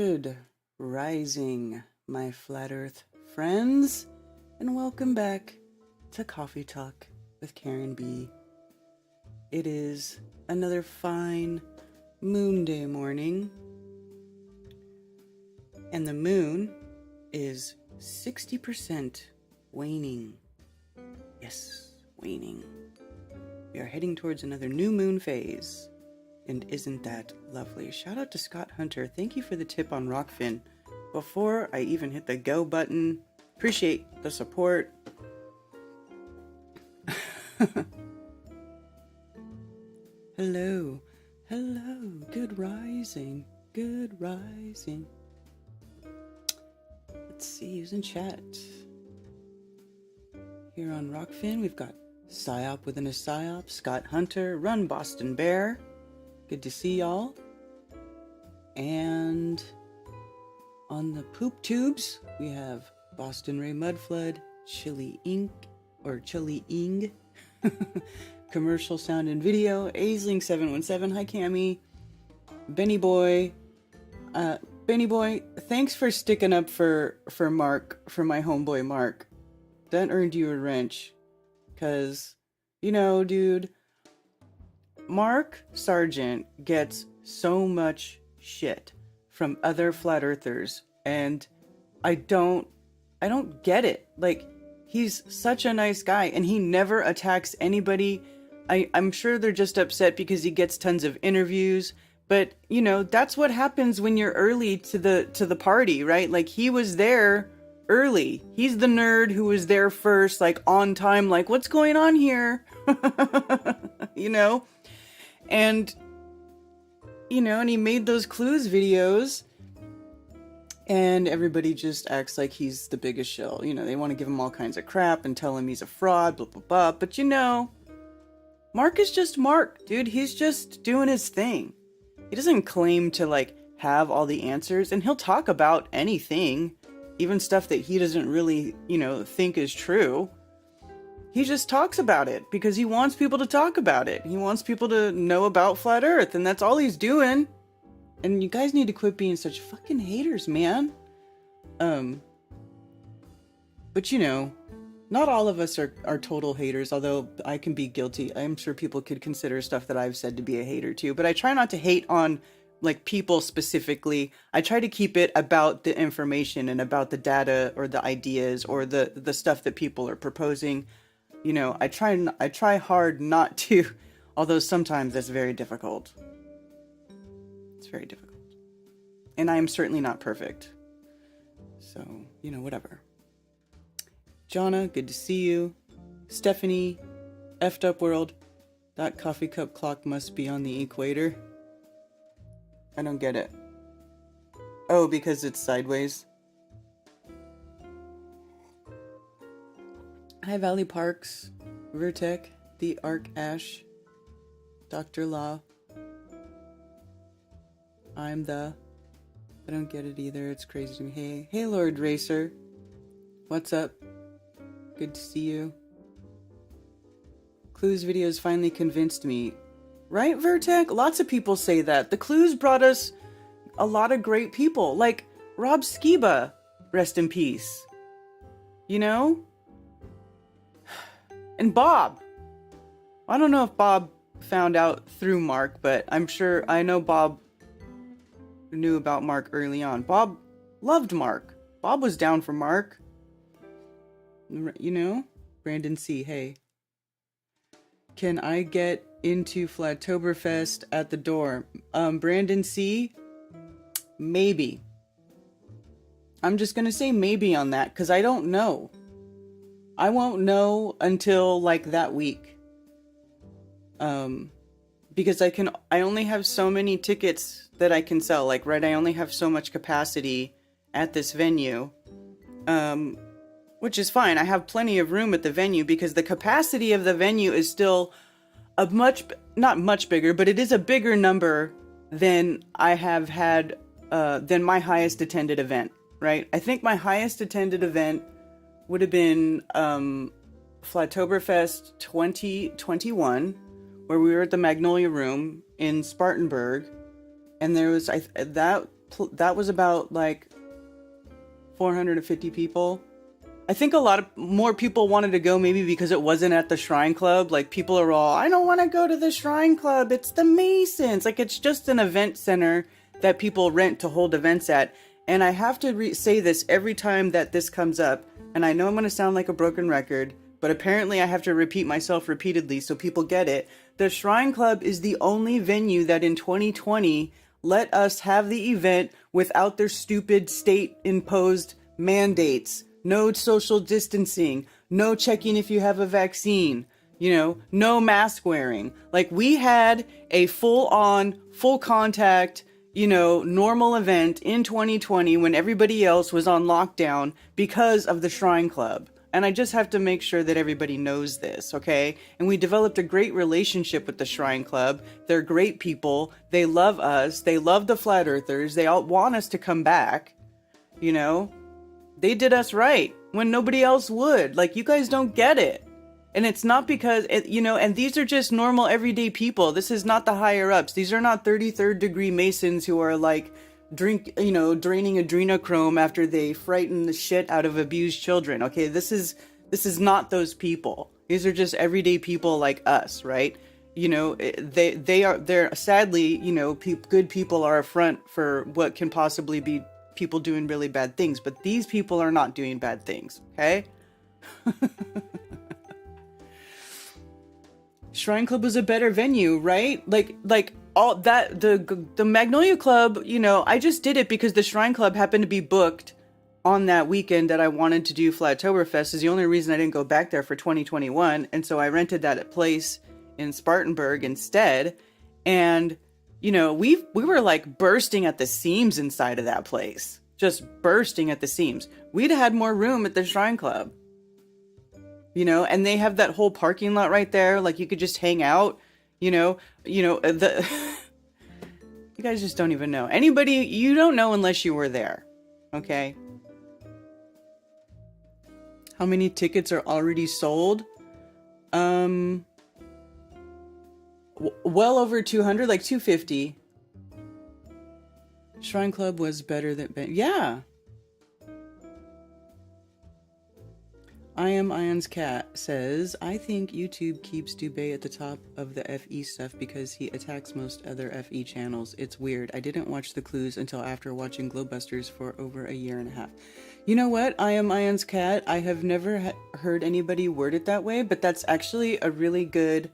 Good rising, my flat earth friends, and welcome back to Coffee Talk with Karen B. It is another fine Moonday morning, and the moon is 60% waning. Yes, waning. We are heading towards another new moon phase. And isn't that lovely? Shout out to Scott Hunter. Thank you for the tip on Rockfin. Before I even hit the go button, appreciate the support. Hello. Hello. Good rising. Good rising. Let's see who's in chat. Here on Rockfin, we've got Psyop within a Psyop, Scott Hunter, Run Boston Bear. Good to see y'all. And on the poop tubes, we have Boston Ray Mudflood, Chili Ink, or Chili Ing, Commercial Sound and Video, Aisling717, hi Cammy, Benny Boy. Benny Boy, thanks for sticking up for Mark, for my homeboy Mark. That earned you a wrench. Cause, you know, dude, Mark Sargent gets so much shit from other flat earthers, and I don't get it. Like, he's such a nice guy, and he never attacks anybody. I'm sure they're just upset because he gets tons of interviews, but you know, that's what happens when you're early to the party, right? Like, he was there early. He's the nerd who was there first, like on time, like, what's going on here? You know? And, you know, and he made those clues videos, and everybody just acts like he's the biggest shill. You know, they want to give him all kinds of crap and tell him he's a fraud, blah, blah, blah. But, you know, Mark is just Mark, dude. He's just doing his thing. He doesn't claim to, like, have all the answers, and he'll talk about anything, even stuff that he doesn't really, you know, think is true. He just talks about it because he wants people to talk about it. He wants people to know about Flat Earth, and that's all he's doing. And you guys need to quit being such fucking haters, man. But you know, not all of us are total haters, although I can be guilty. I'm sure people could consider stuff that I've said to be a hater too, but I try not to hate on like people specifically. I try to keep it about the information and about the data or the ideas or the stuff that people are proposing. You know, I try hard not to, although sometimes that's very difficult. It's very difficult. And I am certainly not perfect. So, you know, whatever. Jonna, good to see you. Stephanie, effed up world. That coffee cup clock must be on the equator. I don't get it. Oh, because it's sideways. Hi, Valley Parks, Vertec, The Arc Ash, Dr. Law. I don't get it either. It's crazy to me. Hey, Lord Racer. What's up? Good to see you. Clues videos finally convinced me. Right, Vertec? Lots of people say that. The Clues brought us a lot of great people. Like Rob Skiba, rest in peace. You know? And Bob. I don't know if Bob found out through Mark, but I know Bob knew about Mark early on. Bob loved Mark. Bob was down for Mark. You know? Brandon C. Hey. Can I get into Flattoberfest at the door? Brandon C. Maybe. I'm just gonna say maybe on that, because I don't know. I won't know until like that week. Because I only have so many tickets that I can sell. Like, right, I only have so much capacity at this venue. Which is fine. I have plenty of room at the venue because the capacity of the venue is still not much bigger, but it is a bigger number than I have had, than my highest attended event, right? I think my highest attended event would have been Flattoberfest 2021, where we were at the Magnolia Room in Spartanburg, and there was that that was about like 450 people. I think a lot of more people wanted to go maybe because it wasn't at the Shrine Club. Like people are all, I don't want to go to the Shrine Club. It's the Masons. Like it's just an event center that people rent to hold events at. And I have to say this every time that this comes up. And I know I'm going to sound like a broken record, but apparently I have to repeat myself repeatedly so people get it. The Shrine Club is the only venue that in 2020 let us have the event without their stupid state-imposed mandates. No social distancing, no checking if you have a vaccine, no mask wearing. Like we had a full-on, full contact, normal event in 2020 when everybody else was on lockdown because of the Shrine Club. And I just have to make sure that everybody knows this, okay? And we developed a great relationship with the Shrine Club. They're great people. They love us. They love the Flat Earthers. They all want us to come back, They did us right when nobody else would. Like, you guys don't get it. And it's not because, and these are just normal everyday people. This is not the higher ups. These are not 33rd degree Masons who are like, draining adrenochrome after they frighten the shit out of abused children. Okay, this is not those people. These are just everyday people like us, right? They're sadly, good people are a front for what can possibly be people doing really bad things, but these people are not doing bad things, okay? Shrine Club was a better venue, right? Like all that, the Magnolia Club, I just did it because the Shrine Club happened to be booked on that weekend that I wanted to do Flattoberfest. Is the only reason I didn't go back there for 2021. And so I rented that place in Spartanburg instead. And, we were like bursting at the seams inside of that place, just bursting at the seams. We'd had more room at the Shrine Club, and they have that whole parking lot right there. Like you could just hang out. You guys just don't even know. Anybody, you don't know unless you were there. Okay. How many tickets are already sold? Well over 200, like 250. Shrine Club was better than, yeah. I am Ion's cat says, I think YouTube keeps Dubé at the top of the FE stuff because he attacks most other FE channels. It's weird. I didn't watch the clues until after watching Glowbusters for over a year and a half. You know what? I am Ion's cat. I have never heard anybody word it that way, but that's actually a really good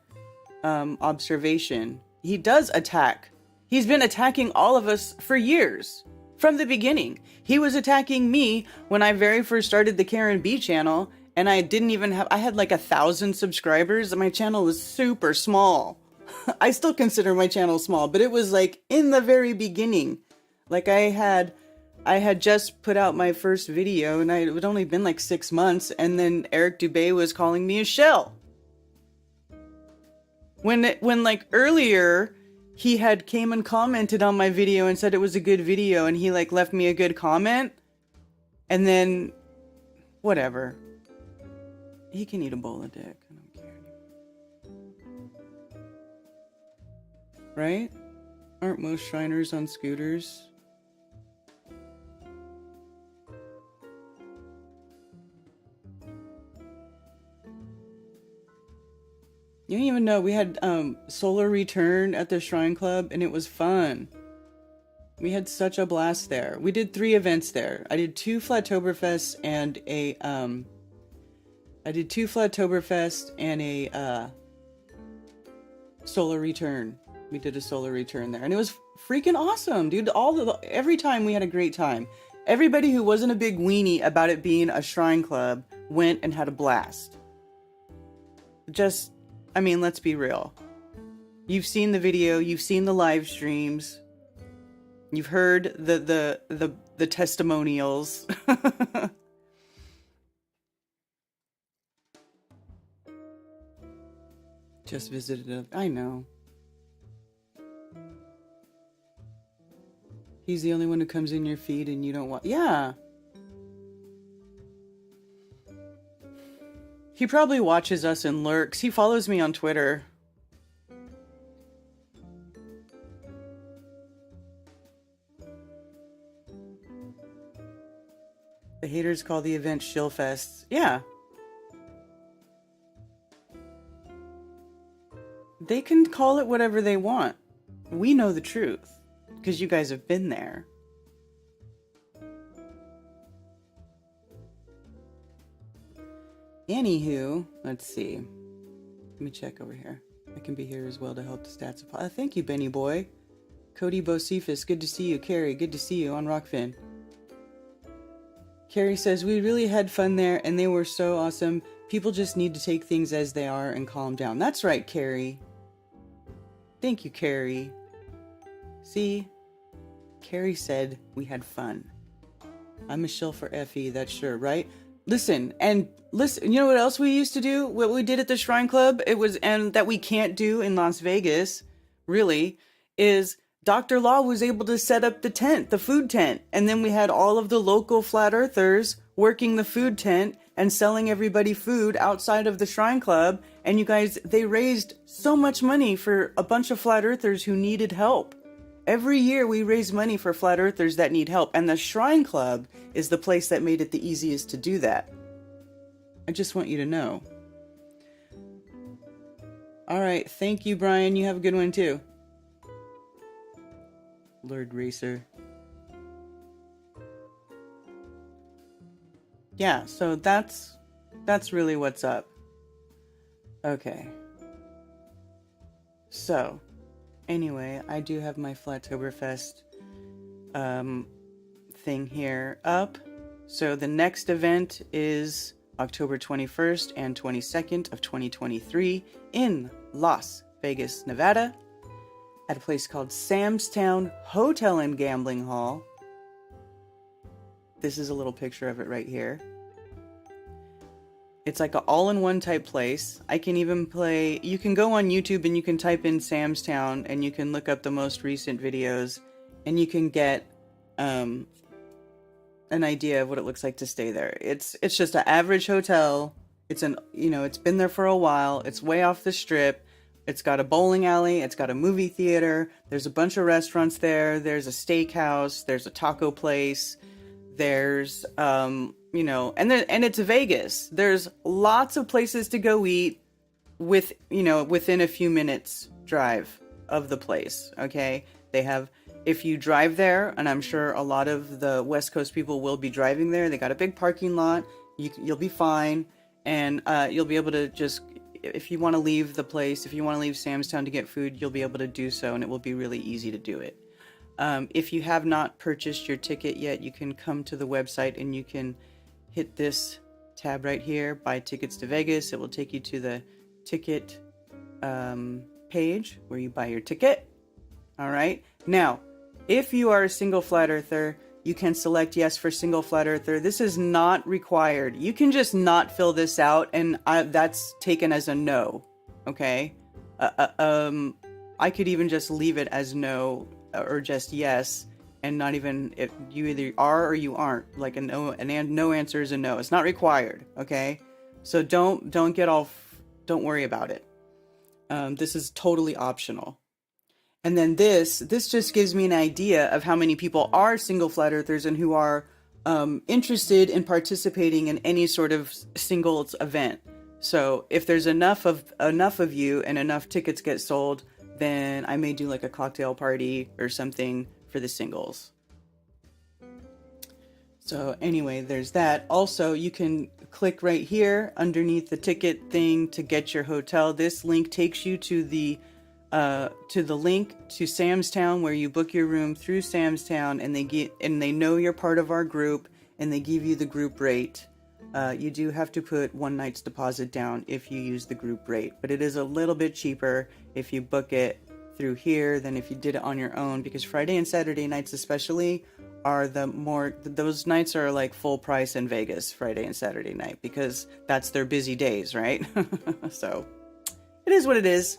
observation. He does attack. He's been attacking all of us for years. From the beginning. He was attacking me when I very first started the Karen B channel. And I didn't even have, I had like 1,000 subscribers and my channel was super small. I still consider my channel small, but it was like in the very beginning. Like I had just put out my first video and it had only been like 6 months. And then Eric Dubé was calling me a shell. When like earlier he had came and commented on my video and said it was a good video and he like left me a good comment. And then whatever. He can eat a bowl of dick. I don't care. Right? Aren't most Shriners on scooters? You don't even know. We had Solar Return at the Shrine Club and it was fun. We had such a blast there. We did 3 events there. I did 2 Flattoberfests and a Solar Return. We did a Solar Return there. And it was freaking awesome, dude. Every time we had a great time. Everybody who wasn't a big weenie about it being a Shrine Club went and had a blast. Just, I mean, let's be real. You've seen the video. You've seen the live streams. You've heard the testimonials. Just visited it. I know. He's the only one who comes in your feed and you don't want... Yeah. He probably watches us and lurks. He follows me on Twitter. The haters call the event Shillfest. Yeah. They can call it whatever they want. We know the truth because you guys have been there. Anywho, let's see. Let me check over here. I can be here as well to help the stats. Thank you, Benny Boy. Cody Bocephus, good to see you. Carrie, good to see you on Rockfin. Carrie says, we really had fun there and they were so awesome. People just need to take things as they are and calm down. That's right, Carrie. Thank you, Carrie. See? Carrie said we had fun. I'm a shill for Effie, that's sure, right? Listen, you know what else we used to do? What we did at the Shrine Club, and that we can't do in Las Vegas, really, is Dr. Law was able to set up the tent, the food tent. And then we had all of the local flat earthers working the food tent and selling everybody food outside of the Shrine Club. And you guys, they raised so much money for a bunch of flat earthers who needed help. Every year we raise money for flat earthers that need help, and the Shrine Club is the place that made it the easiest to do that. I just want you to know. All right, thank you, Brian. You have a good one too. Lord Racer. Yeah, so that's really what's up. Okay. So, anyway, I do have my Flattoberfest thing here up. So the next event is October 21st and 22nd of 2023 in Las Vegas, Nevada, at a place called Sam's Town Hotel and Gambling Hall. This is a little picture of it right here. It's like an all-in-one type place. I can even play... You can go on YouTube and you can type in Sam's Town and you can look up the most recent videos and you can get an idea of what it looks like to stay there. It's just an average hotel. It's been there for a while. It's way off the strip. It's got a bowling alley. It's got a movie theater. There's a bunch of restaurants there. There's a steakhouse. There's a taco place. There's and it's Vegas. There's lots of places to go eat within a few minutes drive of the place. Okay. They have, if you drive there, and I'm sure a lot of the West Coast people will be driving there, they got a big parking lot. You'll be fine. And you'll be able to just, if you want to leave the place, if you want to leave Sam's Town to get food, you'll be able to do so. And it will be really easy to do it. If you have not purchased your ticket yet, you can come to the website and you can hit this tab right here, buy tickets to Vegas. It will take you to the ticket page where you buy your ticket. All right. Now, if you are a single flat earther, you can select yes for single flat earther. This is not required. You can just not fill this out, and that's taken as a no. Okay. I could even just leave it as no or just yes, and not even, if you either are or you aren't. Like a no answer is a no. It's not required. Okay. So don't worry about it. This is totally optional. And then this just gives me an idea of how many people are single flat earthers and who are interested in participating in any sort of singles event. So if there's enough of you and enough tickets get sold, then I may do like a cocktail party or something for the singles. So anyway, there's that. Also, you can click right here underneath the ticket thing to get your hotel. This link takes you to the link to Sam's Town, where you book your room through Sam's Town, and they know you're part of our group, and they give you the group rate. You do have to put one night's deposit down if you use the group rate, but it is a little bit cheaper if you book it through here than if you did it on your own, because Friday and Saturday nights especially are those nights are like full price in Vegas, Friday and Saturday night, because that's their busy days, right? So it is what it is.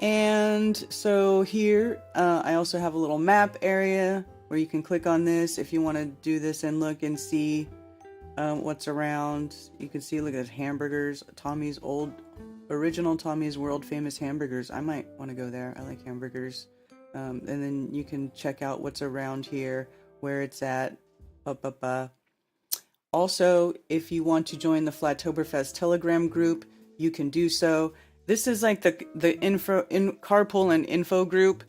And so here, I also have a little map area where you can click on this if you want to do this and look and see what's around. You can see, look at hamburgers, Tommy's original Tommy's world famous hamburgers. I might want to go there. I like hamburgers. And then you can check out what's around here, where it's at. Also, if you want to join the Flattoberfest Telegram group, you can do so. This is like the carpool and info group.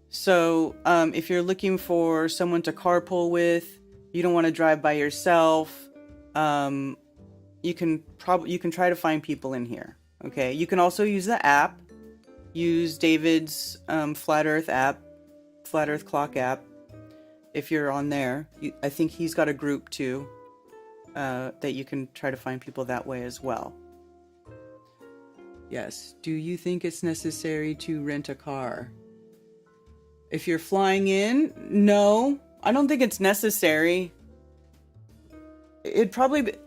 So if you're looking for someone to carpool with, you don't want to drive by yourself, you can try to find people in here. Okay, you can also use the app. Use David's Flat Earth Clock app. If you're on there, I think he's got a group too. That you can try to find people that way as well. Yes. Do you think it's necessary to rent a car? If you're flying in, no. I don't think it's necessary.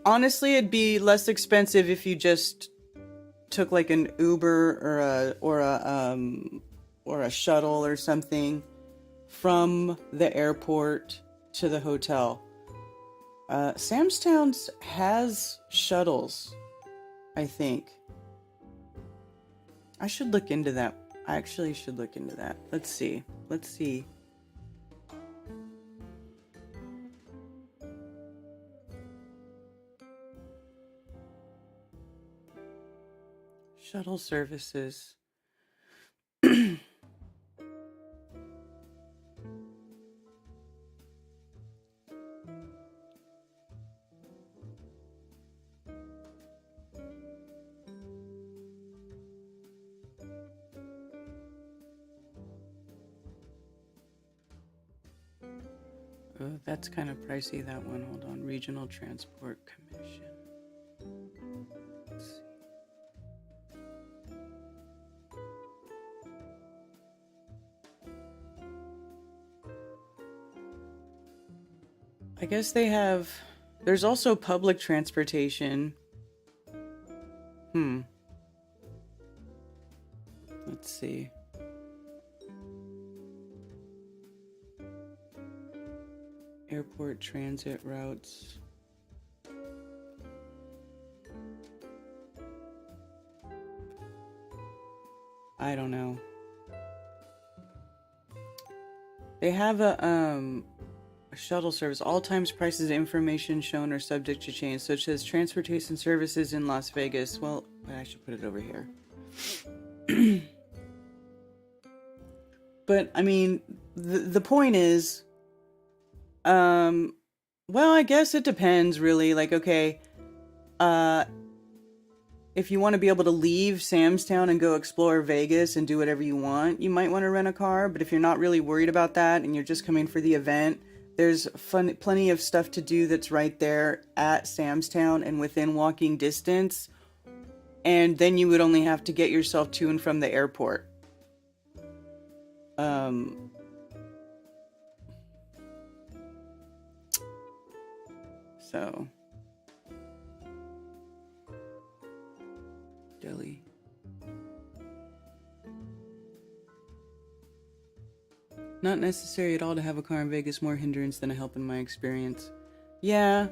Honestly, it'd be less expensive if you just took like an Uber or a shuttle or something from the airport to the hotel. Sam's Town has shuttles, I think. I should look into that. I actually should look into that. Let's see. Shuttle services. Oh, that's kind of pricey, that one. Hold on. Regional Transport Commission. Let's see. I guess there's also public transportation. Let's see. Airport transit routes. I don't know. They have a shuttle service. All times, prices, and information shown are subject to change, such as transportation services in Las Vegas. Well, I should put it over here. But I mean, the point is, well, I guess it depends, really. Like, okay, if you want to be able to leave Sam's Town and go explore Vegas and do whatever you want, you might want to rent a car. But if you're not really worried about that and you're just coming for the event, there's plenty of stuff to do that's right there at Sam's Town and within walking distance. And then you would only have to get yourself to and from the airport. So, Delhi. Not necessary at all to have a car in Vegas, more hindrance than a help in my experience. Yeah.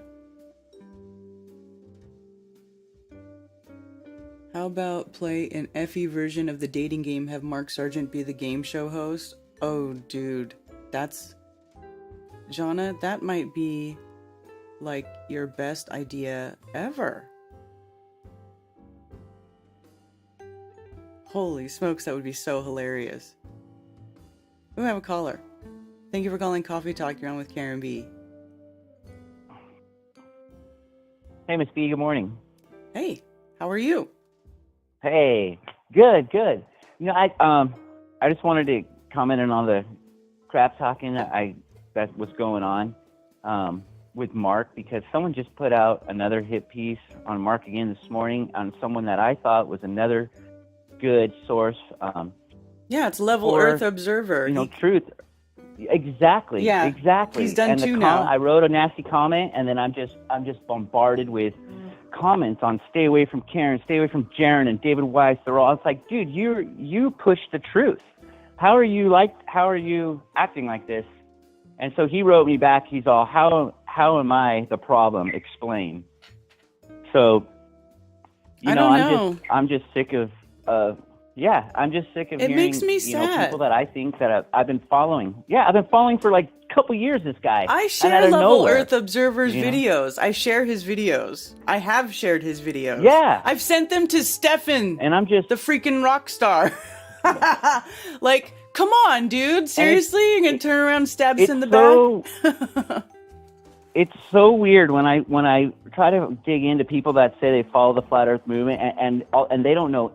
How about play an FE version of the dating game, have Mark Sargent be the game show host? Oh, dude. Jonna, that might be like your best idea ever. Holy smokes, that would be so hilarious. We have a caller. Thank you for calling Coffee Talk. You're on with Karen B. Hey, Miss B, good morning. Hey, how are you? Hey, good. You know, I just wanted to comment on all the crap talking that was going on with Mark, because someone just put out another hit piece on Mark again this morning on someone that I thought was another good source. Yeah, it's Level Earth Observer. Truth. Exactly. Yeah, exactly. He's done two now. I wrote a nasty comment, and then I'm just bombarded with comments on stay away from Karen, stay away from Jaron and David Weiss. They're all. It's like, dude, you push the truth. How are you acting like this? And so he wrote me back. He's all, how am I the problem? Explain. So, I'm just sick of. I'm just sick of hearing, makes me sad. People that I think that I've been following. Yeah, I've been following for like a couple years, this guy. I and out share of Level nowhere, Earth Observer's you know? videos. I share his videos. I have shared his videos. Yeah. I've sent them to Stefan, And I'm just the freaking rock star. Like, come on, dude. Seriously? You're going to turn around and stab us in the back? It's so weird when I try to dig into people that say they follow the Flat Earth movement and they don't know.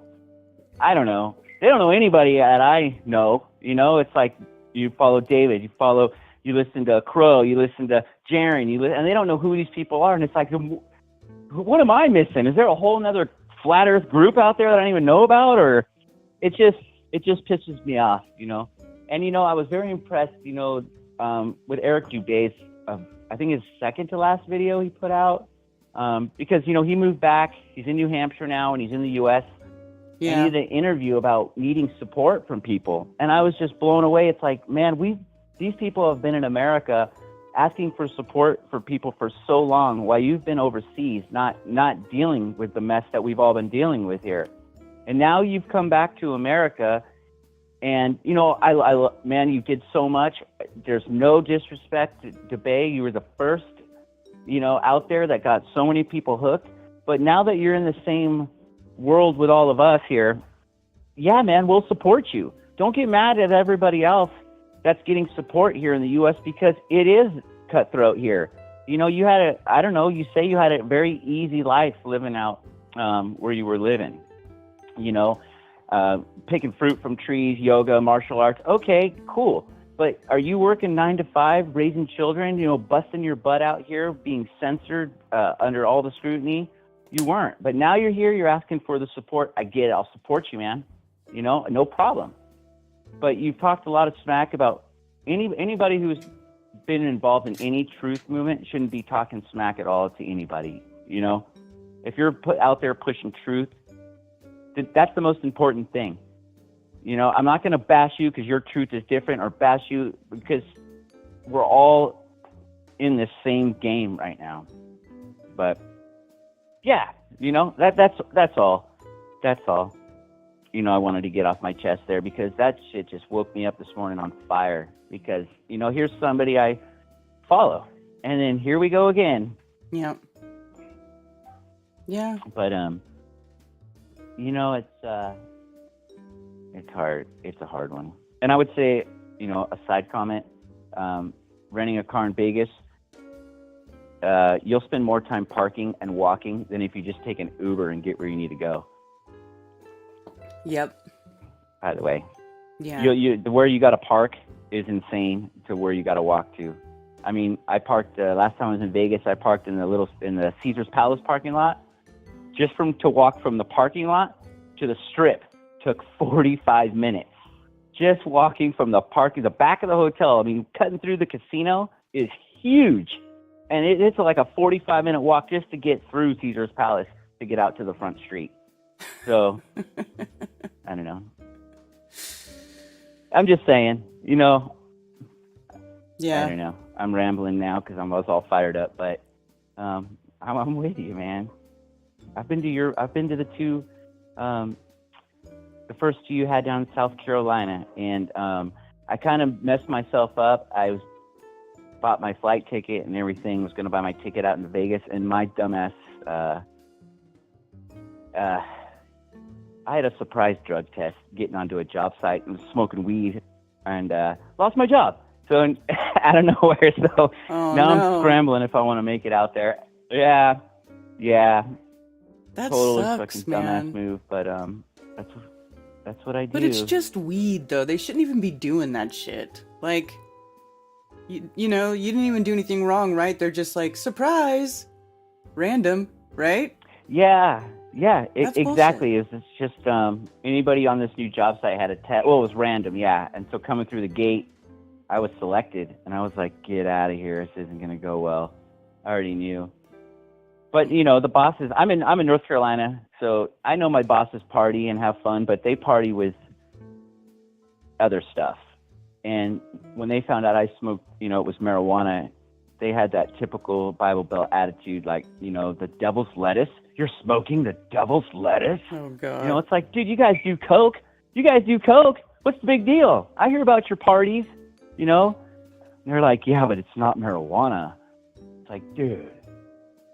I don't know. They don't know anybody that I know. You know, it's like you follow David, you listen to Crow, you listen to Jaren, and they don't know who these people are. And it's like, what am I missing? Is there a whole other Flat Earth group out there that I don't even know about? Or it just pisses me off, you know. And, you know, I was very impressed, you know, with Eric Dubé's, I think his second to last video he put out, because, you know, he moved back. He's in New Hampshire now, and he's in the U.S. Yeah. And he did an interview about needing support from people. And I was just blown away. It's like, man, these people have been in America asking for support for people for so long while you've been overseas, not dealing with the mess that we've all been dealing with here. And now you've come back to America, and, you know, man, you did so much. There's no disrespect to Bay. You were the first, you know, out there that got so many people hooked. But now that you're in the same world with all of us here, yeah, man, we'll support you. Don't get mad at everybody else that's getting support here in the U.S. because it is cutthroat here. You know, you had you say you had a very easy life living out where you were living, you know, picking fruit from trees, yoga, martial arts. Okay, cool. But are you working 9 to 5, raising children, you know, busting your butt out here, being censored under all the scrutiny? You weren't. But now you're here, you're asking for the support. I get it. I'll support you, man. You know, no problem. But you've talked a lot of smack about anybody who's been involved in any truth movement shouldn't be talking smack at all to anybody, you know? If you're out there pushing truth, that's the most important thing. You know, I'm not going to bash you because your truth is different, or bash you because we're all in this same game right now. But yeah, you know, that's all. That's all. You know, I wanted to get off my chest there because that shit just woke me up this morning on fire. Because, you know, here's somebody I follow, and then here we go again. Yeah. Yeah. But you know, it's hard. It's a hard one. And I would say, you know, a side comment, renting a car in Vegas, you'll spend more time parking and walking than if you just take an Uber and get where you need to go. Yep. By the way. Yeah. Where you got to park is insane to where you got to walk to. I mean, I parked, last time I was in Vegas, I parked in the Caesar's Palace parking lot. Just to walk from the parking lot to the strip took 45 minutes. Just walking from the back of the hotel. I mean, cutting through the casino is huge. And it's like a 45-minute walk just to get through Caesar's Palace to get out to the front street. So, I don't know. I'm just saying, you know. Yeah. I don't know. I'm rambling now because I was all fired up, but I'm with you, man. I've been to the two, the first two you had down in South Carolina, and I kind of messed myself up. I bought my flight ticket and everything, was going to buy my ticket out in Vegas, and my dumbass, I had a surprise drug test getting onto a job site and was smoking weed and lost my job. So out of nowhere, so now I'm scrambling if I want to make it out there. Yeah. That totally sucks, fucking man. dumbass move, but that's what I do. But it's just weed, though. They shouldn't even be doing that shit. Like, you know, you didn't even do anything wrong, right? They're just like, surprise, random, right? Yeah, exactly. Bullshit. It's just anybody on this new job site had a test. Well, it was random, yeah. And so coming through the gate, I was selected, and I was like, get out of here. This isn't gonna go well. I already knew. But, you know, the bosses, I'm in North Carolina, so I know my bosses party and have fun, but they party with other stuff. And when they found out I smoked, you know, it was marijuana, they had that typical Bible Belt attitude, like, you know, the devil's lettuce. You're smoking the devil's lettuce? Oh, God. You know, it's like, dude, you guys do coke? What's the big deal? I hear about your parties, you know? they're like, yeah, but it's not marijuana. It's like, dude,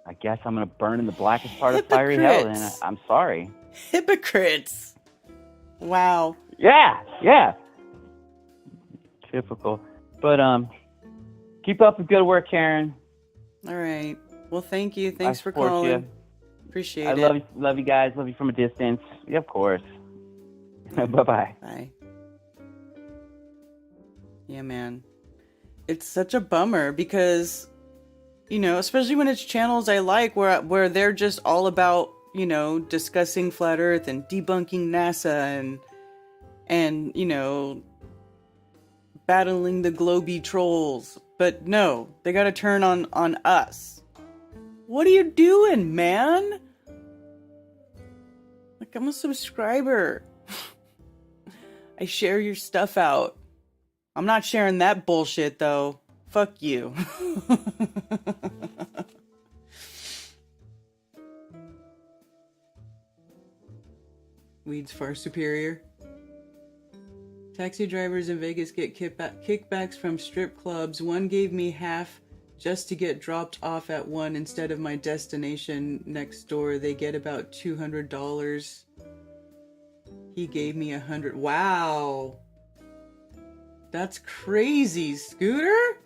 I guess I'm going to burn in the blackest part of fiery hell, and I'm sorry. Hypocrites. Wow. Yeah. Typical. But keep up the good work, Karen. All right. Well, thank you. Thanks for calling. You. Appreciate it. I love you guys. Love you from a distance. Yeah, of course. Bye-bye. Bye. Yeah, man. It's such a bummer because, you know, especially when it's channels I like where they're just all about, you know, discussing flat earth and debunking NASA and you know, battling the Globy trolls. But no, they got to turn on us. What are you doing, man? Like, I'm a subscriber. I share your stuff out. I'm not sharing that bullshit, though. Fuck you. Weed's far superior. Taxi drivers in Vegas get kickbacks from strip clubs. One gave me half just to get dropped off at one instead of my destination next door. They get about $200. He gave me $100. Wow. That's crazy, Scooter.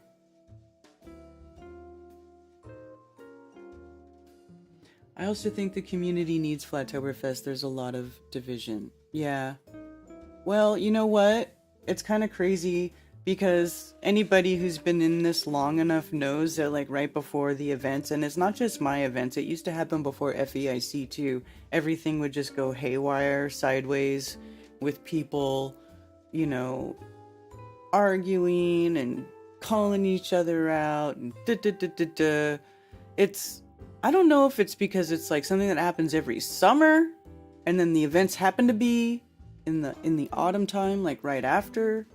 I also think the community needs Flattoberfest. There's a lot of division. Yeah. Well, you know what? It's kind of crazy because anybody who's been in this long enough knows that, like, right before the events, and it's not just my events, it used to happen before FEIC too, everything would just go haywire, sideways, with people, you know, arguing and calling each other out and It's, I don't know if it's because it's like something that happens every summer and then the events happen to be in the autumn time, like right after,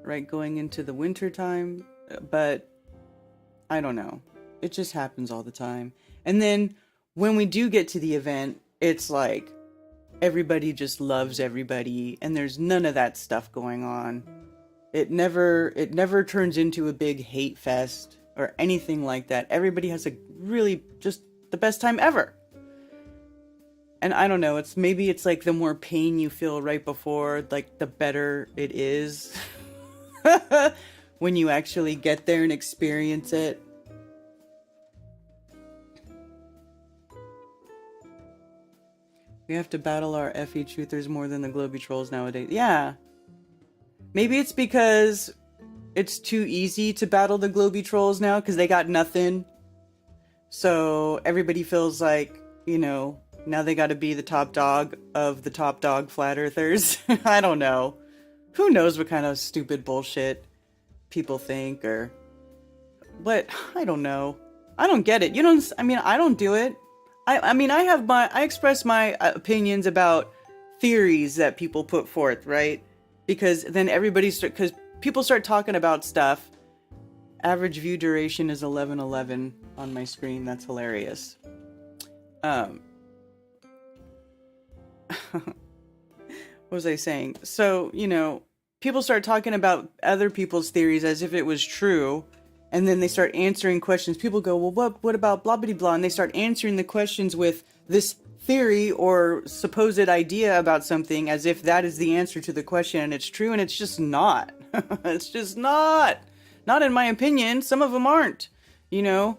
right going into the winter time, but I don't know. It just happens all the time. And then when we do get to the event, it's like everybody just loves everybody and there's none of that stuff going on. It never turns into a big hate fest or anything like that. Everybody has a really just the best time ever. And I don't know, maybe it's like the more pain you feel right before, like the better it is when you actually get there and experience it. We have to battle our FE truthers more than the Globy trolls nowadays. Yeah. Maybe it's because it's too easy to battle the Globy trolls now because they got nothing. So everybody feels like, you know, now they got to be the top dog of the top dog flat earthers. I don't know. Who knows what kind of stupid bullshit people think or what? I don't know. I don't get it. I don't do it. I express my opinions about theories that people put forth, right? Because then because people start talking about stuff. Average view duration is 11:11 on my screen. That's hilarious. What was I saying? So, you know, people start talking about other people's theories as if it was true, and then they start answering questions. People go, well, what about blah, blah, blah, and they start answering the questions with this theory or supposed idea about something as if that is the answer to the question, and it's true, and it's just not. It's just not. Not in my opinion. Some of them aren't. You know,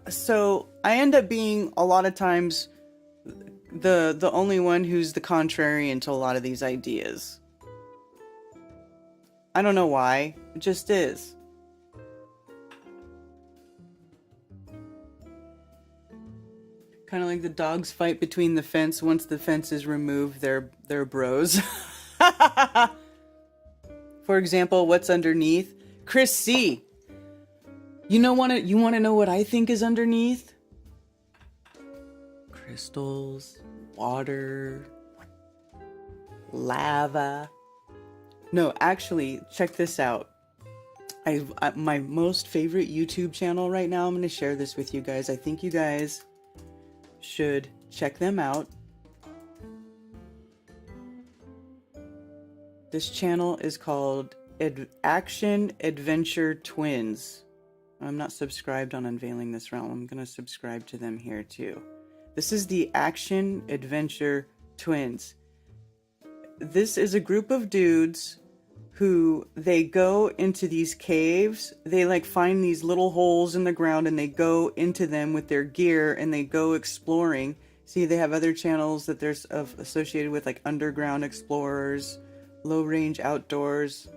so I end up being a lot of times the only one who's the contrarian to a lot of these ideas. I don't know why. It just is. Kind of like the dogs fight between the fence. Once the fence is removed, they're bros. For example, what's underneath? Chris C. You want to know what I think is underneath? Crystals, water, lava. No, actually, check this out. My most favorite YouTube channel right now, I'm going to share this with you guys. I think you guys should check them out. This channel is called Action Adventure Twins. I'm not subscribed on Unveiling This Realm. I'm going to subscribe to them here too. This is the Action Adventure Twins. This is a group of dudes who they go into these caves. They like find these little holes in the ground and they go into them with their gear and they go exploring. See, they have other channels that they're associated with, like Underground Explorers, Low Range Outdoors.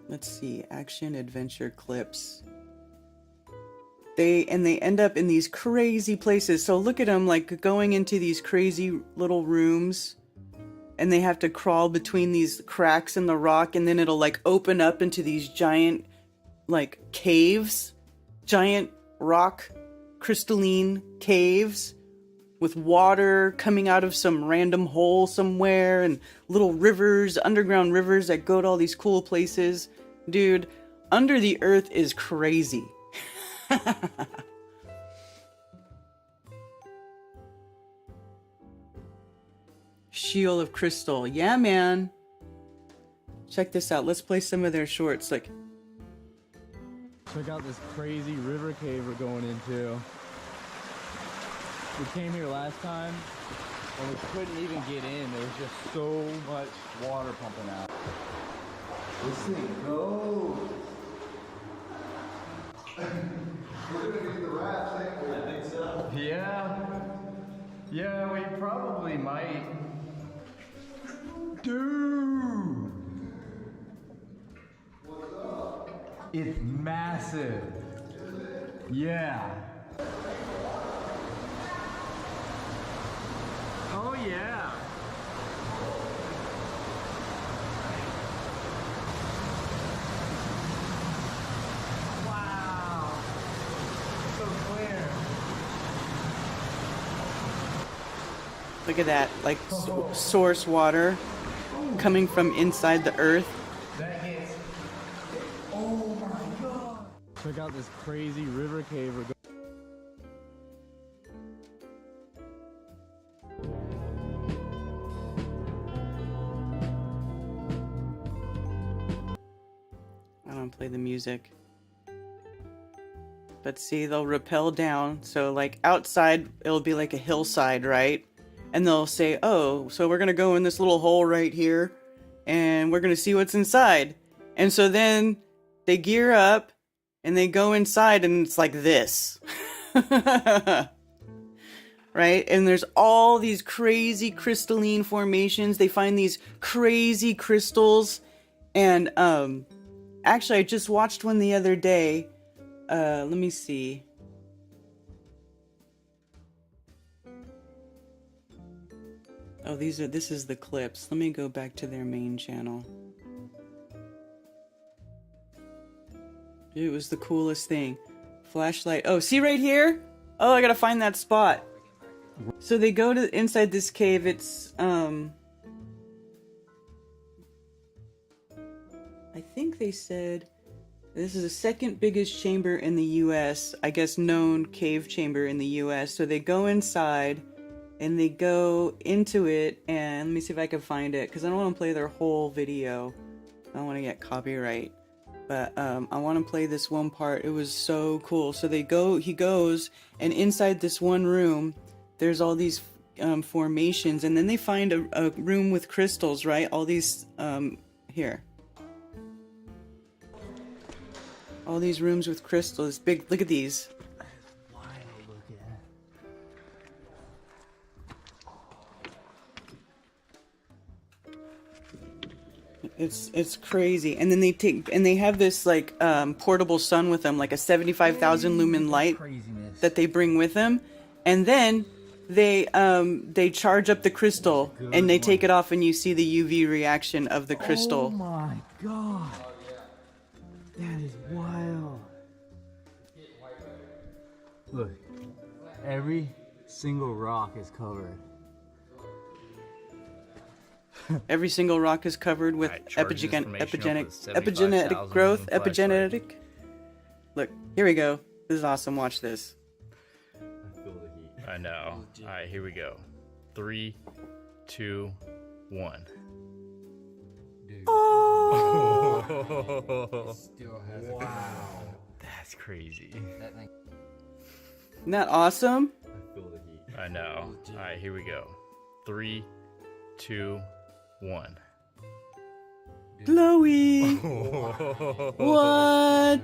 Let's see, Action Adventure Clips. They end up in these crazy places. So look at them like going into these crazy little rooms. And they have to crawl between these cracks in the rock, and then it'll like open up into these giant like caves, giant rock crystalline caves with water coming out of some random hole somewhere, and little rivers, underground rivers that go to all these cool places. Dude, Under the Earth is crazy. Shield of Crystal. Yeah, man. Check this out. Let's play some of their shorts. Like, check out this crazy river cave we're going into. We came here last time and we couldn't even get in. There was just so much water pumping out. This thing goes. We're gonna need the rafts, ain't we? I think so. Yeah, we probably might. Dude! What's up? It's massive. Is it? Yeah. Oh yeah. Wow. So clear. look at that. Like source water coming from inside the earth. That gets. Oh my god. Check out this crazy river cave we're going. I don't play the music. But see, they'll rappel down. So like outside, it'll be like a hillside, right? And they'll say, oh, so we're going to go in this little hole right here and we're going to see what's inside. And so then they gear up and they go inside and it's like this. Right? And there's all these crazy crystalline formations. They find these crazy crystals. And actually, I just watched one the other day. Let me see. Oh, this is the clips. Let me go back to their main channel. It was the coolest thing. Flashlight. Oh, see right here? Oh, I gotta find that spot. So they go to inside this cave. It's, I think they said this is the second biggest chamber in the US, I guess known cave chamber in the US. So they go inside and they go into it, and let me see if I can find it because I don't want to play their whole video. I don't want to get copyright. But I want to play this one part. It was so cool. So he goes, and inside this one room, there's all these formations, and then they find a room with crystals, right? All these, here. All these rooms with crystals. Big, look at these. It's crazy. And then they have this like portable sun with them, like a 75,000 lumen light that they bring with them. And then they charge up the crystal and they take it off, and you see the UV reaction of the crystal. Oh my god. That is wild. Look, every single rock is covered. Every single rock is covered with epigenetic growth. Epigenetic. Look, here we go. This is awesome. Watch this. I feel the heat. I know. All right, here we go. 3, 2, 1. Oh! Still has wow. That's crazy. That thing. Isn't that awesome? I feel the heat. I know. All right, here we go. 3, 2, 1. Glowy. What? Wow.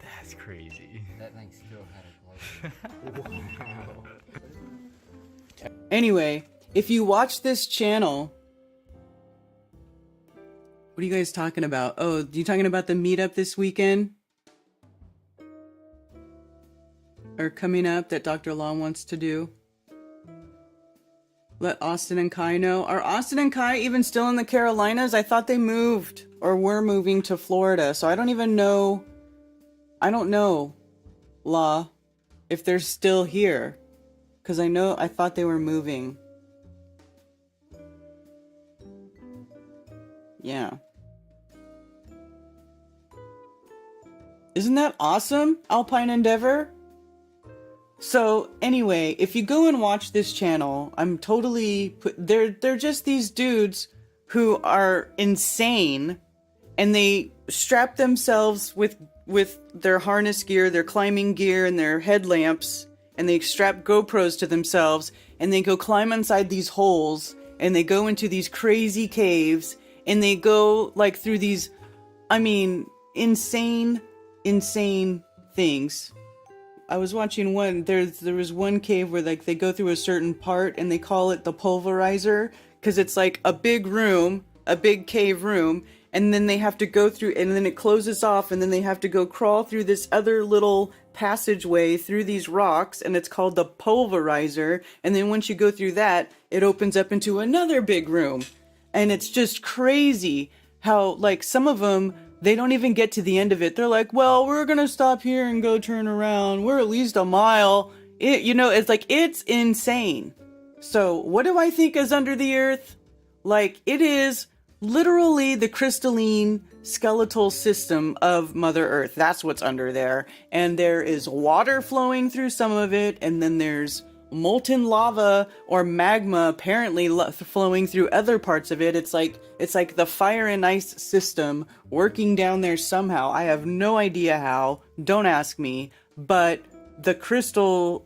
That's crazy. That thing still had a glow. Wow. Anyway, if you watch this channel, what are you guys talking about? Oh, you talking about the meetup this weekend? Or coming up that Dr. Long wants to do? Let Austin and Kai know. Are Austin and Kai even still in the Carolinas? I thought they moved or were moving to Florida. So I don't even know. I don't know, La, if they're still here. Because I thought they were moving. Yeah. Isn't that awesome, Alpine Endeavor? So anyway, if you go and watch this channel, I'm totally they're just these dudes who are insane, and they strap themselves with their harness gear, their climbing gear, and their headlamps, and they strap GoPros to themselves, and they go climb inside these holes, and they go into these crazy caves, and they go like through these, I mean, insane things. I was watching one, there was one cave where like they go through a certain part and they call it the pulverizer because it's like a big room, a big cave room, and then they have to go through, and then it closes off, and then they have to go crawl through this other little passageway through these rocks, and it's called the pulverizer, and then once you go through that, it opens up into another big room. And it's just crazy how like some of them, they don't even get to the end of it. They're like, well, we're going to stop here and go turn around. We're at least a mile. It's like, it's insane. So what do I think is under the earth? Like, it is literally the crystalline skeletal system of Mother Earth. That's what's under there. And there is water flowing through some of it. And then there's molten lava or magma apparently flowing through other parts of it. It's like the fire and ice system working down there somehow. I have no idea how. Don't ask me. But the crystalline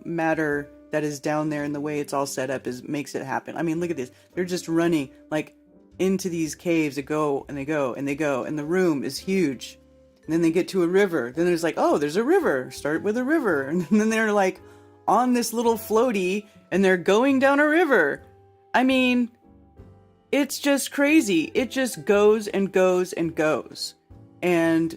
matter that is down there and the way it's all set up makes it happen. I mean, look at this. They're just running like into these caves. They go and they go and they go, and the room is huge. And then they get to a river. Then there's like, oh, there's a river. Start with a river. And then they're like on this little floaty and they're going down a river. I mean, it's just crazy. It just goes and goes and goes. And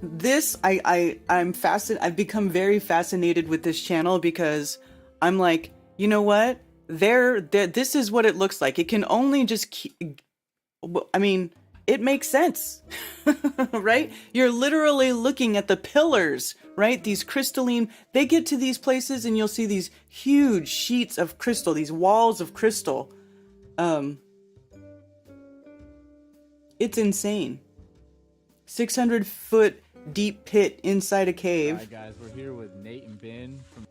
this, I'm fascinated. I've become very fascinated with this channel because I'm like, you know what? This is what it looks like. It can only just it makes sense, right? You're literally looking at the pillars, right? These crystalline, they get to these places and you'll see these huge sheets of crystal, these walls of crystal. It's insane. 600-foot deep pit inside a cave. All right, guys, we're here with Nate and Ben from...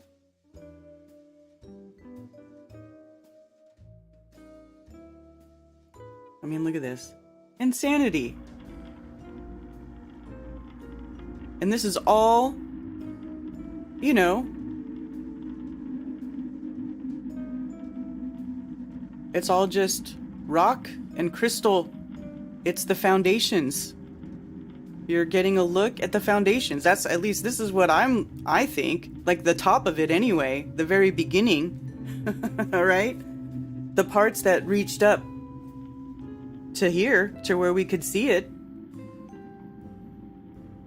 I mean, look at this. Insanity. And this is all, it's all just rock and crystal. It's the foundations. You're getting a look at the foundations. That's, at least this is what I think, like the top of it anyway, the very beginning. All right? The parts that reached up to here, to where we could see it.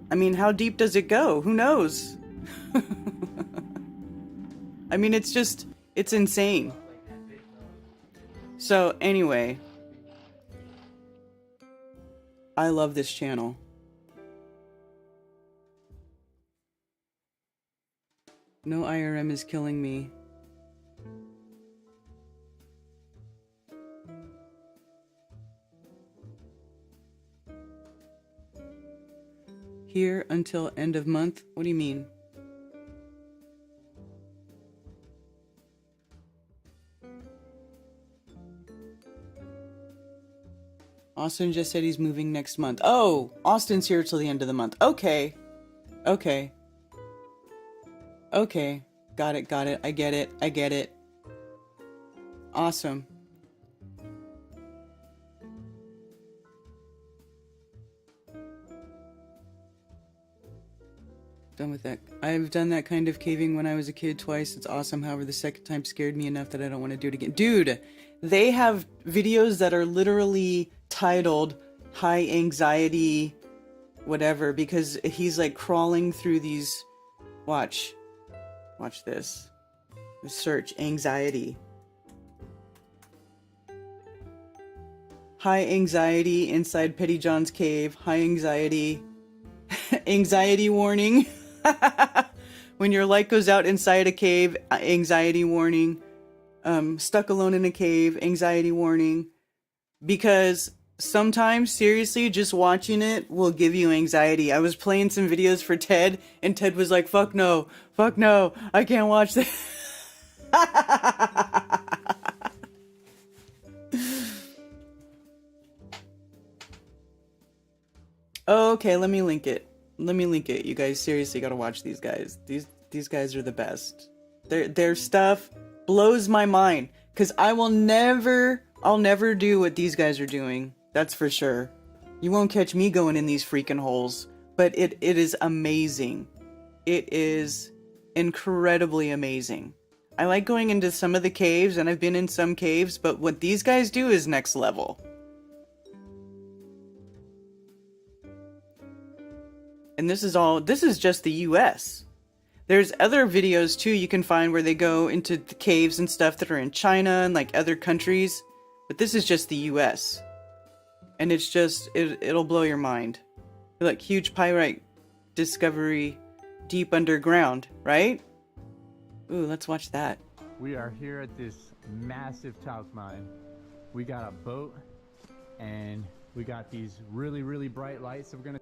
I mean, how deep does it go? Who knows? I mean, it's insane. So anyway, I love this channel. No IRM is killing me. Here until end of month? What do you mean? Austin just said he's moving next month. Oh, Austin's here till the end of the month. Okay. Okay. Okay. Got it, got it. I get it. I get it. Awesome. Done with that. I've done that kind of caving when I was a kid twice. It's awesome. However, the second time scared me enough that I don't want to do it again. Dude, they have videos that are literally titled high anxiety whatever, because he's like crawling through these. Watch this. Search anxiety. High anxiety inside Petty John's cave. High anxiety. Anxiety warning. When your light goes out inside a cave, anxiety warning. Stuck alone in a cave, anxiety warning. Because sometimes, seriously, just watching it will give you anxiety. I was playing some videos for Ted, and Ted was like, fuck no, I can't watch this. Okay, let me link it. You guys seriously gotta watch these guys. These guys are the best. Their stuff blows my mind. Cause I'll never do what these guys are doing. That's for sure. You won't catch me going in these freaking holes. But it is amazing. It is incredibly amazing. I like going into some of the caves, and I've been in some caves, but what these guys do is next level. And this is just the US. There's other videos too you can find where they go into the caves and stuff that are in China and like other countries. But this is just the US. And it's just, it'll blow your mind. Like huge pyrite discovery deep underground, right? Ooh, let's watch that. We are here at this massive talc mine. We got a boat and we got these really, really bright lights that we're gonna.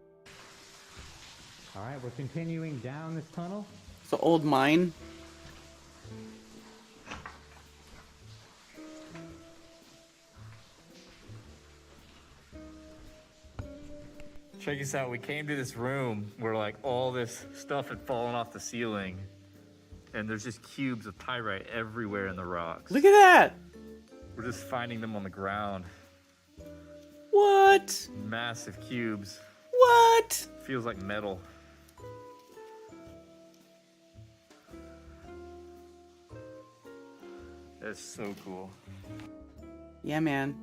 All right, we're continuing down this tunnel. It's an old mine. Check this out. We came to this room where like all this stuff had fallen off the ceiling, and there's just cubes of pyrite everywhere in the rocks. Look at that. We're just finding them on the ground. What? Massive cubes. What? Feels like metal. That's so cool. Yeah, man.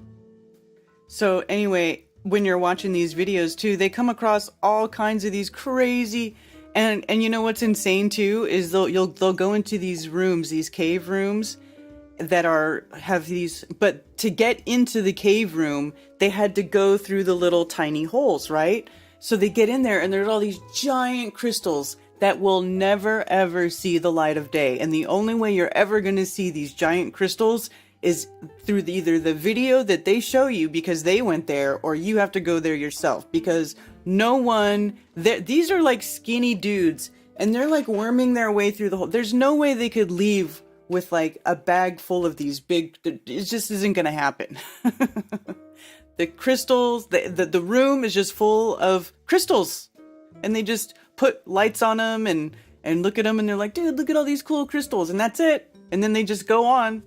So anyway, when you're watching these videos too, they come across all kinds of these crazy, and you know what's insane too is they'll go into these rooms, these cave rooms that have these, but to get into the cave room, they had to go through the little tiny holes, right? So they get in there and there's all these giant crystals that will never ever see the light of day. And the only way you're ever going to see these giant crystals is through either the video that they show you because they went there, or you have to go there yourself, because no one, these are like skinny dudes and they're like worming their way through the hole. There's no way they could leave with like a bag full of these big, it just isn't going to happen. The crystals, the room is just full of crystals, and they just put lights on them and look at them and they're like, dude, look at all these cool crystals, and that's it. And then they just go on.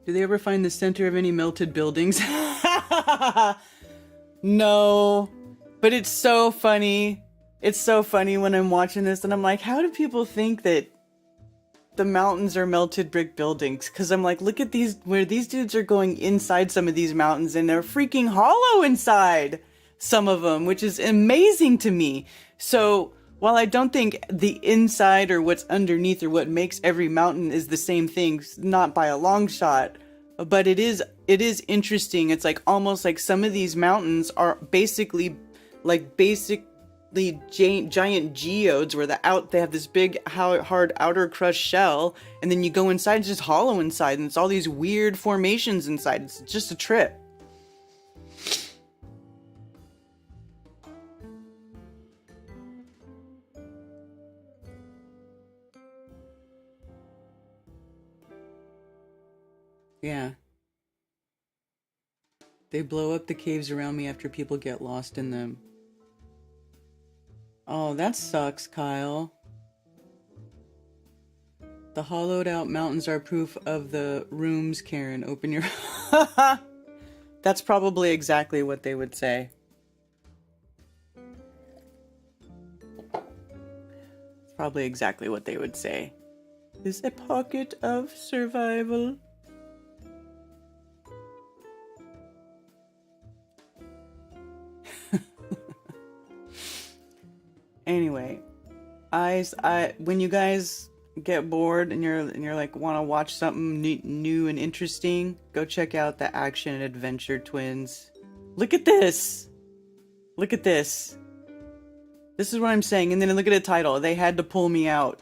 Do they ever find the center of any melted buildings? No, but it's so funny. It's so funny when I'm watching this and I'm like, how do people think that the mountains are melted brick buildings? Because I'm like, look at these, where these dudes are going inside some of these mountains and they're freaking hollow inside some of them, which is amazing to me. So while I don't think the inside or what's underneath or what makes every mountain is the same thing, not by a long shot, but it is interesting. It's like almost like some of these mountains are basically giant geodes where they have this big hard outer crust shell, and then you go inside, it's just hollow inside, and it's all these weird formations inside. It's just a trip. Yeah. They blow up the caves around me after people get lost in them. Oh, that sucks, Kyle. The hollowed out mountains are proof of the rooms, Karen. Open your... That's probably exactly what they would say. It's probably exactly what they would say. Is a pocket of survival. Anyway, when you guys get bored and you're like want to watch something new and interesting, go check out the Action and Adventure Twins. Look at this. Look at this. This is what I'm saying. And then look at the title. They had to pull me out.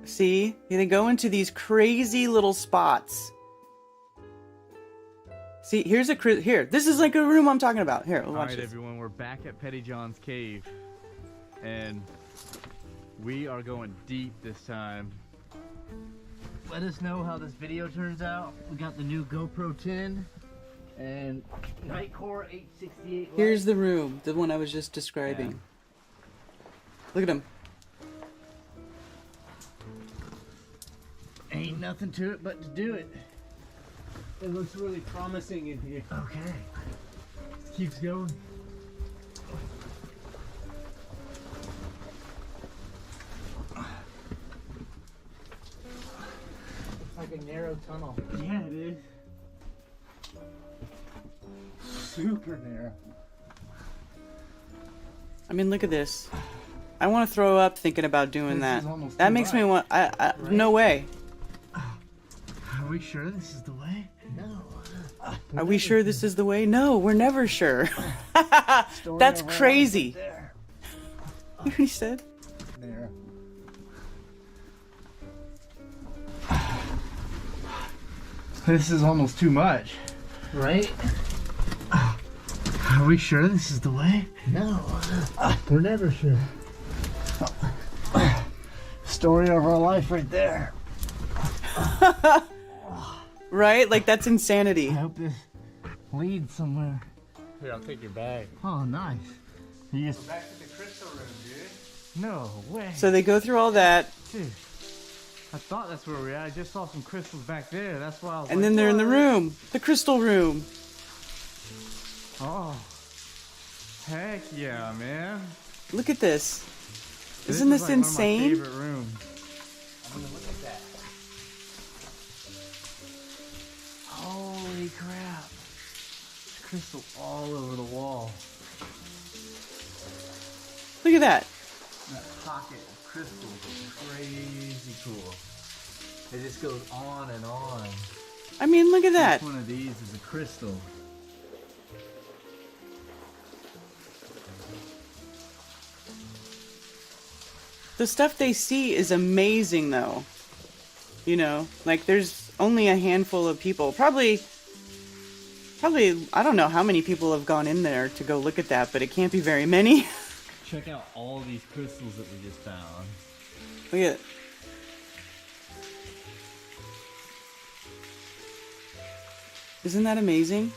See? They go into these crazy little spots. See, here. This is like a room I'm talking about. Here, watch All right, this. everyone, we're back at Petty John's cave, and we are going deep this time. Let us know how this video turns out. We got the new GoPro 10 and Nightcore 868. Here's the room, the one I was just describing. Yeah. Look at him. Ain't nothing to it but to do it. It looks really promising in here. Okay. Keeps going. Like a narrow tunnel. Yeah, it is. Super narrow. I mean, look at this. I want to throw up thinking about doing This is that. almost That too makes me much. want. Right? No way. Are we sure this is the way? No. Are we sure this is the way? No, we're never sure. Story That's of our crazy. life right there. You already said. There. This is almost too much, right? Are we sure this is the way? No, we're never sure. Story of our life right there. Right? Like, that's insanity. I hope this leads somewhere. Here, I'll take your bag. Oh, nice. You just... Back to the crystal room, dude. No way. So they go through all that, Dude, I thought that's where we are. I just saw some crystals back there. That's why I was and like, then they're in the "What?" room. The crystal room. Oh. Heck yeah, man. Look at this. This Isn't is this like insane? One of my favorite rooms. I mean, look at that. Holy crap. There's crystal all over the wall. Look at that. That pocket of crystals is crazy cool. It just goes on and on. I mean, look at that. Each one of these is a crystal. The stuff they see is amazing, though. You know, like, there's only a handful of people. Probably, I don't know how many people have gone in there to go look at that, but it can't be very many. Check out all these crystals that we just found. Look at it. Isn't that amazing?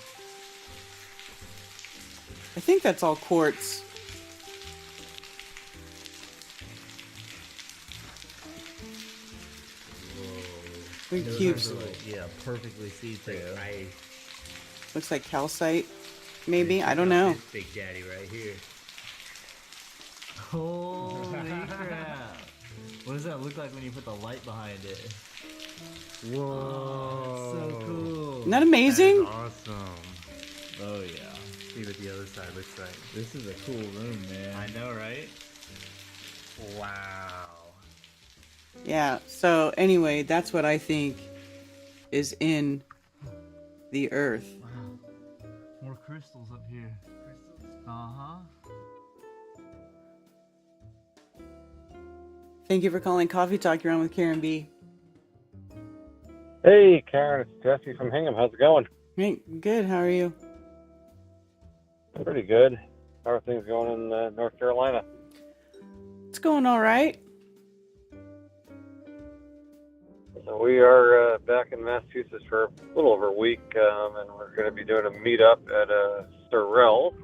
I think that's all quartz. Look at cubes. Yeah, perfectly see-through. Looks like calcite, maybe. I don't know. Big Daddy right here. Holy crap! What does that look like when you put the light behind it? Whoa! So cool. Isn't that amazing? Awesome. Oh yeah. See what the other side looks like. This is a cool room, man. I know, right? Wow. Yeah, so anyway, that's what I think is in the earth. Wow. More crystals up here. Uh-huh. Thank you for calling Coffee Talk. You're on with Karen B. Hey, Karen, it's Jesse from Hingham. How's it going? Hey, good. How are you? Pretty good. How are things going in North Carolina? It's going all right. We are back in Massachusetts for a little over a week, and we're going to be doing a meetup at Sorel.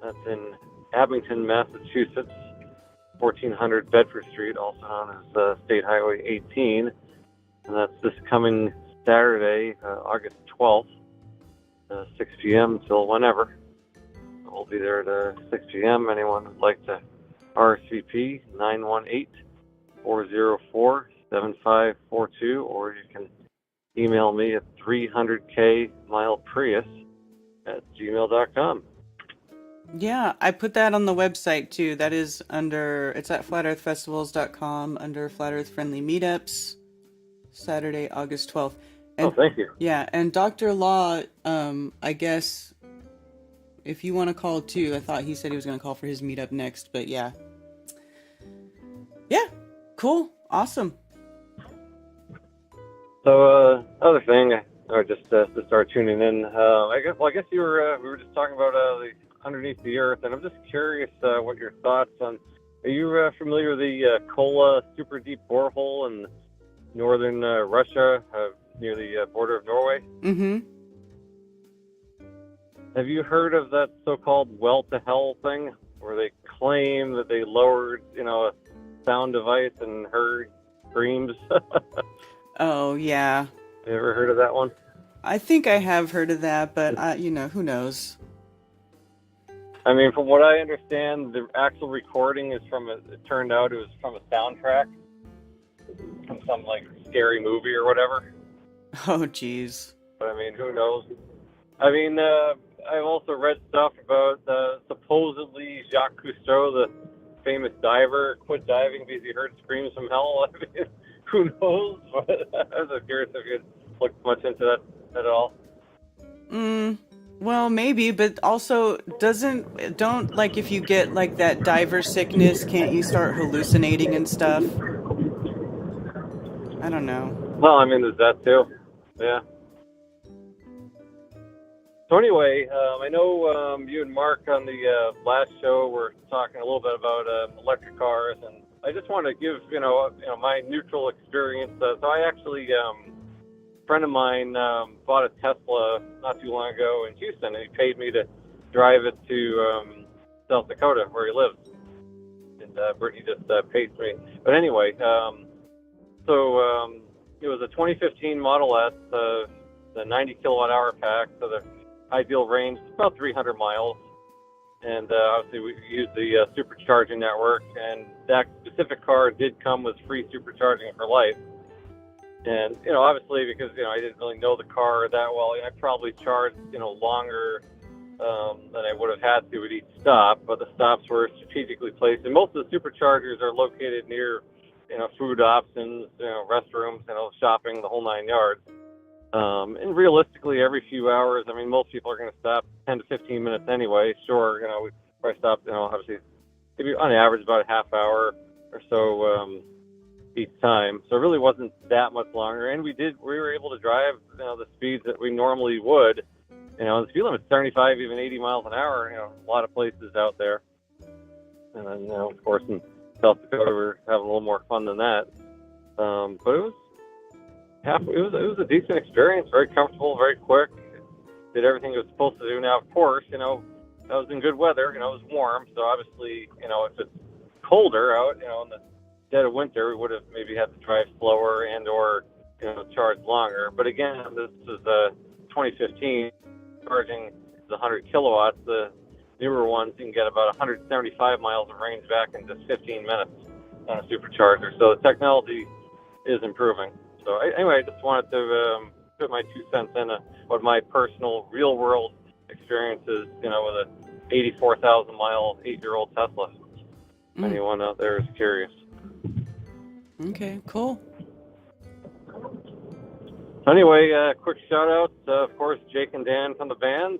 That's in Abington, Massachusetts, 1400 Bedford Street, also known as State Highway 18. And that's this coming Saturday, August 12th, 6 p.m. till whenever. We'll be there at 6 p.m. Anyone would like to RSVP, 918-404-7542, or you can email me at 300kmileprius@gmail.com. Yeah, I put that on the website too. That is it's at flatearthfestivals.com under Flat Earth Friendly Meetups, Saturday, August 12th. And, thank you. Yeah, and Dr. Law, I guess, if you want to call too, I thought he said he was going to call for his meetup next, but yeah. Yeah, cool, awesome. So, other thing, or just to start tuning in, I guess we were just talking about the underneath the earth, and I'm just curious what your thoughts on. Are you familiar with the Kola super deep borehole in northern Russia, near the border of Norway? Mm-hmm. Have you heard of that so-called well to hell thing, where they claim that they lowered, a sound device and heard screams? Oh, yeah. You ever heard of that one? I think I have heard of that, but, who knows? I mean, from what I understand, the actual recording is it turned out it was from a soundtrack from some, scary movie or whatever. Oh, jeez. But, I mean, who knows? I mean, I've also read stuff about supposedly Jacques Cousteau, the famous diver, quit diving because he heard screams from hell. I mean, who knows? I was curious if you looked much into that at all. Well, maybe, but also don't if you get that diver sickness, can't you start hallucinating and stuff? I don't know. Well, I mean, there's that too. Yeah. So anyway, I know you and Mark on the last show were talking a little bit about electric cars, and I just want to give my neutral experience. So I actually. A friend of mine bought a Tesla not too long ago in Houston, and he paid me to drive it to South Dakota, where he lives. And Brittany just paid me. But anyway, it was a 2015 Model S, the 90 kilowatt hour pack, so the ideal range is about 300 miles. And obviously we used the supercharging network, and that specific car did come with free supercharging for life. And, obviously because, I didn't really know the car that well, I probably charged, longer than I would have had to at each stop, but the stops were strategically placed. And most of the superchargers are located near, food options, restrooms, shopping, the whole 9 yards. And realistically, every few hours, I mean, most people are going to stop 10 to 15 minutes anyway. Sure, we probably stop, obviously, maybe on average about a half hour or so, each time, so it really wasn't that much longer, and we were able to drive the speeds that we normally would. The speed limit's 75, even 80 miles an hour. A lot of places out there, and then of course in South Dakota we're having a little more fun than that. But it was a decent experience, very comfortable, very quick. Did everything it was supposed to do. Now, of course, that was in good weather. It was warm, so obviously, if it's colder out, in the dead of winter, we would have maybe had to drive slower and or charge longer. But again, this is 2015. Charging is 100 kilowatts. The newer ones, you can get about 175 miles of range back in just 15 minutes on a supercharger. So the technology is improving. So anyway, I just wanted to put my 2 cents in what my personal real-world experience is, with a 84,000 mile 8-year-old Tesla. Anyone out there is curious. Okay, cool. So anyway, quick shout out, of course, Jake and Dan from the band,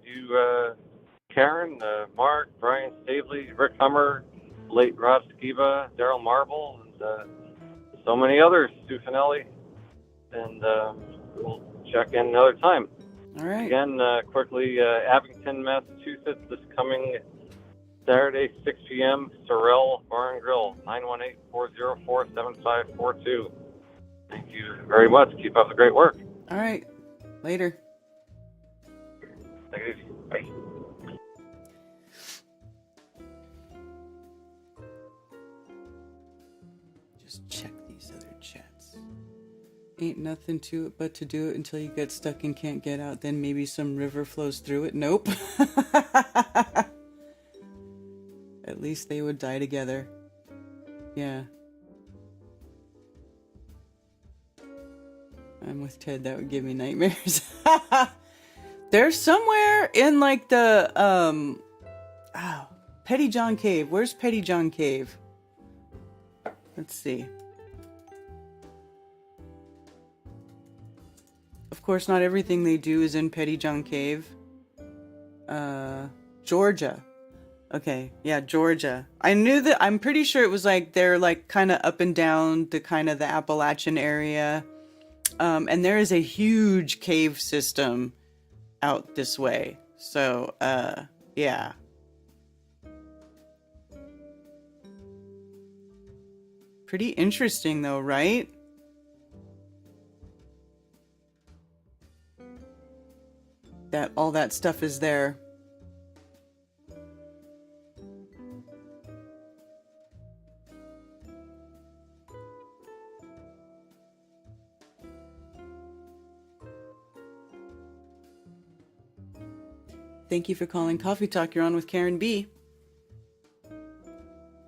you, Karen, Mark, Brian Stavely, Rick Hummer, late Rob Skiba, Daryl Marble, and so many others, Stu Finelli, and we'll check in another time. All right. Again, quickly, Abington, Massachusetts, this coming Saturday, 6 p.m., Sorel Bar and Grill, 918-404-7542. Thank you. you very much. Keep up the great work. All right. Later. Take it easy. Bye. Just check these other chats. Ain't nothing to it but to do it until you get stuck and can't get out. Then maybe some river flows through it. Nope. At least they would die together. Yeah. I'm with Ted. That would give me nightmares. There's somewhere in like the Petty John Cave. Where's Petty John Cave? Let's see. Of course, not everything they do is in Petty John Cave. Georgia. Okay, yeah, Georgia. I knew that. I'm pretty sure it was like they're like kind of up and down the kind of the Appalachian area. And there is a huge cave system out this way. So, yeah. Pretty interesting though, right? That all that stuff is there. Thank you for calling Coffee Talk. You're on with Karen B.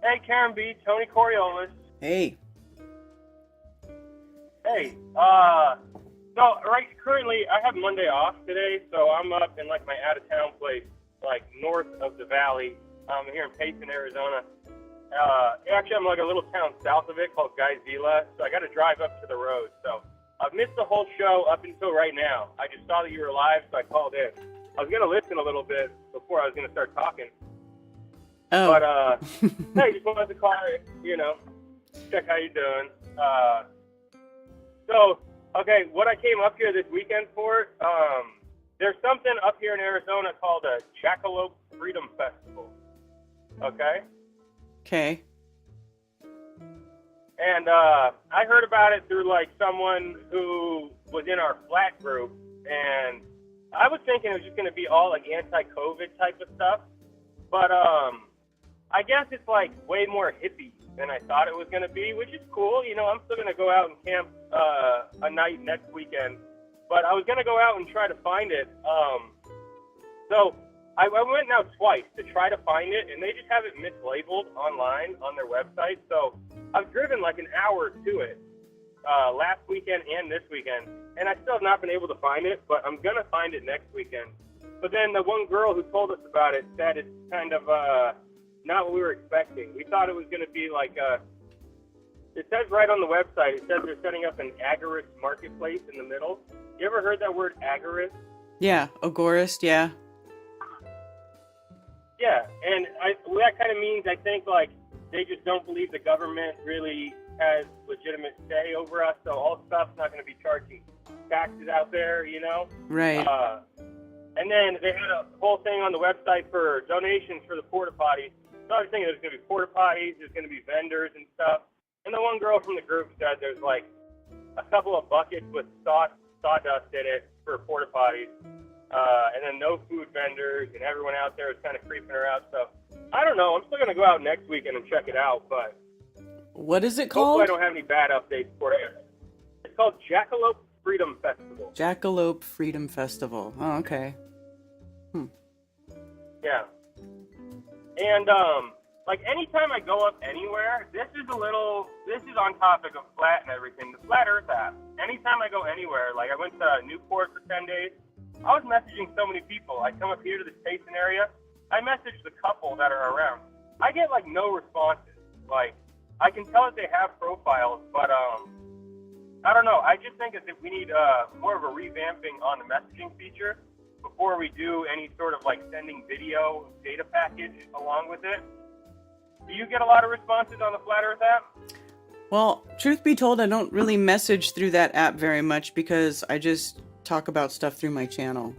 Hey, Karen B. Tony Coriolis. Hey. Hey. So currently I have Monday off today, so I'm up in like my out-of-town place, like north of the valley. I'm here in Payson, Arizona. Actually, I'm like a little town south of it called Geisela, so I got to drive up to the road. So I've missed the whole show up until right now. I just saw that you were live, so I called in. I was going to listen a little bit before I was going to start talking. Oh. But, hey, just wanted to call, check how you're doing. Okay, what I came up here this weekend for, there's something up here in Arizona called a Jackalope Freedom Festival. Okay? Okay. And I heard about it through, like, someone who was in our flat group, and I was thinking it was just going to be all, like, anti-COVID type of stuff. But I guess it's, like, way more hippie than I thought it was going to be, which is cool. You know, I'm still going to go out and camp a night next weekend. But I was going to go out and try to find it. So I went now twice to try to find it, and they just have it mislabeled online on their website. So I've driven like an hour to it last weekend and this weekend, and I still have not been able to find it, but I'm going to find it next weekend. But then the one girl who told us about it said it's kind of not what we were expecting. We thought it was going to be like it says right on the website, it says they're setting up an agorist marketplace in the middle. You ever heard that word, agorist? Yeah, agorist, yeah. Yeah, and that kind of means, I think, like, they just don't believe the government really has legitimate say over us, so all stuff's not going to be charging taxes out there, you know? Right. And then they had a whole thing on the website for donations for the porta potties. So I was thinking there's going to be porta potties, there's going to be vendors and stuff. And the one girl from the group said there's like a couple of buckets with sawdust in it for porta potties. And then no food vendors, and everyone out there is kind of creeping her out. So I don't know. I'm still going to go out next weekend and check it out. But what is it called? Hopefully I don't have any bad updates for you. It's called Jackalope Freedom Festival. Jackalope Freedom Festival. Oh, okay. Yeah. And, like, anytime I go up anywhere, this is on topic of flat and everything, the Flat Earth app. Anytime I go anywhere, like, I went to Newport for 10 days, I was messaging so many people. I come up here to the Payson area, I message the couple that are around. I get, like, no responses. Like, I can tell that they have profiles, but, I don't know. I just think that we need more of a revamping on the messaging feature before we do any sort of like sending video data package along with it. Do you get a lot of responses on the Flat Earth app? Well, truth be told, I don't really message through that app very much because I just talk about stuff through my channel.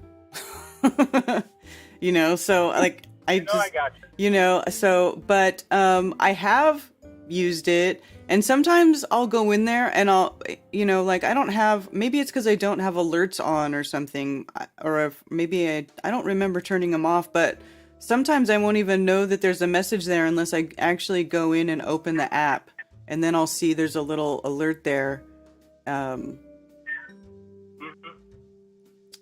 So like I got you. But I have used it. And sometimes I'll go in there and I'll, like I don't have, maybe it's because I don't have alerts on or something, or if maybe I don't remember turning them off, but sometimes I won't even know that there's a message there unless I actually go in and open the app, and then I'll see there's a little alert there.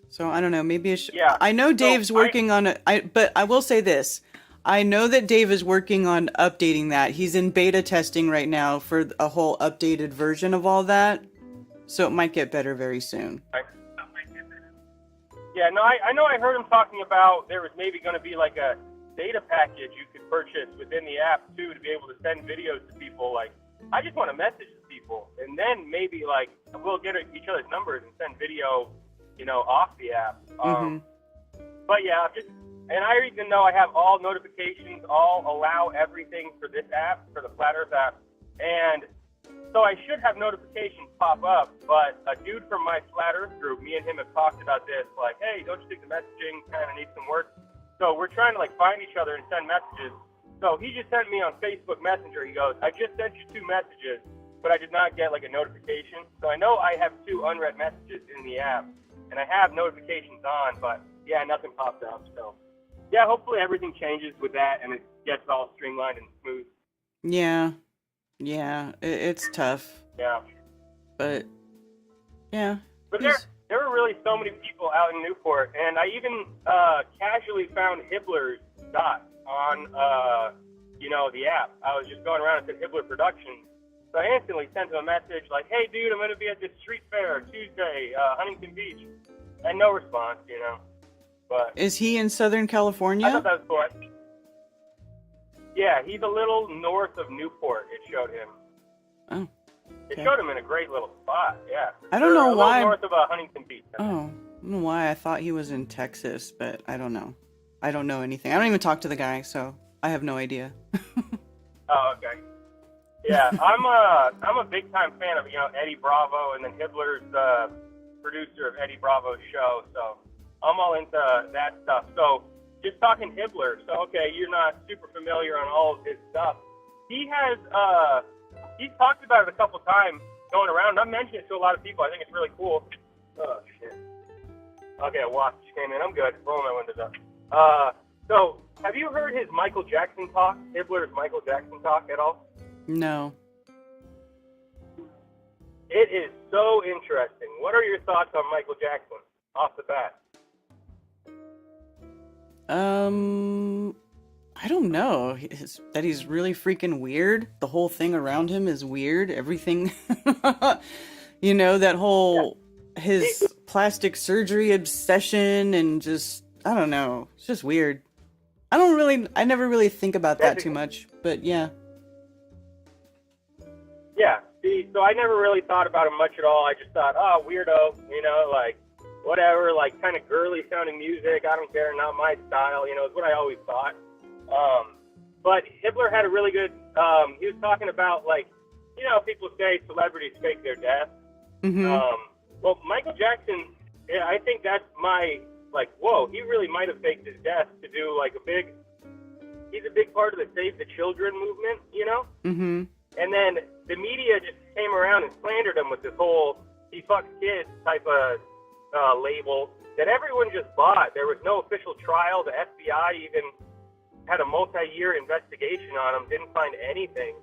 So I don't know, maybe I know Dave's working on it, but I will say this. I know that Dave is working on updating that. He's in beta testing right now for a whole updated version of all that. So it might get better very soon. Yeah, no, I know I heard him talking about there was maybe going to be like a data package you could purchase within the app too to be able to send videos to people. Like, I just want to message to people, and then maybe like we'll get each other's numbers and send video, off the app. But yeah, and I even know I have all notifications, all allow everything for this app, for the Flat Earth app, and so I should have notifications pop up. But a dude from my Flat Earth group, me and him have talked about this, like, hey, don't you think the messaging kind of needs some work? So we're trying to like find each other and send messages. So he just sent me on Facebook Messenger. He goes, I just sent you 2 messages, but I did not get like a notification. So I know I have 2 unread messages in the app, and I have notifications on, but yeah, nothing popped up. So yeah, hopefully everything changes with that and it gets all streamlined and smooth. Yeah, it's tough. Yeah. But yeah. But there were really so many people out in Newport, and I even casually found Hibbler's dot on the app. I was just going around and said Hibbler Productions. So I instantly sent him a message like, hey dude, I'm gonna be at this street fair Tuesday, Huntington Beach. And no response, But is he in Southern California? I thought that was cool. Yeah, he's a little north of Newport, it showed him. Oh. It showed him in a great little spot, yeah. I don't know why. North of Huntington Beach. Oh, I don't know why I thought he was in Texas, but I don't know. I don't know anything. I don't even talk to the guy, so I have no idea. Oh, okay. Yeah, I'm a big time fan of Eddie Bravo, and then Hibbler's producer of Eddie Bravo's show, so I'm all into that stuff. So just talking Hibbler, so okay, you're not super familiar on all of his stuff. He has he's talked about it a couple times going around. I've mentioned it to a lot of people. I think it's really cool. Oh shit. Okay, a wasp just came in. I'm good. Rolling my windows up. So have you heard his Michael Jackson talk? Hibbler's Michael Jackson talk at all? No. It is so interesting. What are your thoughts on Michael Jackson off the bat? I don't know. That he's really freaking weird. The whole thing around him is weird. Everything, that whole, his plastic surgery obsession and just, I don't know. It's just weird. I never really think about that too much, but yeah. Yeah, see, so I never really thought about him much at all. I just thought, oh, weirdo, like, whatever, like, kind of girly sounding music. I don't care, not my style, is what I always thought. But Hibbler had a really good, he was talking about, like, people say celebrities fake their death. Mm-hmm. Well, Michael Jackson, yeah, I think that's my, like, whoa, he really might have faked his death to do, like, he's a big part of the Save the Children movement, Mm-hmm. And then the media just came around and slandered him with this whole he fucks kids type of label that everyone just bought. There was no official trial. The FBI even had a multi-year investigation on him, didn't find anything.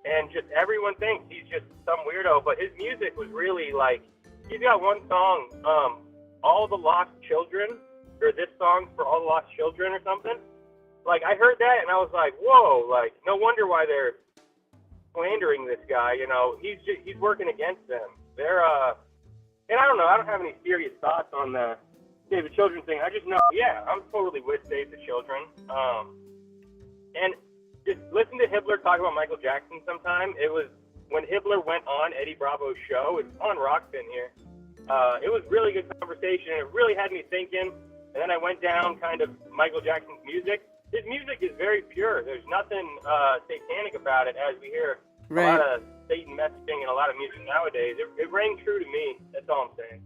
And just everyone thinks he's just some weirdo. But his music was really like, he's got one song, All the Lost Children, or this song's for All the Lost Children or something. Like, I heard that and I was like, whoa, like, no wonder why they're slandering this guy, he's working against them. They're and I don't know, I don't have any serious thoughts on the Save the Children thing. I just know, yeah, I'm totally with Save the Children. And just listen to Hibbler talk about Michael Jackson sometime. It was when Hibbler went on Eddie Bravo's show. It's on Rockfin here. It was really good conversation, and it really had me thinking. And then I went down kind of Michael Jackson's music. His music is very pure. There's nothing satanic about it, as we hear a lot of Satan messaging and a lot of music nowadays. It rang true to me. That's all I'm saying.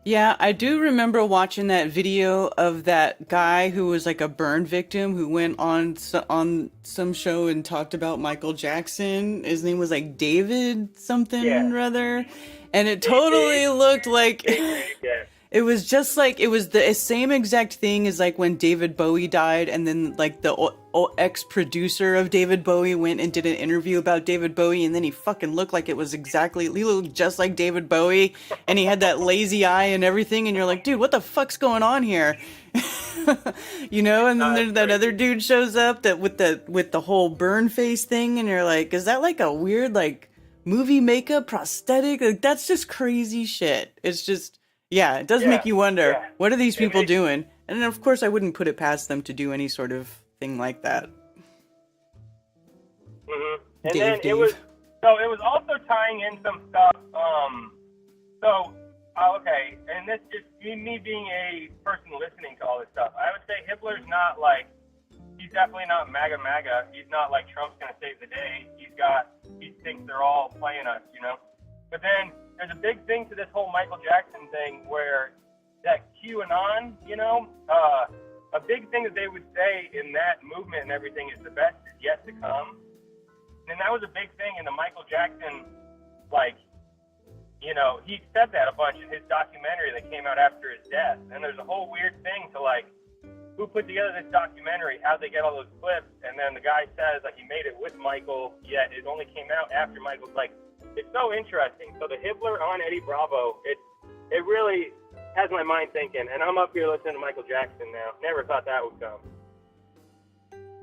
Yeah, I do remember watching that video of that guy who was like a burn victim who went on some show and talked about Michael Jackson. His name was like David Yeah. something or other, and it Dave, totally looked like yeah. it was just like it was the same exact thing as like when David Bowie died, and then like the ex-producer of David Bowie went and did an interview about David Bowie, and then he fucking looked like it was he looked just like David Bowie, and he had that lazy eye and everything, and you're like, dude, what the fuck's going on here? You know, and then there's that other dude shows up that with the whole burn face thing, and you're like, is that like a weird like movie makeup prosthetic? Like that's just crazy shit. It's just yeah, it does make you wonder, yeah. what are these people doing? And of course, I wouldn't put it past them to do any sort of thing like that. Mm-hmm. And Dave, then Dave. it was also tying in some stuff. Okay, and this just me being a person listening to all this stuff. I would say Hitler's not like, he's definitely not MAGA. He's not like Trump's gonna save the day. He thinks they're all playing us, you know. But then there's a big thing to this whole Michael Jackson thing where that QAnon, you know, a big thing that they would say in that movement and everything is the best is yet to come. And that was a big thing in the Michael Jackson, like, you know, he said that a bunch in his documentary that came out after his death. And there's a whole weird thing to, like, who put together this documentary, how'd they get all those clips? And then the guy says, like, he made it with Michael, yet it only came out after Michael's, like, it's so interesting. So the Hitler on Eddie Bravo, it really has my mind thinking. And I'm up here listening to Michael Jackson now. Never thought that would come.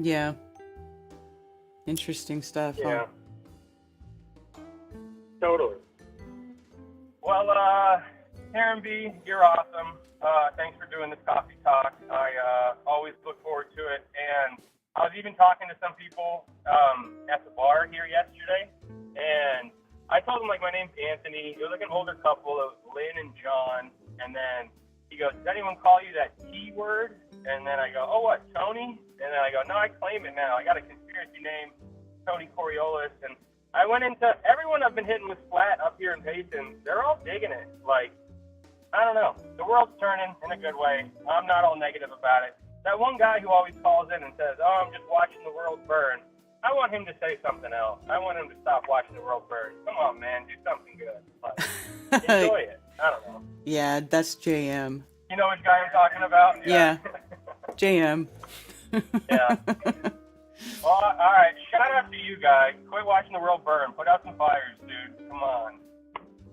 Yeah. Interesting stuff, Yeah. huh? Totally. Well, Karen B., you're awesome. Thanks for doing this coffee talk. I always look forward to it. And I was even talking to some people at the bar here yesterday, and I told them, like, my name's Anthony. It was like an older couple. It was Lynn and John. And then he goes, does anyone call you that T word? And then I go, oh, what, Tony? And then I go, no, I claim it now. I got a conspiracy name, Tony Coriolis. And I went into everyone I've been hitting with flat up here in Payson. They're all digging it. Like, I don't know. The world's turning in a good way. I'm not all negative about it. That one guy who always calls in and says, oh, I'm just watching the world burn. I want him to say something else. I want him to stop watching the world burn. Come on, man. Do something good. Like, enjoy it. I don't know. Yeah, that's JM. You know which guy I'm talking about? Yeah. JM. Yeah. Well, all right. Shout out to you guys. Quit watching the world burn. Put out some fires, dude. Come on.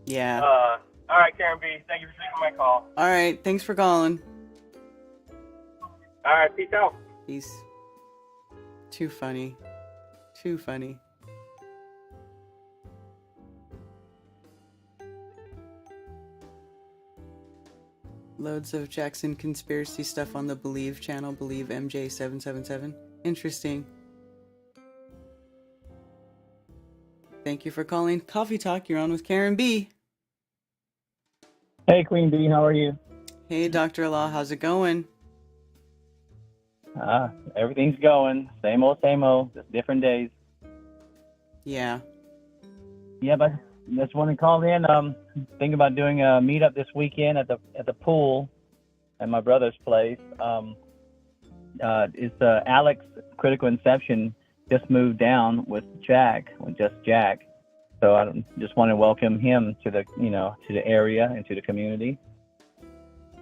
Yeah. All right, Karen B. Thank you for taking my call. All right. Thanks for calling. All right. Peace out. Peace. Too funny. Too funny. Loads of Jackson conspiracy stuff on the Believe channel. Believe MJ777. Interesting. Thank you for calling Coffee Talk. You're on with Karen B. Hey, Queen Bee, how are you? Hey, Dr. Law. How's it going? Everything's going. Same old, just different days. Yeah. Yeah, but just want to call in. Thinking about doing a meetup this weekend at the pool at my brother's place. It's Alex Critical Inception just moved down with Jack. So I just want to welcome him to the area and to the community.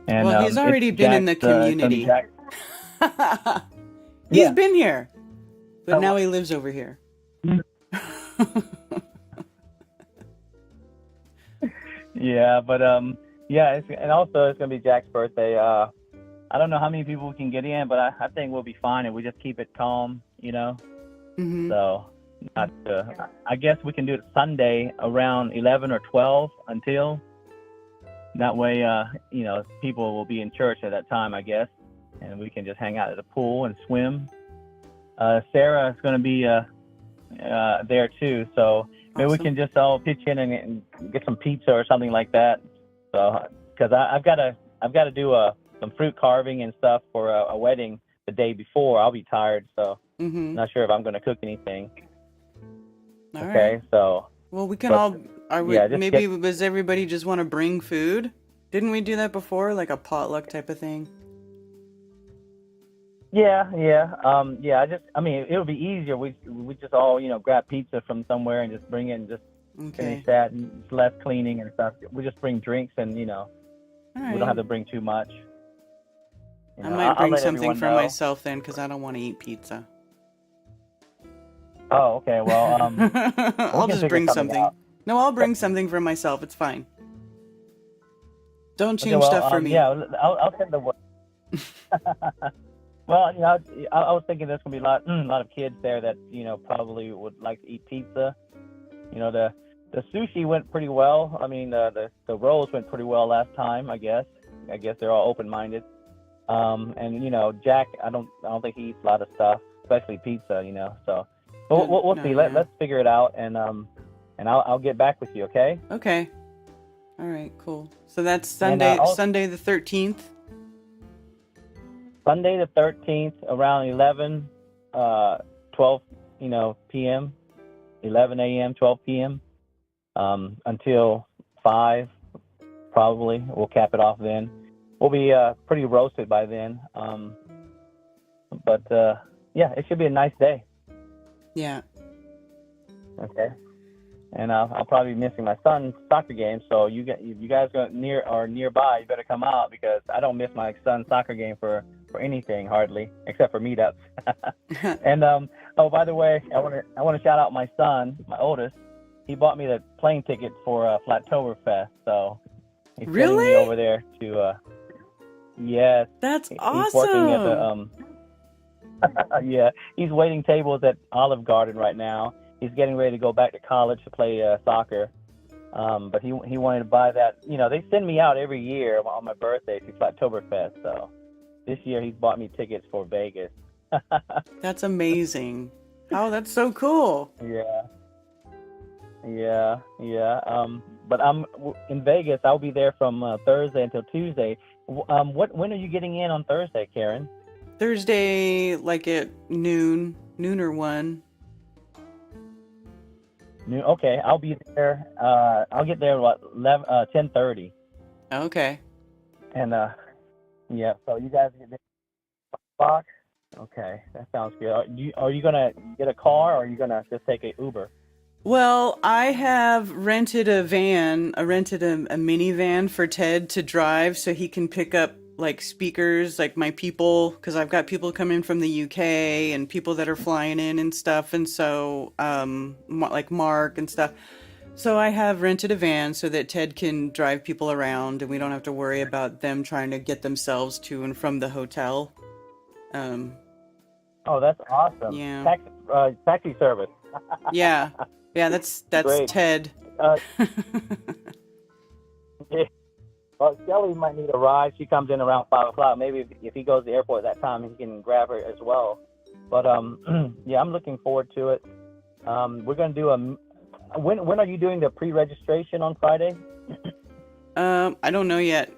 And well, he's already been in the community. He's been here, but now he lives over here. Yeah, but and also it's gonna be Jack's birthday. I don't know how many people we can get in, but I think we'll be fine if we just keep it calm, you know. Mm-hmm. So, I guess we can do it Sunday around 11 or 12 until. That way, people will be in church at that time, I guess, and we can just hang out at the pool and swim. Sarah is going to be there too, so maybe we can just all pitch in and get some pizza or something like that. So, because I've got to do some fruit carving and stuff for a wedding the day before. I'll be tired, so I'm not sure if I'm going to cook anything. All okay, right. so. Well, we can all. Does everybody just want to bring food? Didn't we do that before, like a potluck type of thing? Yeah. I mean, it would be easier. We just all, grab pizza from somewhere and just bring it and just finish Okay. that, and it's less cleaning and stuff. We just bring drinks, and All we right. don't have to bring too much. I might I'll bring let something everyone for know. myself then, because I don't want to eat pizza. Oh, okay. Well, I'll can just figure bring something something. out. No, I'll bring something for myself. It's fine. Don't Okay, change well, stuff for me. yeah, I'll send the. Well, I was thinking there's gonna be a lot of kids there that probably would like to eat pizza. The sushi went pretty well. I mean, the rolls went pretty well last time. I guess they're all open-minded. And Jack, I don't think he eats a lot of stuff, especially pizza. So, but we'll No, see. yeah. Let's figure it out, and I'll get back with you. Okay. Okay. All right, cool. So that's And, Sunday, also- Sunday the 13th. Sunday the 13th, around 11, 12, p.m., 11 a.m., 12 p.m. Until 5, probably. We'll cap it off then. We'll be pretty roasted by then. But yeah, it should be a nice day. Yeah. Okay. And I'll probably be missing my son's soccer game, so you guys are nearby, you better come out, because I don't miss my son's soccer game for anything hardly, except for meetups. And oh, by the way, I want to shout out my son, my oldest. He bought me the plane ticket for Flattoberfest, so he's sending Really? me over there to. Yes. That's He's awesome. working at the yeah, he's waiting tables at Olive Garden right now. He's getting ready to go back to college to play soccer. But he wanted to buy that. They send me out every year on my birthday to Flattoberfest. So this year he's bought me tickets for Vegas. That's amazing. Oh, that's so cool. Yeah. But I'm in Vegas. I'll be there from Thursday until Tuesday. When are you getting in on Thursday, Karen? Thursday, like at noon or 1. Okay, I'll be there. I'll get there at 10:30. Okay. And yeah, so you guys get there at 5 o'clock? Okay, that sounds good. Are you gonna get a car, or are you gonna just take an Uber? Well, I have rented a van. I rented a minivan for Ted to drive so he can pick up like speakers, like my people, because I've got people coming from the UK and people that are flying in and stuff. And so, like Mark and stuff. So I have rented a van so that Ted can drive people around and we don't have to worry about them trying to get themselves to and from the hotel. Oh, that's awesome. Yeah. Taxi service. Yeah. Yeah, that's Great. Ted. Yeah. Well, Shelly might need a ride. She comes in around 5 o'clock. Maybe if he goes to the airport at that time, he can grab her as well. But yeah, I'm looking forward to it. We're gonna do when are you doing the pre-registration on Friday? I don't know yet,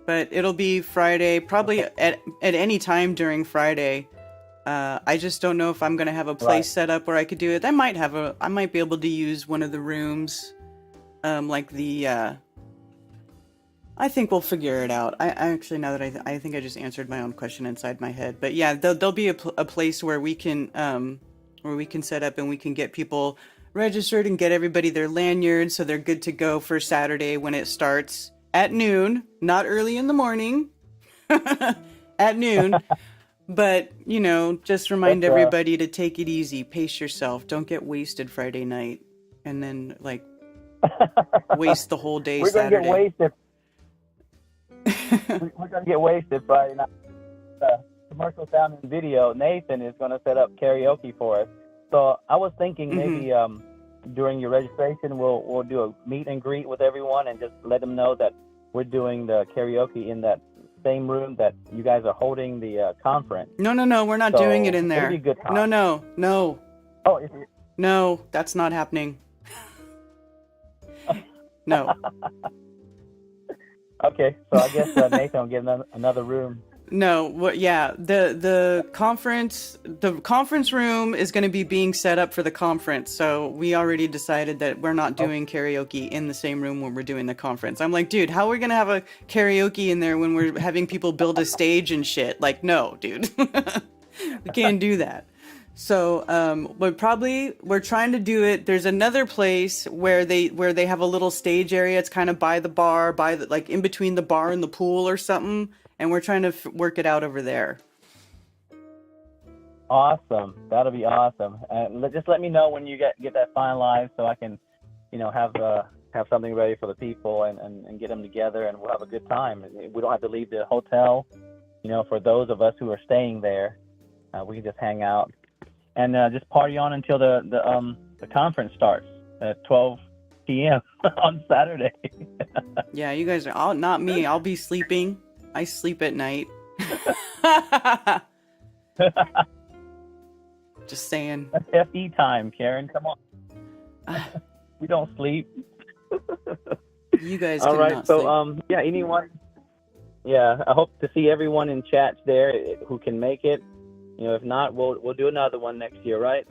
but it'll be Friday, probably at any time during Friday. I just don't know if I'm gonna have a place set up where I could do it. I might be able to use one of the rooms, like the. I think we'll figure it out. I actually, now that I think I just answered my own question inside my head. But yeah, there'll be a place where we can set up and we can get people registered and get everybody their lanyards so they're good to go for Saturday when it starts at noon, not early in the morning, at noon. But, just remind everybody to take it easy, pace yourself, don't get wasted Friday night, and then waste the whole day Saturday. We're gonna get wasted. We're gonna get wasted Friday night. Commercial sound and video. Nathan is gonna set up karaoke for us. So I was thinking maybe during your registration we'll do a meet and greet with everyone and just let them know that we're doing the karaoke in that same room that you guys are holding the conference. No, we're not doing it in there. It'll be a good time. No. Oh, is it? No, that's not happening. No. Okay, so I guess Nathan will get another room. No, what? Yeah, the conference room is going to be being set up for the conference. So we already decided that we're not doing karaoke in the same room when we're doing the conference. I'm like, dude, how are we going to have a karaoke in there when we're having people build a stage and shit? Like, no, dude, we can't do that. So, we're trying to do it. There's another place where they have a little stage area. It's kind of by the bar, like in between the bar and the pool or something. And we're trying to work it out over there. Awesome. That'll be awesome. Just let me know when you get that finalized, so I can, have something ready for the people and get them together, and we'll have a good time. We don't have to leave the hotel. For those of us who are staying there, we can just hang out and just party on until the conference starts at 12 p.m. on Saturday. Yeah, you guys are not me. I'll be sleeping. I sleep at night. Just saying. That's FE time, Karen. Come on. We don't sleep. You guys all right, cannot so sleep. anyone, I hope to see everyone in chats there who can make it. If not, we'll do another one next year, right?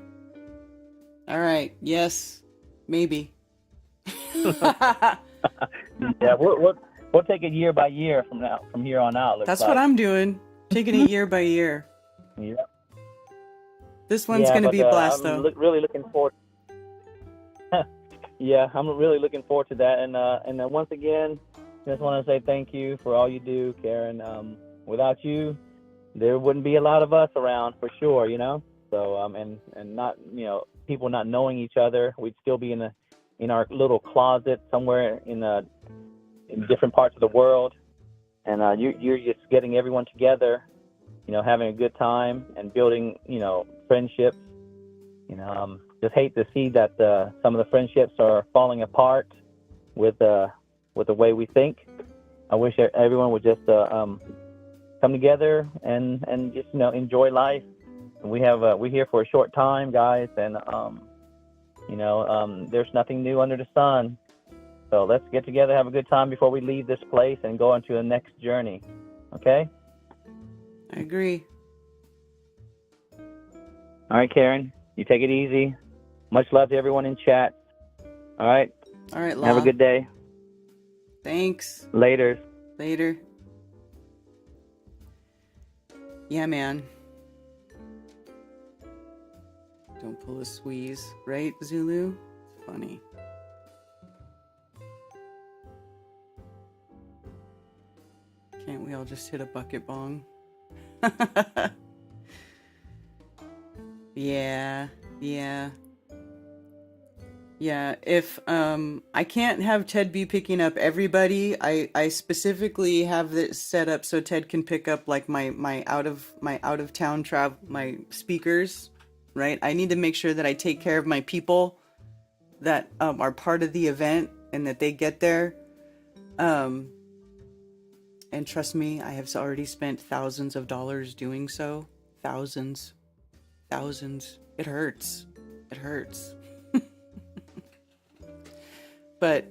All right. Yes. Maybe. Yeah, we'll take it year by year from here on out. That's what I'm doing. Taking it year by year. Yeah. This one's going to be a blast, I'm though. really looking forward. Yeah, I'm really looking forward to that. And once again, just want to say thank you for all you do, Karen. Without you, there wouldn't be a lot of us around for sure, So and not people not knowing each other, we'd still be in our little closet somewhere in different parts of the world, and you're just getting everyone together, having a good time and building friendships. Just hate to see that some of the friendships are falling apart with the way we think. I wish everyone would just come together and just enjoy life. And we're here for a short time, guys, and there's nothing new under the sun. So let's get together, have a good time before we leave this place and go into the next journey. Okay? I agree. All right, Karen, you take it easy. Much love to everyone in chat. All right? All right, Law. Have a good day. Thanks. Later. Yeah, man. Don't pull a squeeze, right, Zulu? It's funny. Can't we all just hit a bucket bong? Yeah. If I can't have Ted be picking up everybody, I specifically have this set up so Ted can pick up like my out of town travel, my speakers, right? I need to make sure that I take care of my people that are part of the event and that they get there. And trust me, I have already spent thousands of dollars doing so. Thousands. It hurts. But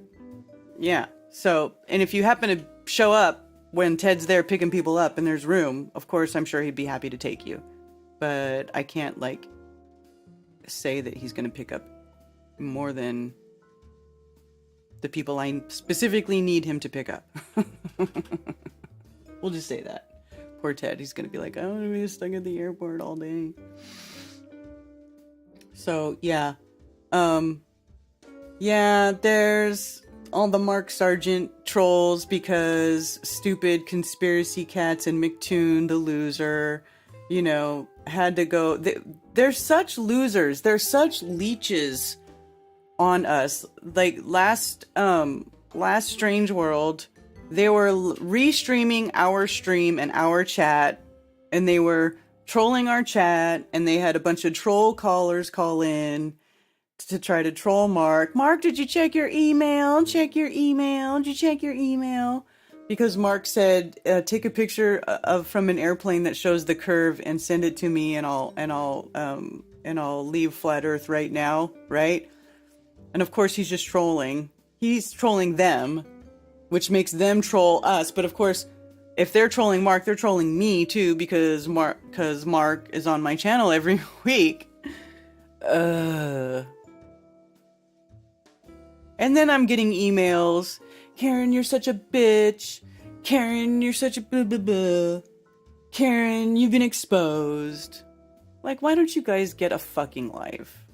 yeah, so, and if you happen to show up when Ted's there picking people up and there's room, of course, I'm sure he'd be happy to take you. But I can't say that he's going to pick up more than the people I specifically need him to pick up. We'll just say that. Poor Ted, he's going to be like, I'm going to be stuck at the airport all day. So, yeah. Yeah, there's all the Mark Sargent trolls because stupid conspiracy cats and McToon, the loser, had to go. They're such losers. They're such leeches on us. Like last Strange World, they were restreaming our stream and our chat, and they were trolling our chat, and they had a bunch of troll callers call in to try to troll Mark. Mark, did you check your email? Check your email. Did you check your email? Because Mark said, take a picture from an airplane that shows the curve and send it to me, and I'll leave Flat Earth right now, right? And of course he's just trolling. He's trolling them, which makes them troll us. But of course, if they're trolling Mark, they're trolling me too, because Mark is on my channel every week. And then I'm getting emails. Karen, you're such a bitch. Karen, you're such a blah blah blah. Karen, you've been exposed. Like, why don't you guys get a fucking life?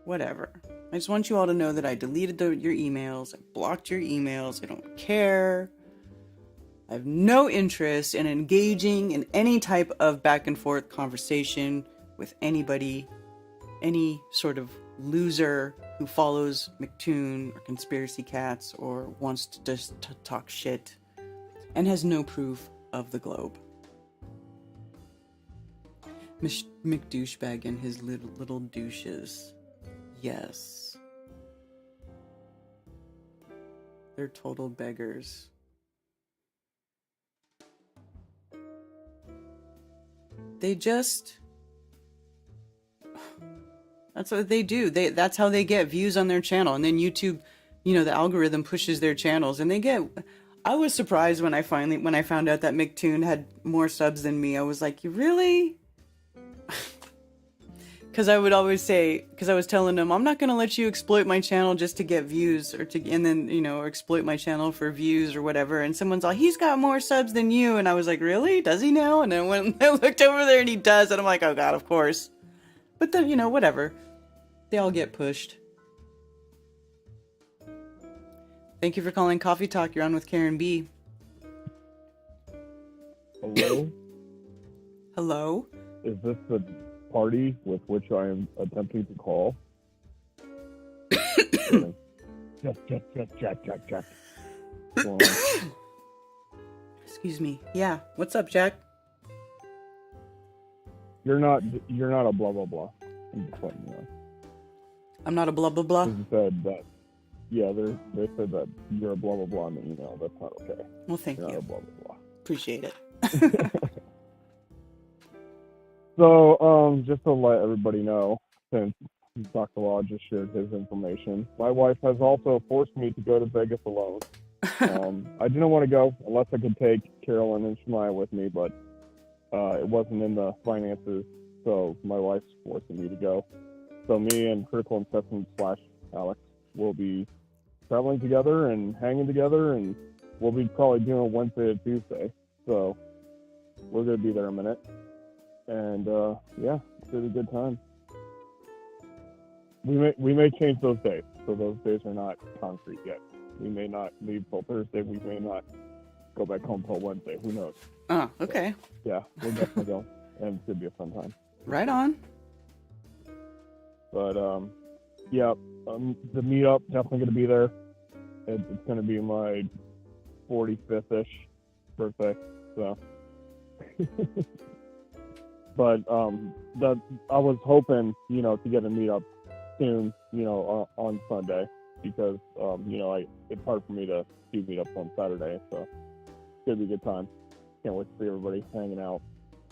Whatever. I just want you all to know that I deleted your emails. I blocked your emails. I don't care. I have no interest in engaging in any type of back and forth conversation with anybody, any sort of loser who follows McToon or Conspiracy Cats or wants to just talk shit and has no proof of the globe. McDouchebag and his little douches. Yes. They're total beggars. They just... That's what they do. That's how they get views on their channel. And then YouTube, the algorithm pushes their channels and they get... I was surprised when I found out that McToon had more subs than me. I was like, you really? Because I would always say, because I was telling him, I'm not going to let you exploit my channel just to get views and then, or exploit my channel for views or whatever. And someone's like, he's got more subs than you. And I was like, really? Does he now? And then when I looked over there and he does, and I'm like, oh God, of course. But then, whatever. They all get pushed. Thank you for calling Coffee Talk. You're on with Karen B. Hello? Hello? Is this the party with which I am attempting to call? Jack. Excuse me. Yeah. What's up, Jack? You're not a blah blah blah. I'm just letting you know. I'm not a blah blah blah. They said that. Yeah, they said that you're a blah blah blah in the email. That's not okay. Well, thank you. Not a blah blah blah. Appreciate it. So, just to let everybody know, since Dr. Law just shared his information, my wife has also forced me to go to Vegas alone. I didn't want to go unless I could take Carolyn and Shemaya with me, but it wasn't in the finances, so my wife's forcing me to go. So me and Critical Assessment / Alex will be traveling together and hanging together, and we'll be probably doing Wednesday to Tuesday. So we're going to be there a minute. And yeah, it's gonna be a good time. We may change those days, so those days are not concrete yet. We may not leave till Thursday. We may not go back home till Wednesday. Who knows? Oh, okay. So, yeah, we'll definitely go, and it's gonna be a fun time. Right on. But yeah, the meetup definitely gonna be there. It's gonna be my 45th-ish birthday, so. But that I was hoping, to get a meetup soon, on Sunday, because it's hard for me to do meetups on Saturday, so it's gonna be a good time. Can't wait to see everybody hanging out,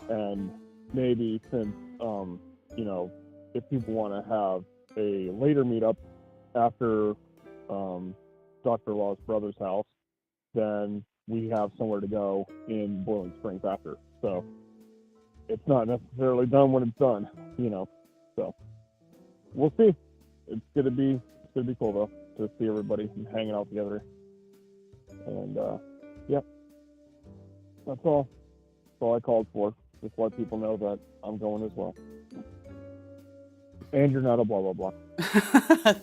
and maybe since if people want to have a later meetup after Dr. Law's brother's house, then we have somewhere to go in Boiling Springs after. So. It's not necessarily done when it's done, So we'll see. It's gonna be cool though to see everybody hanging out together. And yeah, that's all. That's all I called for. Just let people know that I'm going as well. And you're not a blah blah blah.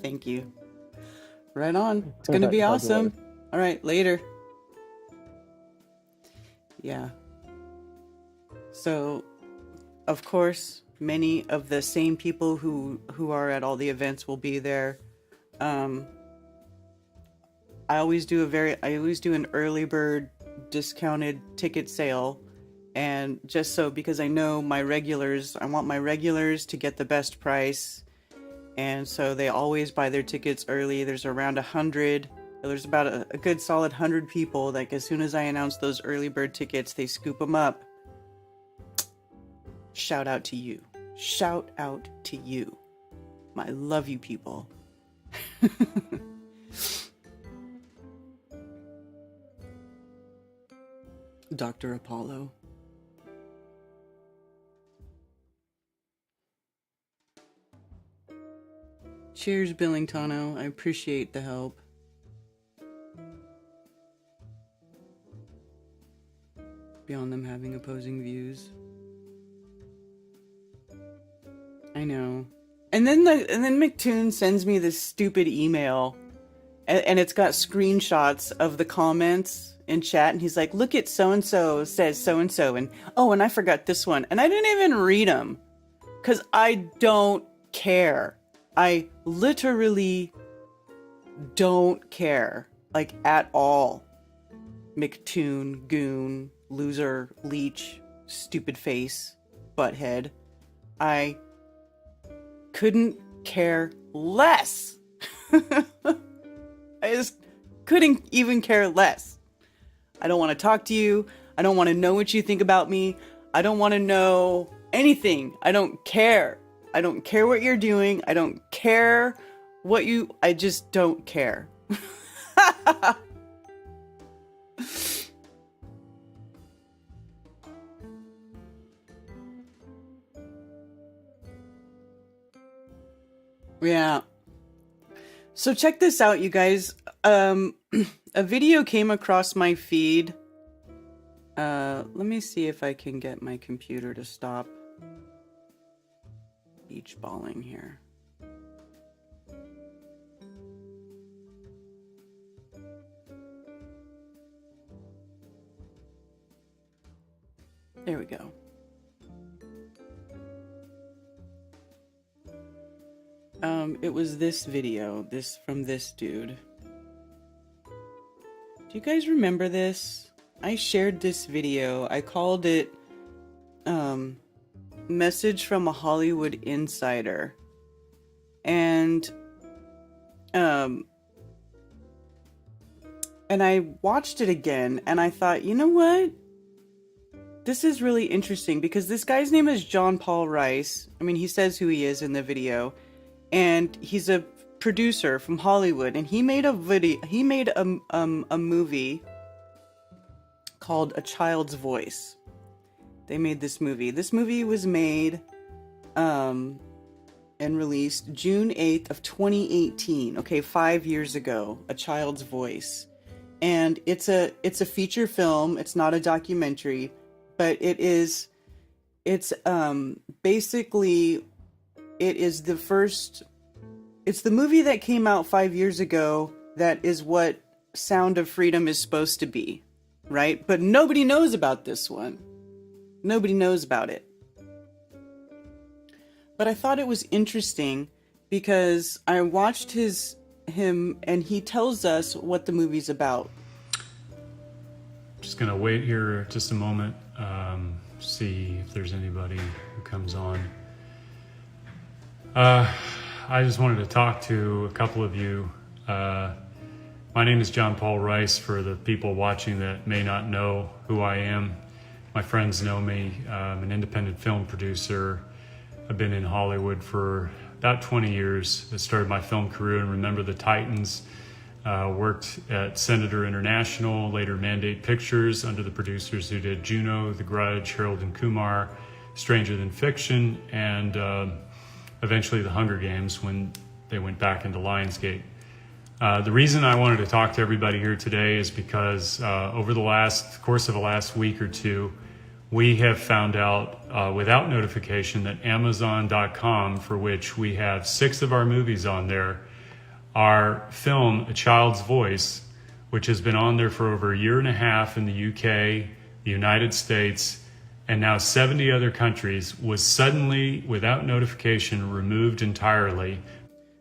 Thank you. Right on. It's gonna be awesome. All right, later. Yeah. So. Of course, many of the same people who are at all the events will be there. I always do an early bird discounted ticket sale, and just so because I know I want my regulars to get the best price, and so they always buy their tickets early. There's around 100. There's about a good solid 100 people. Like as soon as I announce those early bird tickets, they scoop them up. Shout out to you. Shout out to you. I love you people. Dr. Apollo. Cheers, Billingtano. I appreciate the help. Beyond them having opposing views. I know. And then McToon sends me this stupid email, and it's got screenshots of the comments in chat, and he's like, look at so-and-so says so-and-so, and oh, and I forgot this one. And I didn't even read them, because I don't care. I literally don't care, like, at all. McToon, goon, loser, leech, stupid face, butthead. I couldn't care less. I just couldn't even care less. I don't want to talk to you. I don't want to know what you think about me. I don't want to know anything. I don't care. I don't care what you're doing. I don't care what you... I just don't care. Yeah. So check this out, you guys. A video came across my feed. Let me see if I can get my computer to stop beach balling here. There we go. It was this video, from this dude. Do you guys remember this? I shared this video. I called it, Message from a Hollywood Insider. And I watched it again, and I thought, you know what? This is really interesting, because this guy's name is John Paul Rice. I mean, he says who he is in the video. And he's a producer from Hollywood, and he made a movie called A Child's Voice. They made this movie. This movie was made and released June 8th of 2018. Okay, 5 years ago. A Child's Voice. And it's a feature film. It's not a documentary, but it's basically, it is it's the movie that came out 5 years ago that is what Sound of Freedom is supposed to be, right? But nobody knows about this one. Nobody knows about it. But I thought it was interesting because I watched him and he tells us what the movie's about. Just gonna wait here just a moment, see if there's anybody who comes on. I just wanted to talk to a couple of you. My name is John Paul Rice, for the people watching that may not know who I am. My friends know me. I'm an independent film producer. I've been in Hollywood for about 20 years. I started my film career in Remember the Titans. Worked at Senator International, later Mandate Pictures, under the producers who did Juno, The Grudge, Harold and Kumar, Stranger Than Fiction, and eventually The Hunger Games when they went back into Lionsgate. The reason I wanted to talk to everybody here today is because over the course of the last week or two, we have found out without notification that Amazon.com, for which we have 6 of our movies on there, our film, A Child's Voice, which has been on there for over a year and a half in the UK, the United States, and now 70 other countries, was suddenly, without notification, removed entirely.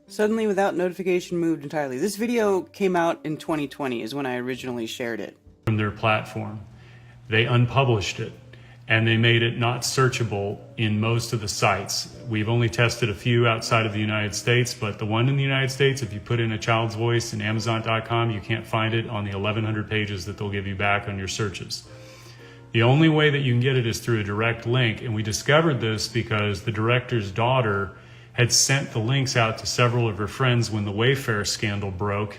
Suddenly, without notification, moved entirely. This video came out in 2020 is when I originally shared it. From their platform. They unpublished it, and they made it not searchable in most of the sites. We've only tested a few outside of the United States, but the one in the United States, if you put in A Child's Voice in Amazon.com, you can't find it on the 1,100 pages that they'll give you back on your searches. The only way that you can get it is through a direct link, and we discovered this because the director's daughter had sent the links out to several of her friends when the Wayfair scandal broke.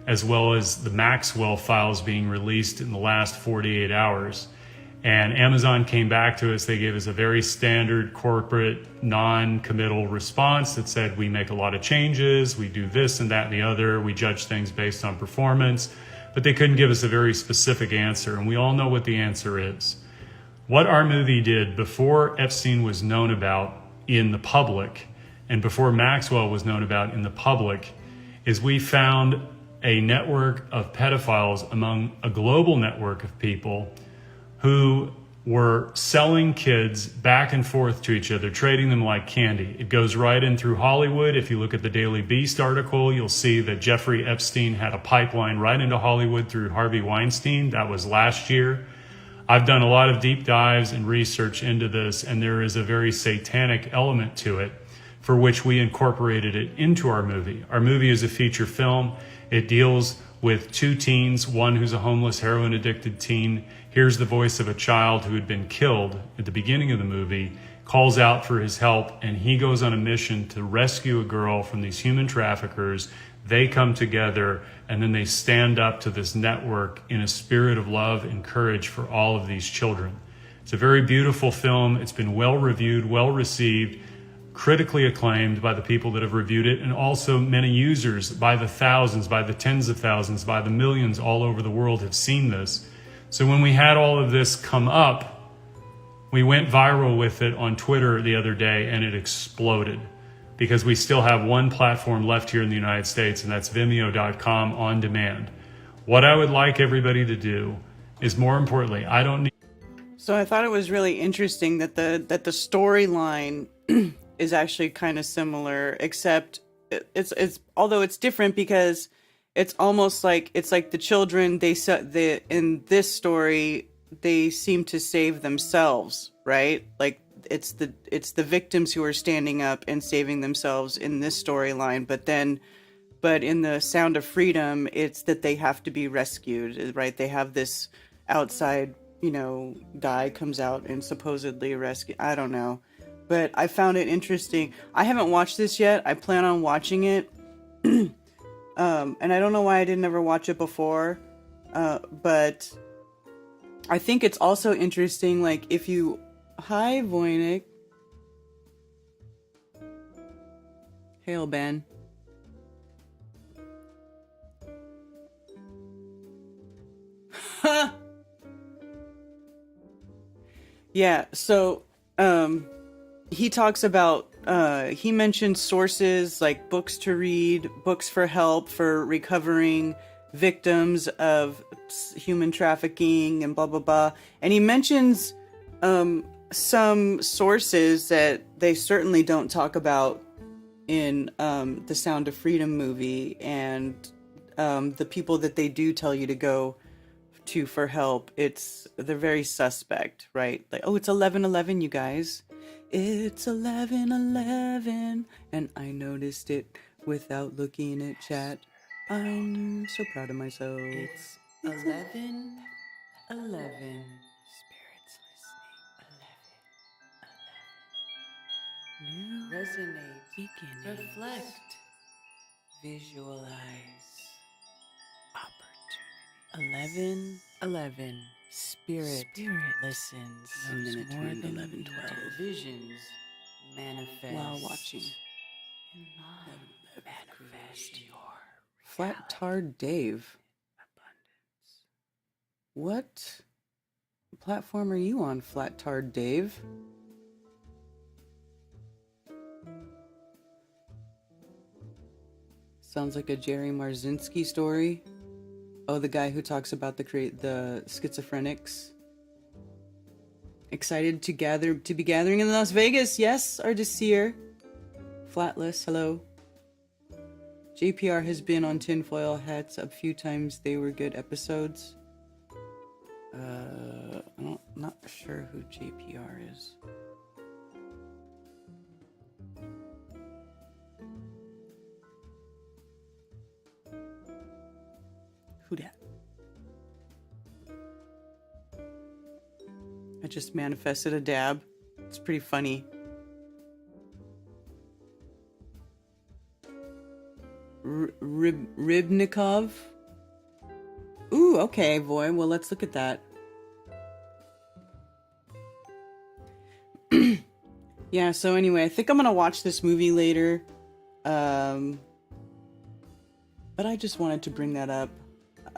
as well as the Maxwell files being released in the last 48 hours. And Amazon came back to us. They gave us a very standard corporate non-committal response that said, we make a lot of changes, we do this and that and the other, we judge things based on performance, but they couldn't give us a very specific answer. And we all know what the answer is. What our movie did before Epstein was known about in the public and before Maxwell was known about in the public is we found a network of pedophiles among a global network of people who were selling kids back and forth to each other, trading them like candy. It goes right in through Hollywood. If you look at the Daily Beast article, you'll see that Jeffrey Epstein had a pipeline right into Hollywood through Harvey Weinstein. That was last year. I've done a lot of deep dives and research into this, and there is a very satanic element to it for which we incorporated it into our movie. Our movie is a feature film. It deals with two teens, one who's a homeless, heroin-addicted teen, hears the voice of a child who had been killed at the beginning of the movie, calls out for his help, and he goes on a mission to rescue a girl from these human traffickers. They come together, and then they stand up to this network in a spirit of love and courage for all of these children. It's a very beautiful film. It's been well reviewed, well received, critically acclaimed by the people that have reviewed it, and also many users, by the thousands, by the tens of thousands, by the millions all over the world have seen this. So when we had all of this come up, we went viral with it on Twitter the other day, and it exploded because we still have one platform left here in the United States, and that's Vimeo.com on demand. What I would like everybody to do is, more importantly, I don't need... So I thought it was really interesting that the storyline is actually kind of similar, except it's although it's different because it's almost like it's like the children in this story they seem to save themselves, right? Like it's the victims who are standing up and saving themselves in this storyline, but in the Sound of Freedom it's that they have to be rescued, right? They have this outside, guy comes out and supposedly rescue. I don't know. But I found it interesting. I haven't watched this yet. I plan on watching it. And I don't know why I didn't ever watch it before. But I think it's also interesting, like, if you... Hi, Voynich. Hail, Ben. Yeah, so... he talks about, he mentioned sources like books to read, books for help for recovering victims of human trafficking and blah, blah, blah. And he mentions some sources that they certainly don't talk about in the Sound of Freedom movie. And the people that they do tell you to go to for help, they're very suspect, right? Like, oh, it's 11:11, you guys. It's 11:11, and I noticed it without looking at chat. I'm so proud of myself. It's 11:11. Spirits listening. 11:11. New resonate. Beginning. Reflect. Visualize. Opportunity. 11:11. Spirit listens. And then it turned 11:12. Visions manifest while watching. In mind, manifest your Flat Tarred Dave. Abundance. What platform are you on, Flat Tarred Dave? Sounds like a Jerry Marzinski story. Oh, the guy who talks about the schizophrenics. Excited to be gathering in Las Vegas. Yes, Ardesir. Flatless, hello. JPR has been on Tinfoil Hats a few times. They were good episodes. I'm not sure who JPR is. Who dat? I just manifested a dab. It's pretty funny. Ribnikov? Ooh, okay, boy. Well, let's look at that. Yeah, so anyway, I think I'm gonna watch this movie later. But I just wanted to bring that up.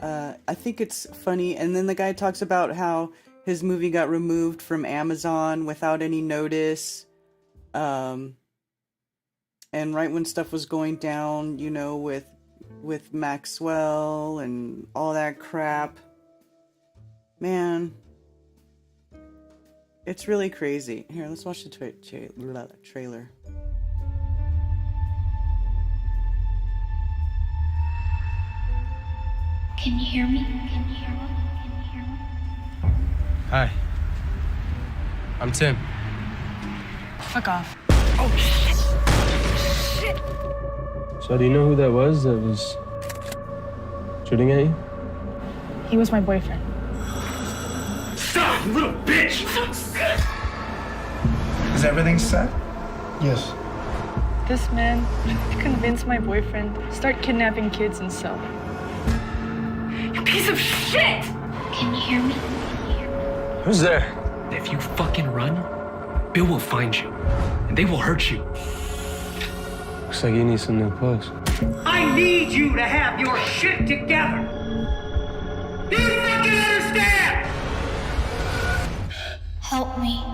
I think it's funny. And then the guy talks about how his movie got removed from Amazon without any notice. And right when stuff was going down, you know, with Maxwell and all that crap. Man, it's really crazy. Here, let's watch the trailer. Can you hear me? Can you hear me? Can you hear me? Hi. I'm Tim. Fuck off. Oh, shit! So do you know who that was shooting at you? He was my boyfriend. Stop, you little bitch! Is everything set? Yes. This man convinced my boyfriend to start kidnapping kids and sell them. You piece of shit! Can you hear me? Who's there? If you fucking run, Bill will find you, and they will hurt you. Looks like you need some new clothes. I need you to have your shit together! Do you fucking understand? Help me.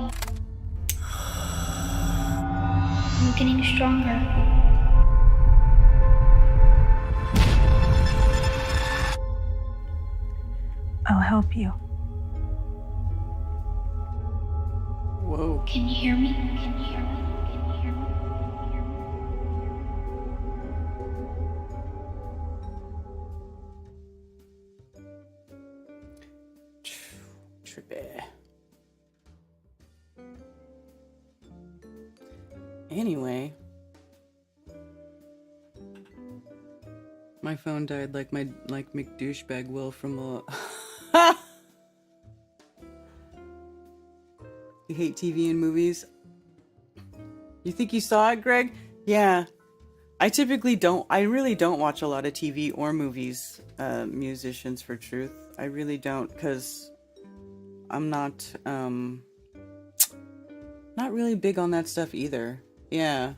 I'm getting stronger. I'll help you. Whoa. Can you hear me? Can you hear me? Can you hear me? Trippy. Anyway, my phone died like McDouchebag Will from You hate TV and movies? You think you saw it, Greg? Yeah. I really don't watch a lot of TV or movies, musicians for truth. I really don't, because I'm not really big on that stuff either. Yeah.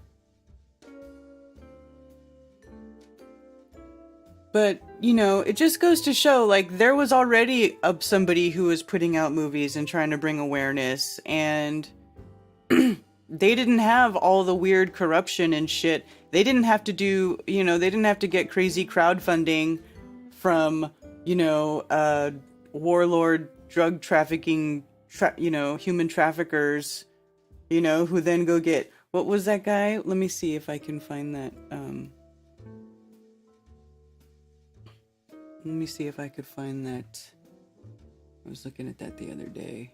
But, you know, it just goes to show, like, there was already somebody who was putting out movies and trying to bring awareness, and they didn't have all the weird corruption and shit. They didn't have to do, you know, they didn't have to get crazy crowdfunding from, you know, warlord drug trafficking, human traffickers, you know, who then go get, what was that guy? Let me see if I can find that. Let me see if I could find that. I was looking at that the other day.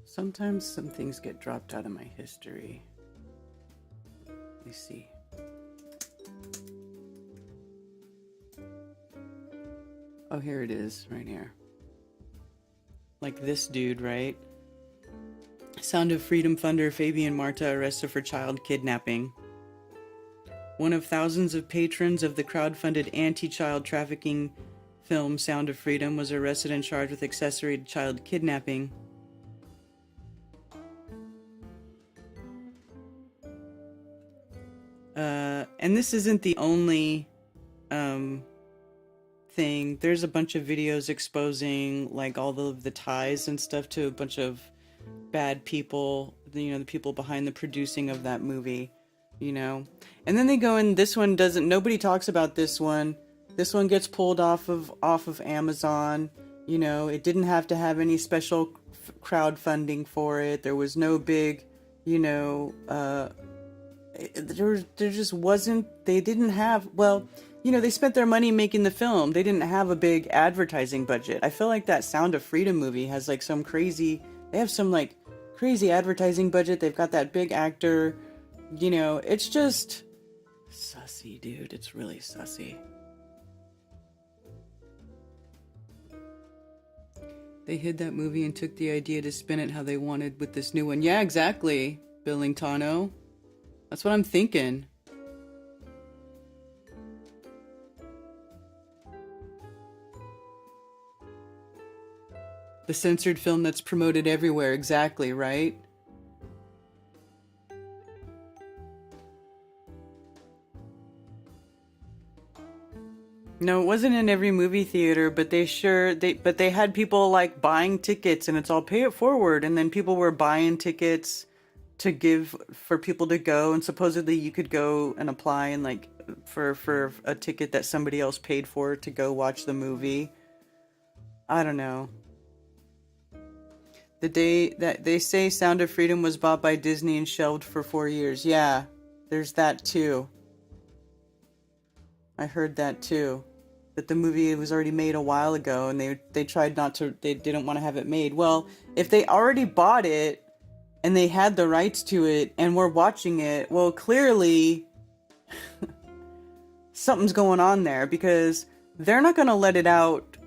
Sometimes some things get dropped out of my history. Let me see. Oh, here it is, right here. Like this dude, right? Sound of Freedom funder Fabian Marta arrested for child kidnapping. One of thousands of patrons of the crowdfunded anti-child trafficking film Sound of Freedom was arrested and charged with accessory to child kidnapping. And this isn't the only thing. There's a bunch of videos exposing like all of the ties and stuff to a bunch of bad people, you know, the people behind the producing of that movie, you know. And then they go in, this one doesn't, nobody talks about this one. This one gets pulled off of Amazon. You know, it didn't have to have any special crowdfunding for it. There was no big, you know, there just wasn't, they didn't have, well, you know, they spent their money making the film. They didn't have a big advertising budget. I feel like that Sound of Freedom movie has like some crazy, they have some like crazy advertising budget. They've got that big actor, you know, it's just sussy, dude. It's really sussy. They hid that movie and took the idea to spin it how they wanted with this new one. Yeah, exactly, Billingtano. That's what I'm thinking. The censored film that's promoted everywhere, exactly, right? No, it wasn't in every movie theater, but they had people like buying tickets, and it's all pay it forward, and then people were buying tickets to give for people to go, and supposedly you could go and apply and like for a ticket that somebody else paid for to go watch the movie. I don't know. The day that they say Sound of Freedom was bought by Disney and shelved for 4 years. Yeah, there's that too. I heard that too. That the movie was already made a while ago and they tried not to, they didn't want to have it made. Well, if they already bought it and they had the rights to it and we're watching it, well, clearly something's going on there, because they're not going to let it out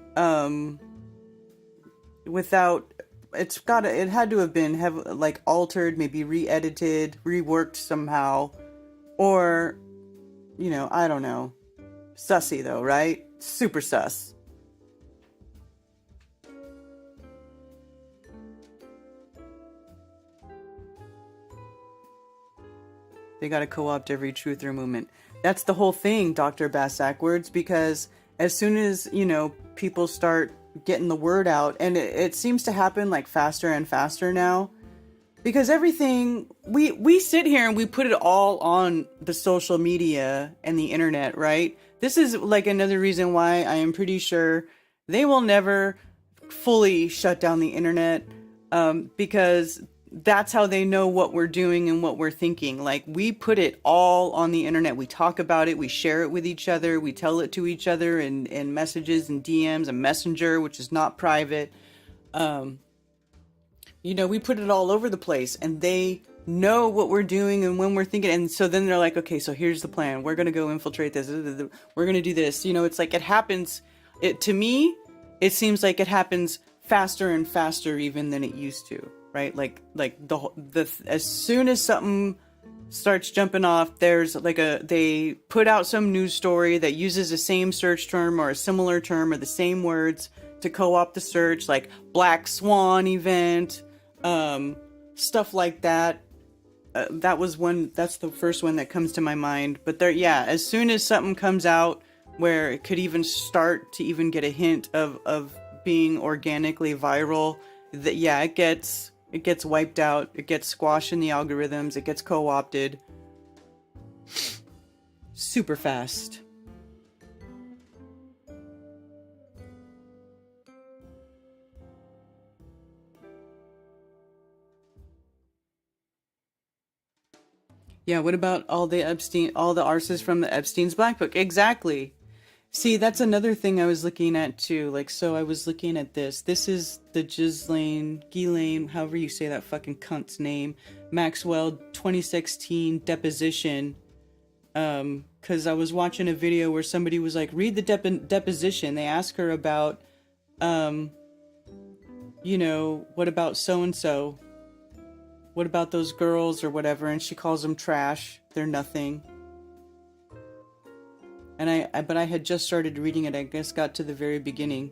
without, it had to have been like altered, maybe re-edited, reworked somehow, or, you know, I don't know. Sussy though, right? Super sus. They gotta co-opt every truth or movement. That's the whole thing, Dr. Bass Ackwards, because as soon as, you know, people start getting the word out, and it seems to happen like faster and faster now, because everything, we sit here and we put it all on the social media and the internet, right? This is like another reason why I am pretty sure they will never fully shut down the internet, because that's how they know what we're doing and what we're thinking. Like, we put it all on the internet. We talk about it. We share it with each other. We tell it to each other in messages and DMs and Messenger, which is not private. You know, we put it all over the place, and they know what we're doing and when we're thinking. And so then they're like, okay, so here's the plan. We're going to go infiltrate this. We're going to do this. You know, it's like it happens. To me, it seems like it happens faster and faster even than it used to, right? Like as soon as something starts jumping off, there's like they put out some news story that uses the same search term or a similar term or the same words to co-opt the search, like Black Swan event, stuff like that. That's the first one that comes to my mind. But as soon as something comes out where it could even start to even get a hint of being organically viral, it gets wiped out, it gets squashed in the algorithms, it gets co-opted super fast. Yeah, what about all the arses from the Epstein's Black Book? Exactly. See, that's another thing I was looking at too. Like, so I was looking at this. This is the Ghislaine, however you say that fucking cunt's name, Maxwell 2016 deposition. Because I was watching a video where somebody was like, read the deposition. They ask her about, you know, what about so-and-so? What about those girls or whatever? And she calls them trash. They're nothing. And but I had just started reading it. I guess got to the very beginning.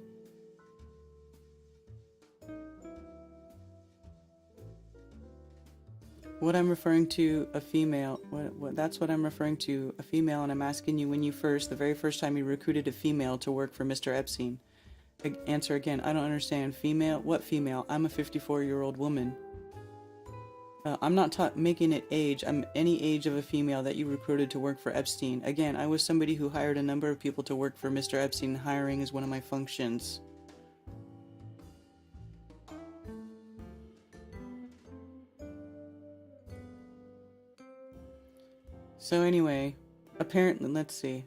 What I'm referring to, a female. That's what I'm referring to, a female. And I'm asking you, when the very first time you recruited a female to work for Mr. Epstein. Answer again. I don't understand. Female? What female? I'm a 54-year-old woman. I'm not making it age. I'm any age of a female that you recruited to work for Epstein. Again, I was somebody who hired a number of people to work for Mr. Epstein. Hiring is one of my functions. So anyway, apparently, let's see.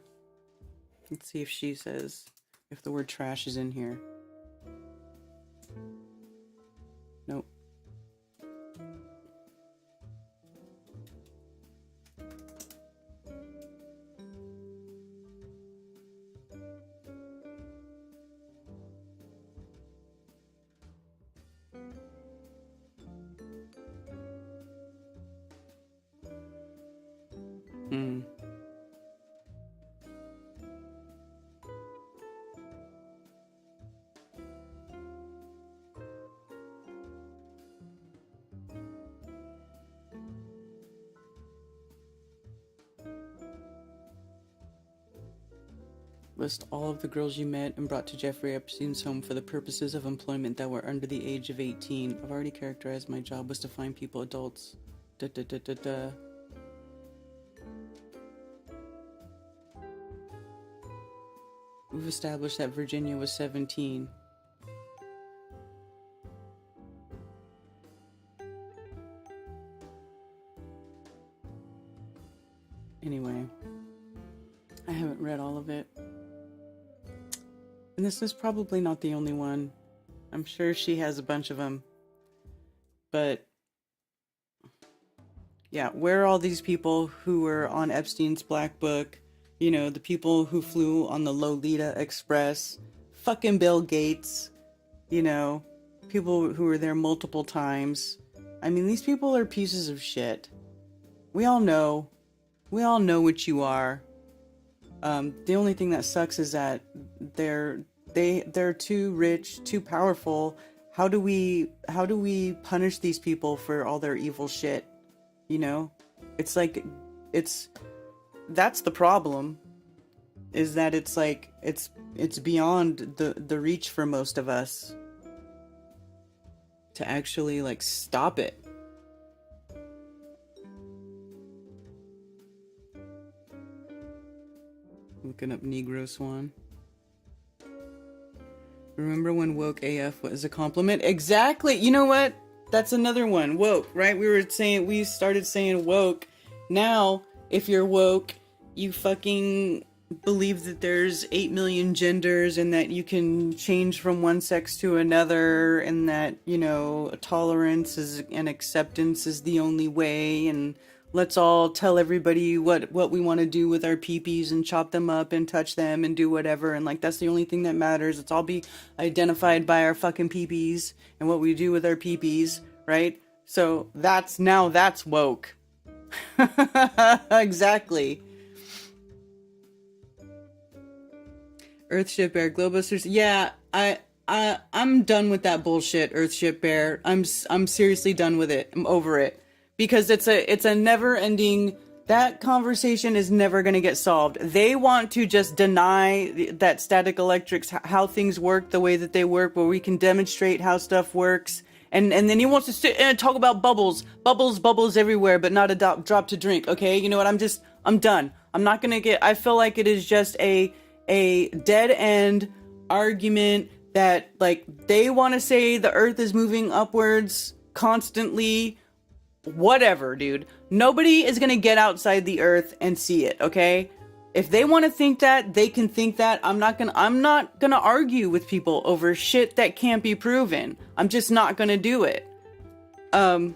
Let's see if she says, if the word trash is in here. Nope. Hmm. List all of the girls you met and brought to Jeffrey Epstein's home for the purposes of employment that were under the age of 18. I've already characterized my job was to find people adults. Da da da da da. We've established that Virginia was 17. Anyway, I haven't read all of it. And this is probably not the only one. I'm sure she has a bunch of them. But yeah, where are all these people who were on Epstein's Black Book? You know, the people who flew on the Lolita Express, fucking Bill Gates, you know, people who were there multiple times. I mean, these people are pieces of shit. We all know what you are. The only thing that sucks is that they're too rich, too powerful. How do we punish these people for all their evil shit? You know, it's like, that's the problem, is that it's like, it's beyond the reach for most of us to actually like stop it. Looking up Negro Swan. Remember when woke AF was a compliment? Exactly. You know what? That's another one. Woke, right? We started saying woke. Now, if you're woke, you fucking believe that there's 8 million genders and that you can change from one sex to another, and that, you know, tolerance and acceptance is the only way, and let's all tell everybody what we want to do with our peepees and chop them up and touch them and do whatever, and like that's the only thing that matters. Let's all be identified by our fucking peepees and what we do with our peepees, right? So that's woke. Exactly. Earthship Bear, Globusters. Yeah, I'm done with that bullshit, Earthship Bear. I'm seriously done with it. I'm over it. Because it's a never-ending, that conversation is never going to get solved. They want to just deny that static electrics, how things work the way that they work, where we can demonstrate how stuff works. And then he wants to sit and talk about bubbles everywhere, but not a drop to drink. Okay, you know what? I'm done. I'm not going to get, I feel like it is just a dead end argument that, like, they want to say the earth is moving upwards constantly. Whatever, dude. Nobody is gonna get outside the earth and see it, okay? If they want to think that, they can think that. I'm not gonna argue with people over shit that can't be proven. I'm just not gonna do it. I'm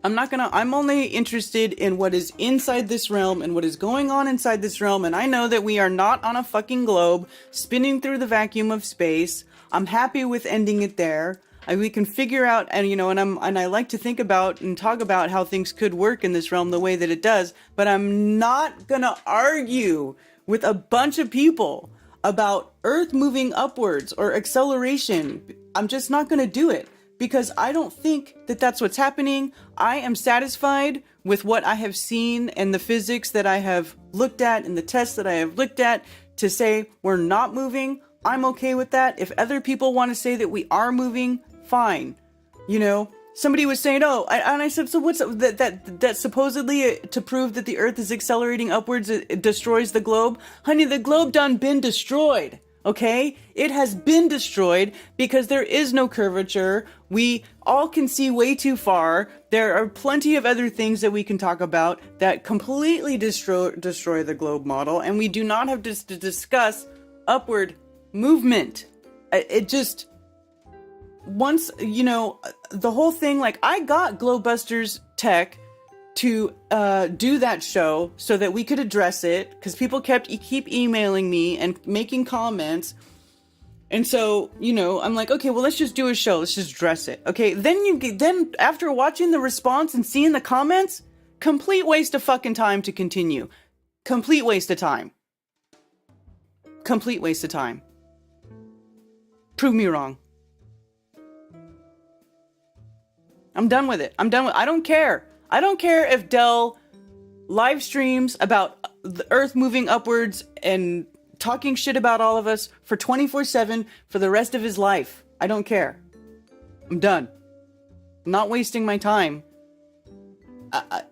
only interested in what is inside this realm and what is going on inside this realm, and I know that we are not on a fucking globe spinning through the vacuum of space. I'm happy with ending it there. We can figure out, and you know, and I like to think about and talk about how things could work in this realm the way that it does, but I'm not gonna argue with a bunch of people about Earth moving upwards or acceleration. I'm just not gonna do it, because I don't think that that's what's happening. I am satisfied with what I have seen and the physics that I have looked at and the tests that I have looked at to say we're not moving. I'm okay with that. If other people want to say that we are moving, fine. You know, somebody was saying, and I said, so what's that supposedly to prove that the earth is accelerating upwards, it destroys the globe? Honey, the globe done been destroyed. Okay? It has been destroyed because there is no curvature. We all can see way too far. There are plenty of other things that we can talk about that completely destroy the globe model, and we do not have to discuss upward movement. It just, once, you know, the whole thing, like, I got Globebusters Tech to do that show so that we could address it, because people keep emailing me and making comments. And so, you know, I'm like, okay, well, let's just do a show. Let's just address it. Okay, then after watching the response and seeing the comments, complete waste of fucking time to continue. Complete waste of time. Complete waste of time. Prove me wrong. I'm done with it. I don't care. I don't care if Dell live streams about the Earth moving upwards and talking shit about all of us for 24/7 for the rest of his life. I don't care. I'm done. I'm not wasting my time.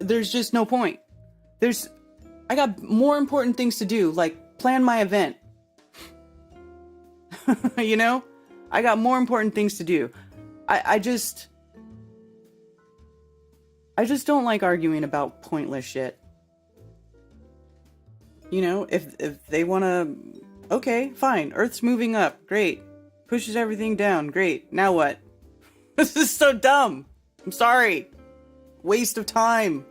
There's just no point. I got more important things to do, like plan my event. You know? I got more important things to do. I just don't like arguing about pointless shit. You know, if they want to, okay, fine. Earth's moving up. Great. Pushes everything down. Great. Now what? This is so dumb. I'm sorry. Waste of time.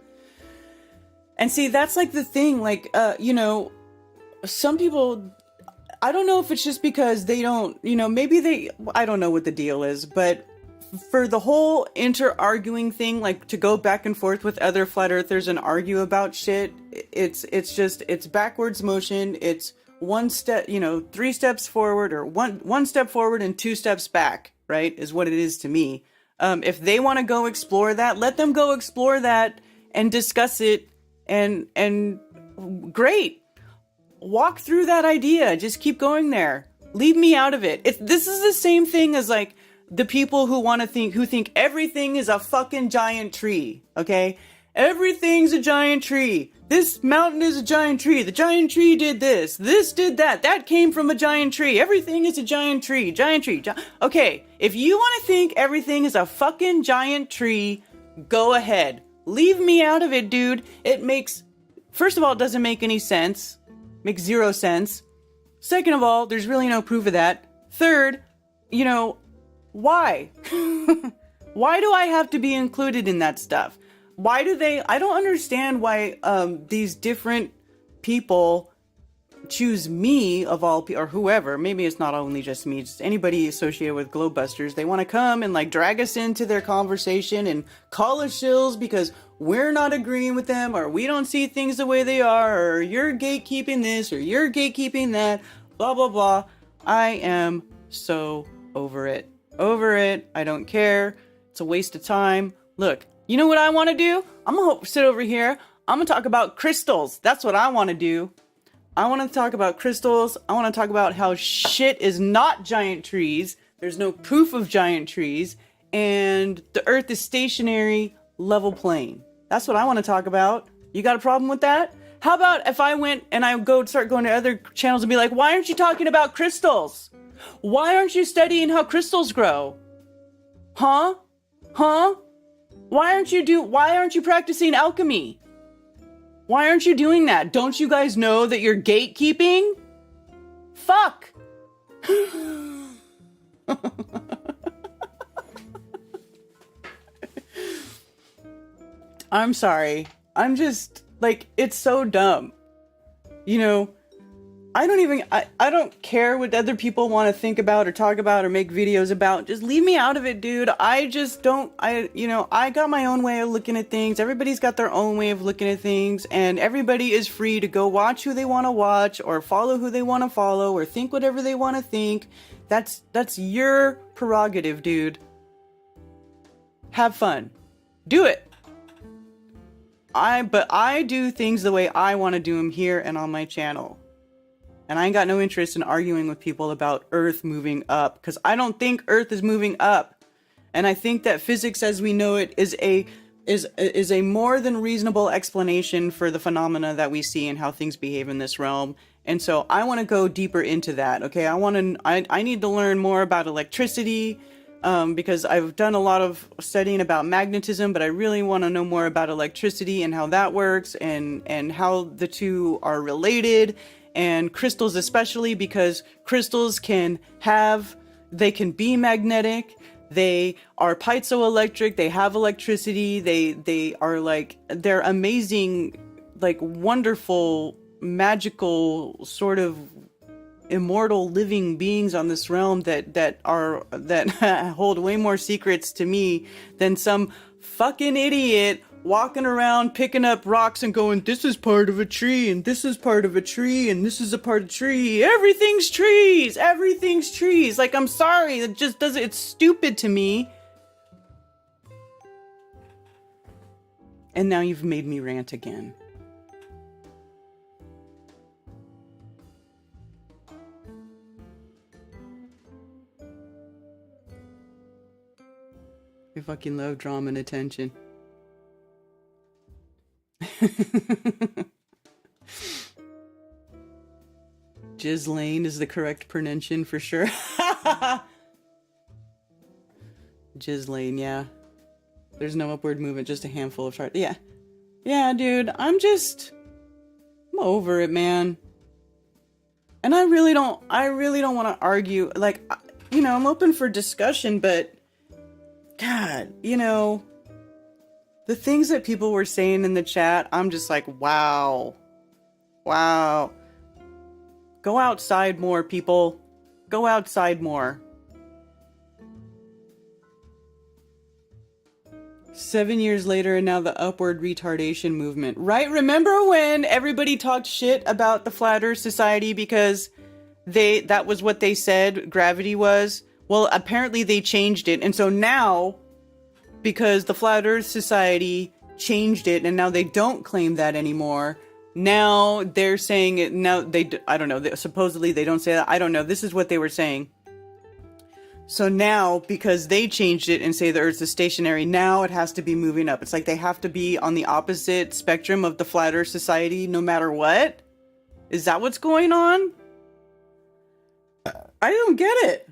And see, that's like the thing, like, you know, some people, I don't know if it's just because they don't, you know, maybe I don't know what the deal is, but for the whole inter-arguing thing, like to go back and forth with other flat earthers and argue about shit, it's backwards motion. It's one step, you know, 3 steps forward, or one step forward and 2 steps back, right? Is what it is to me. If they want to go explore that, let them go explore that and discuss it, and great. Walk through that idea. Just keep going there. Leave me out of it. This is the same thing as like the people who think everything is a fucking giant tree, okay? Everything's a giant tree. This mountain is a giant tree. The giant tree did this. This did that. That came from a giant tree. Everything is a giant tree. Giant tree. Okay, if you want to think everything is a fucking giant tree, go ahead. Leave me out of it, dude. First of all, it doesn't make any sense. Makes 0 sense. Second of all, there's really no proof of that. Third, you know, why? Why do I have to be included in that stuff? I don't understand why these different people choose me of all people, or whoever. Maybe it's not only just me, just anybody associated with Globebusters. They want to come and like drag us into their conversation and call us shills because we're not agreeing with them, or we don't see things the way they are, or you're gatekeeping this, or you're gatekeeping that, blah, blah, blah. I am so over it. Over it. I don't care. It's a waste of time. Look, you know what I want to do? I'm going to sit over here. I'm going to talk about crystals. That's what I want to do. I want to talk about crystals. I want to talk about how shit is not giant trees. There's no proof of giant trees. And the earth is stationary, level plane. That's what I want to talk about. You got a problem with that? How about if I went and I start going to other channels and be like, why aren't you talking about crystals? Why aren't you studying how crystals grow? Huh? Why aren't you practicing alchemy? Why aren't you doing that? Don't you guys know that you're gatekeeping? Fuck. I'm sorry. I'm just, like, it's so dumb. You know, I don't care what other people want to think about or talk about or make videos about. Just leave me out of it, dude. I got my own way of looking at things. Everybody's got their own way of looking at things, and everybody is free to go watch who they want to watch, or follow who they want to follow, or think whatever they want to think. That's your prerogative, dude. Have fun. Do it. But I do things the way I want to do them here and on my channel. And I ain't got no interest in arguing with people about Earth moving up, because I don't think Earth is moving up. And I think that physics as we know it is a more than reasonable explanation for the phenomena that we see and how things behave in this realm. And so I want to go deeper into that. Okay. I need to learn more about electricity, because I've done a lot of studying about magnetism, but I really want to know more about electricity and how that works, and how the two are related, and crystals especially, because crystals can be magnetic. They are piezoelectric. They have electricity. They're amazing, like wonderful, magical sort of immortal living beings on this realm that hold way more secrets to me than some fucking idiot walking around picking up rocks and going, this is part of a tree, and this is part of a tree, and this is a part of a tree. Everything's trees. Like, I'm sorry, it just doesn't, it's stupid to me. And now you've made me rant again. I fucking love drama and attention. Ghislaine is the correct pronunciation for sure. Ghislaine, yeah. There's no upward movement, just a handful of charts. Yeah. Yeah, dude, I'm over it, man. And I really don't want to argue. Like, I'm open for discussion, but God, the things that people were saying in the chat, I'm just like, wow. Go outside more, people. Go outside more. 7 years later, and now the upward retardation movement. Right? Remember when everybody talked shit about the Flat Earth Society because that was what they said gravity was? Well, apparently they changed it. And so now, because the Flat Earth Society changed it and now they don't claim that anymore, now they're saying it. Now I don't know. Supposedly they don't say that. I don't know. This is what they were saying. So now, because they changed it and say the Earth is stationary, now it has to be moving up. It's like they have to be on the opposite spectrum of the Flat Earth Society no matter what? Is that what's going on? I don't get it.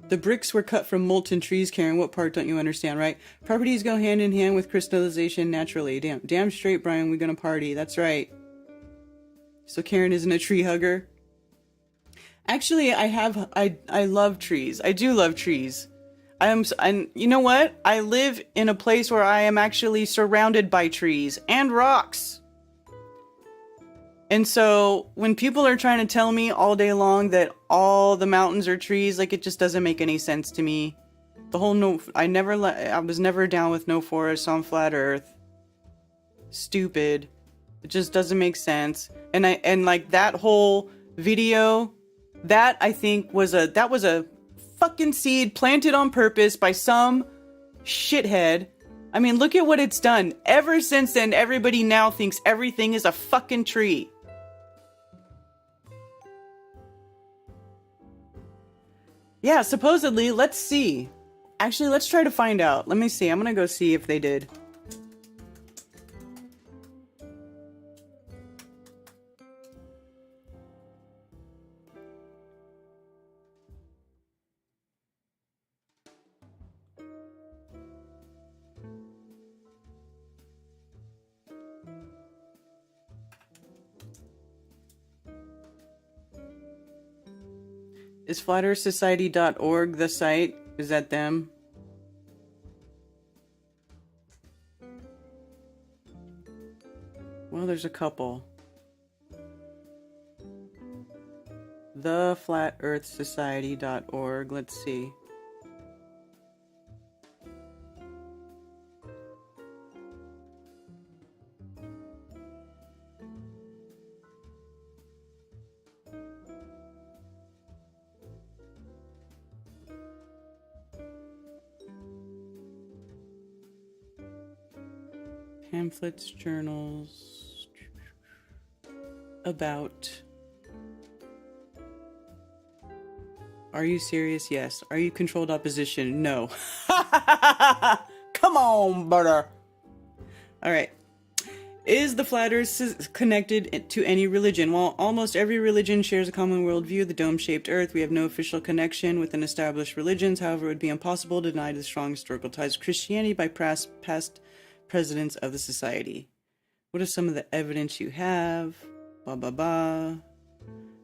The bricks were cut from molten trees, Karen. What part don't you understand, right? Properties go hand in hand with crystallization naturally. Damn straight, Brian. We're gonna party. That's right. So Karen isn't a tree hugger. Actually, I love trees. I do love trees. And you know what? I live in a place where I am actually surrounded by trees and rocks. And so when people are trying to tell me all day long that all the mountains are trees, like, it just doesn't make any sense to me. The whole I was never down with no forests on flat Earth. Stupid. It just doesn't make sense. And like that whole video, that I think was a fucking seed planted on purpose by some shithead. I mean, look at what it's done. Ever since then, everybody now thinks everything is a fucking tree. Yeah, supposedly. Let's see. Actually, let's try to find out. Let me see. I'm gonna go see if they did. Is flatearthsociety.org the site? Is that them? Well, there's a couple. Theflatearthsociety.org. Let's see. Pamphlets, journals, about. Are you serious? Yes. Are you controlled opposition? No. Come Come on, brother. All right. Is the flat earth connected to any religion? While almost every religion shares a common worldview, the dome-shaped earth, we have no official connection with an established religions. However, it would be impossible to deny the strong historical ties of Christianity by past presidents of the society. What are some of the evidence you have? Blah, blah, blah.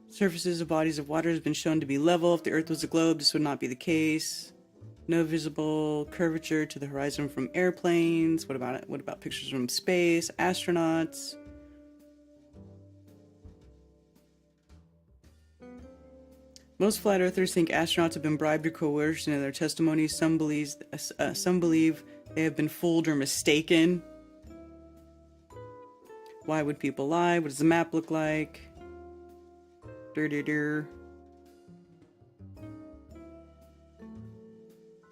Surfaces of bodies of water has been shown to be level. If the earth was a globe, this would not be the case. No visible curvature to the horizon from airplanes. What about it? What about pictures from space? Astronauts? Most flat earthers think astronauts have been bribed or coerced into their testimonies. Some believe they have been fooled or mistaken. Why would people lie? What does the map look like?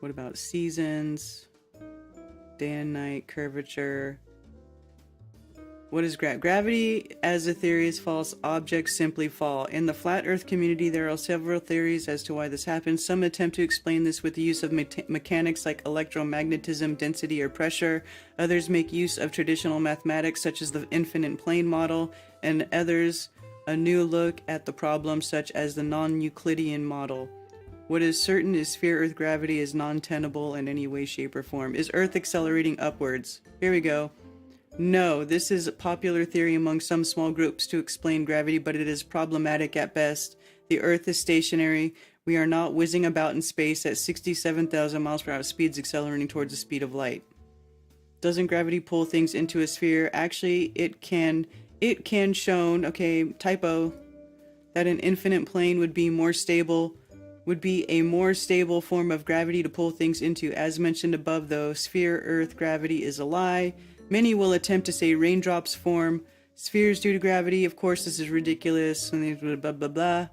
What about seasons? Day and night, curvature. What is gravity? As a theory is false. Objects simply fall. In the flat earth community, there are several theories as to why this happens. Some attempt to explain this with the use of mechanics like electromagnetism, density, or pressure. Others make use of traditional mathematics such as the infinite plane model, and others a new look at the problem such as the non-Euclidean model. What is certain is sphere-Earth gravity is non-tenable in any way, shape, or form. Is Earth accelerating upwards? Here we go. No, this is a popular theory among some small groups to explain gravity, but it is problematic at best. The Earth is stationary. We are not whizzing about in space at 67,000 miles per hour speeds accelerating towards the speed of light. Doesn't gravity pull things into a sphere? Actually, it can shown, okay, typo, that an infinite plane would be a more stable form of gravity to pull things into. As mentioned above, though, sphere-Earth gravity is a lie. Many will attempt to say raindrops form spheres due to gravity. Of course, this is ridiculous. Blah, blah, blah, blah.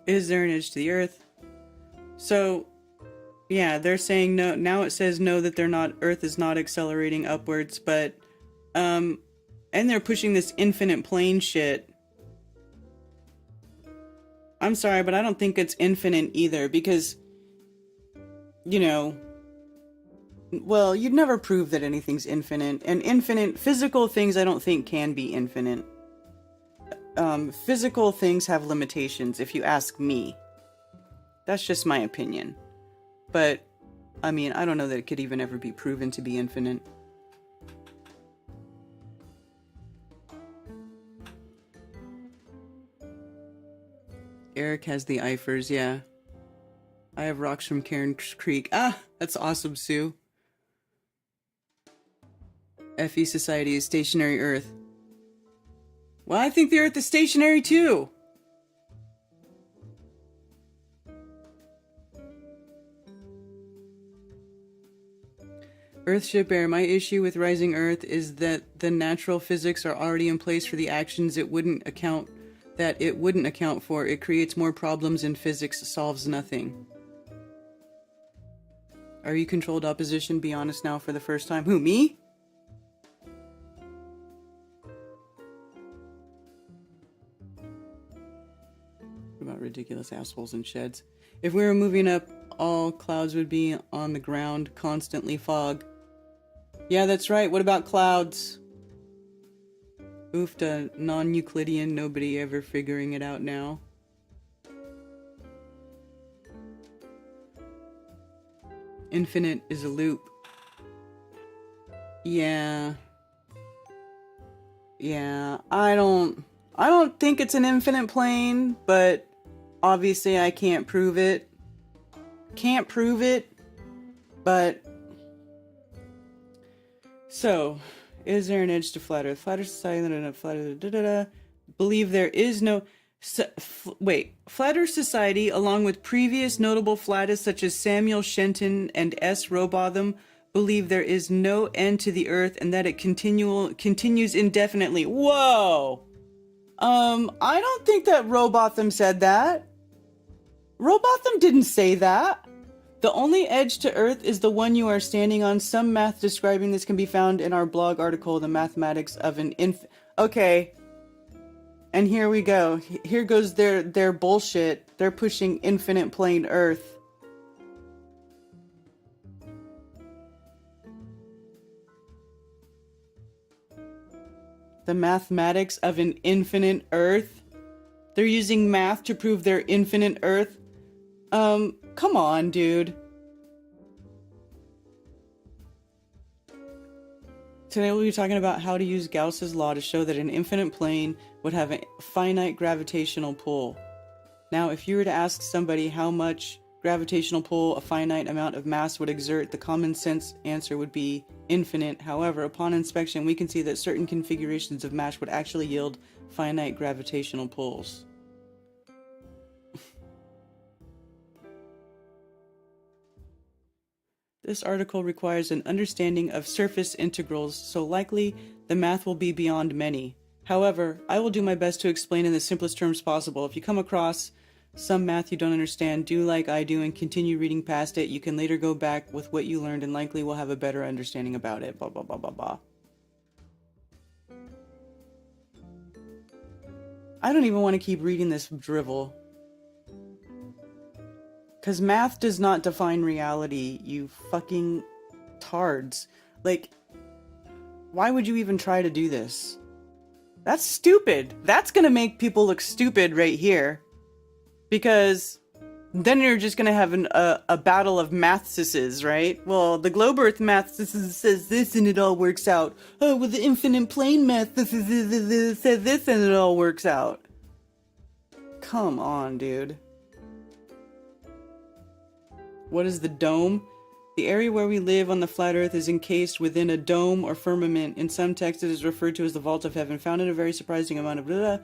Is there an edge to the Earth? So, yeah, they're saying no. Now it says no, that Earth is not accelerating upwards, but, and they're pushing this infinite plane shit. I'm sorry, but I don't think it's infinite either, because, you know, well, you'd never prove that anything's infinite, and infinite physical things I don't think can be infinite. Physical things have limitations, if you ask me. That's just my opinion. But, I mean, I don't know that it could even ever be proven to be infinite. Eric has the Eifers, yeah. I have rocks from Cairns Creek. Ah, that's awesome, Sue. FE Society is stationary Earth. Well, I think the Earth is stationary too. Earthship Air, my issue with Rising Earth is that the natural physics are already in place for the actions it wouldn't account for. It creates more problems and physics solves nothing. Are you controlled opposition? Be honest now for the first time. Who, me? What about ridiculous assholes and sheds? If we were moving up, all clouds would be on the ground, constantly fog. Yeah, that's right. What about clouds? Oofta, non-Euclidean, nobody ever figuring it out now. Infinite is a loop. Yeah. Yeah, I don't think it's an infinite plane, but obviously I can't prove it. Can't prove it, but... So, is there an edge to Flat Earth? Flat Earth Society, Flat Earth, believe there is no... Flat Earth Society, along with previous notable flattists such as Samuel Shenton and S. Robotham, believe there is no end to the Earth and that it continues indefinitely. Whoa! I don't think that Robotham said that. Robotham didn't say that. The only edge to Earth is the one you are standing on. Some math describing this can be found in our blog article, The Mathematics of an Okay. And here we go. Here goes their bullshit. They're pushing infinite plane Earth. The mathematics of an infinite Earth? They're using math to prove their infinite Earth? Come on, dude. Today we'll be talking about how to use Gauss's law to show that an infinite plane would have a finite gravitational pull. Now, if you were to ask somebody how much gravitational pull a finite amount of mass would exert, the common sense answer would be infinite. However, upon inspection, we can see that certain configurations of mass would actually yield finite gravitational pulls. This article requires an understanding of surface integrals, so likely the math will be beyond many. However, I will do my best to explain in the simplest terms possible. If you come across some math you don't understand, do like I do and continue reading past it. You can later go back with what you learned and likely will have a better understanding about it. Blah, blah, blah, blah, blah. I don't even want to keep reading this drivel. Because math does not define reality, you fucking tards. Like, why would you even try to do this? That's stupid. That's gonna make people look stupid right here. Because then you're just gonna have a battle of mathsises, right? Well, the globe earth mathsises says this and it all works out. Oh, well, the infinite plane mathsises says this and it all works out. Come on, dude. What is the dome? The area where we live on the flat earth is encased within a dome or firmament. In some texts it is referred to as the vault of heaven, found in a very surprising amount of blah, blah.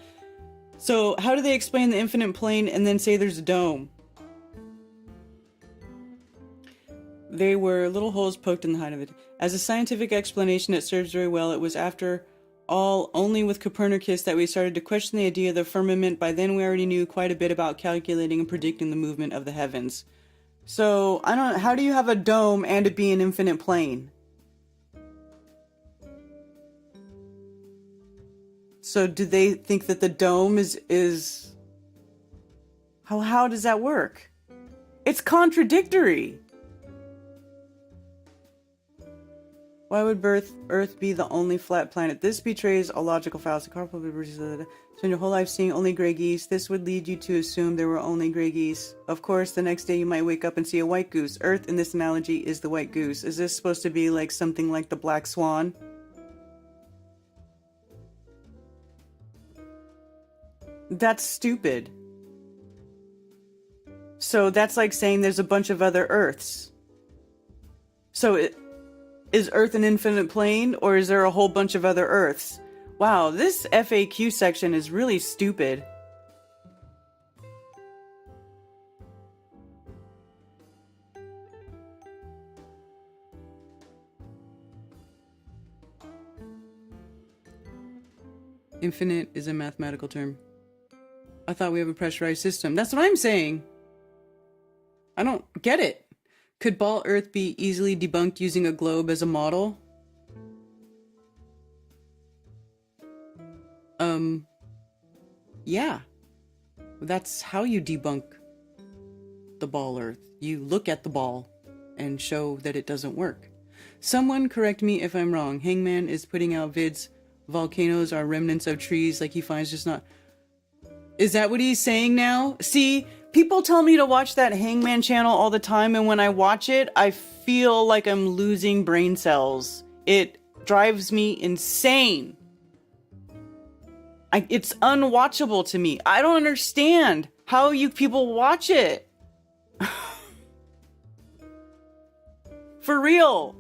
So how do they explain the infinite plane and then say there's a dome? They were little holes poked in the height of it. As a scientific explanation, it serves very well. It was after all only with Copernicus that we started to question the idea of the firmament. By then we already knew quite a bit about calculating and predicting the movement of the heavens. So, how do you have a dome and it be an infinite plane? So, do they think that the dome is... How does that work? It's contradictory! Why would Earth be the only flat planet? This betrays a logical fallacy. Spend your whole life seeing only gray geese. This would lead you to assume there were only gray geese. Of course, the next day you might wake up and see a white goose. Earth, in this analogy, is the white goose. Is this supposed to be like something like the black swan? That's stupid. So that's like saying there's a bunch of other Earths. So is Earth an infinite plane, or is there a whole bunch of other Earths? Wow, this FAQ section is really stupid. Infinite is a mathematical term. I thought we have a pressurized system. That's what I'm saying. I don't get it. Could ball Earth be easily debunked using a globe as a model? Yeah. That's how you debunk the ball Earth. You look at the ball and show that it doesn't work. Someone correct me if I'm wrong. Hangman is putting out vids. Volcanoes are remnants of trees like he finds just not... Is that what he's saying now? See, people tell me to watch that Hangman channel all the time, and when I watch it, I feel like I'm losing brain cells. It drives me insane. It's unwatchable to me. I don't understand how you people watch it. For real.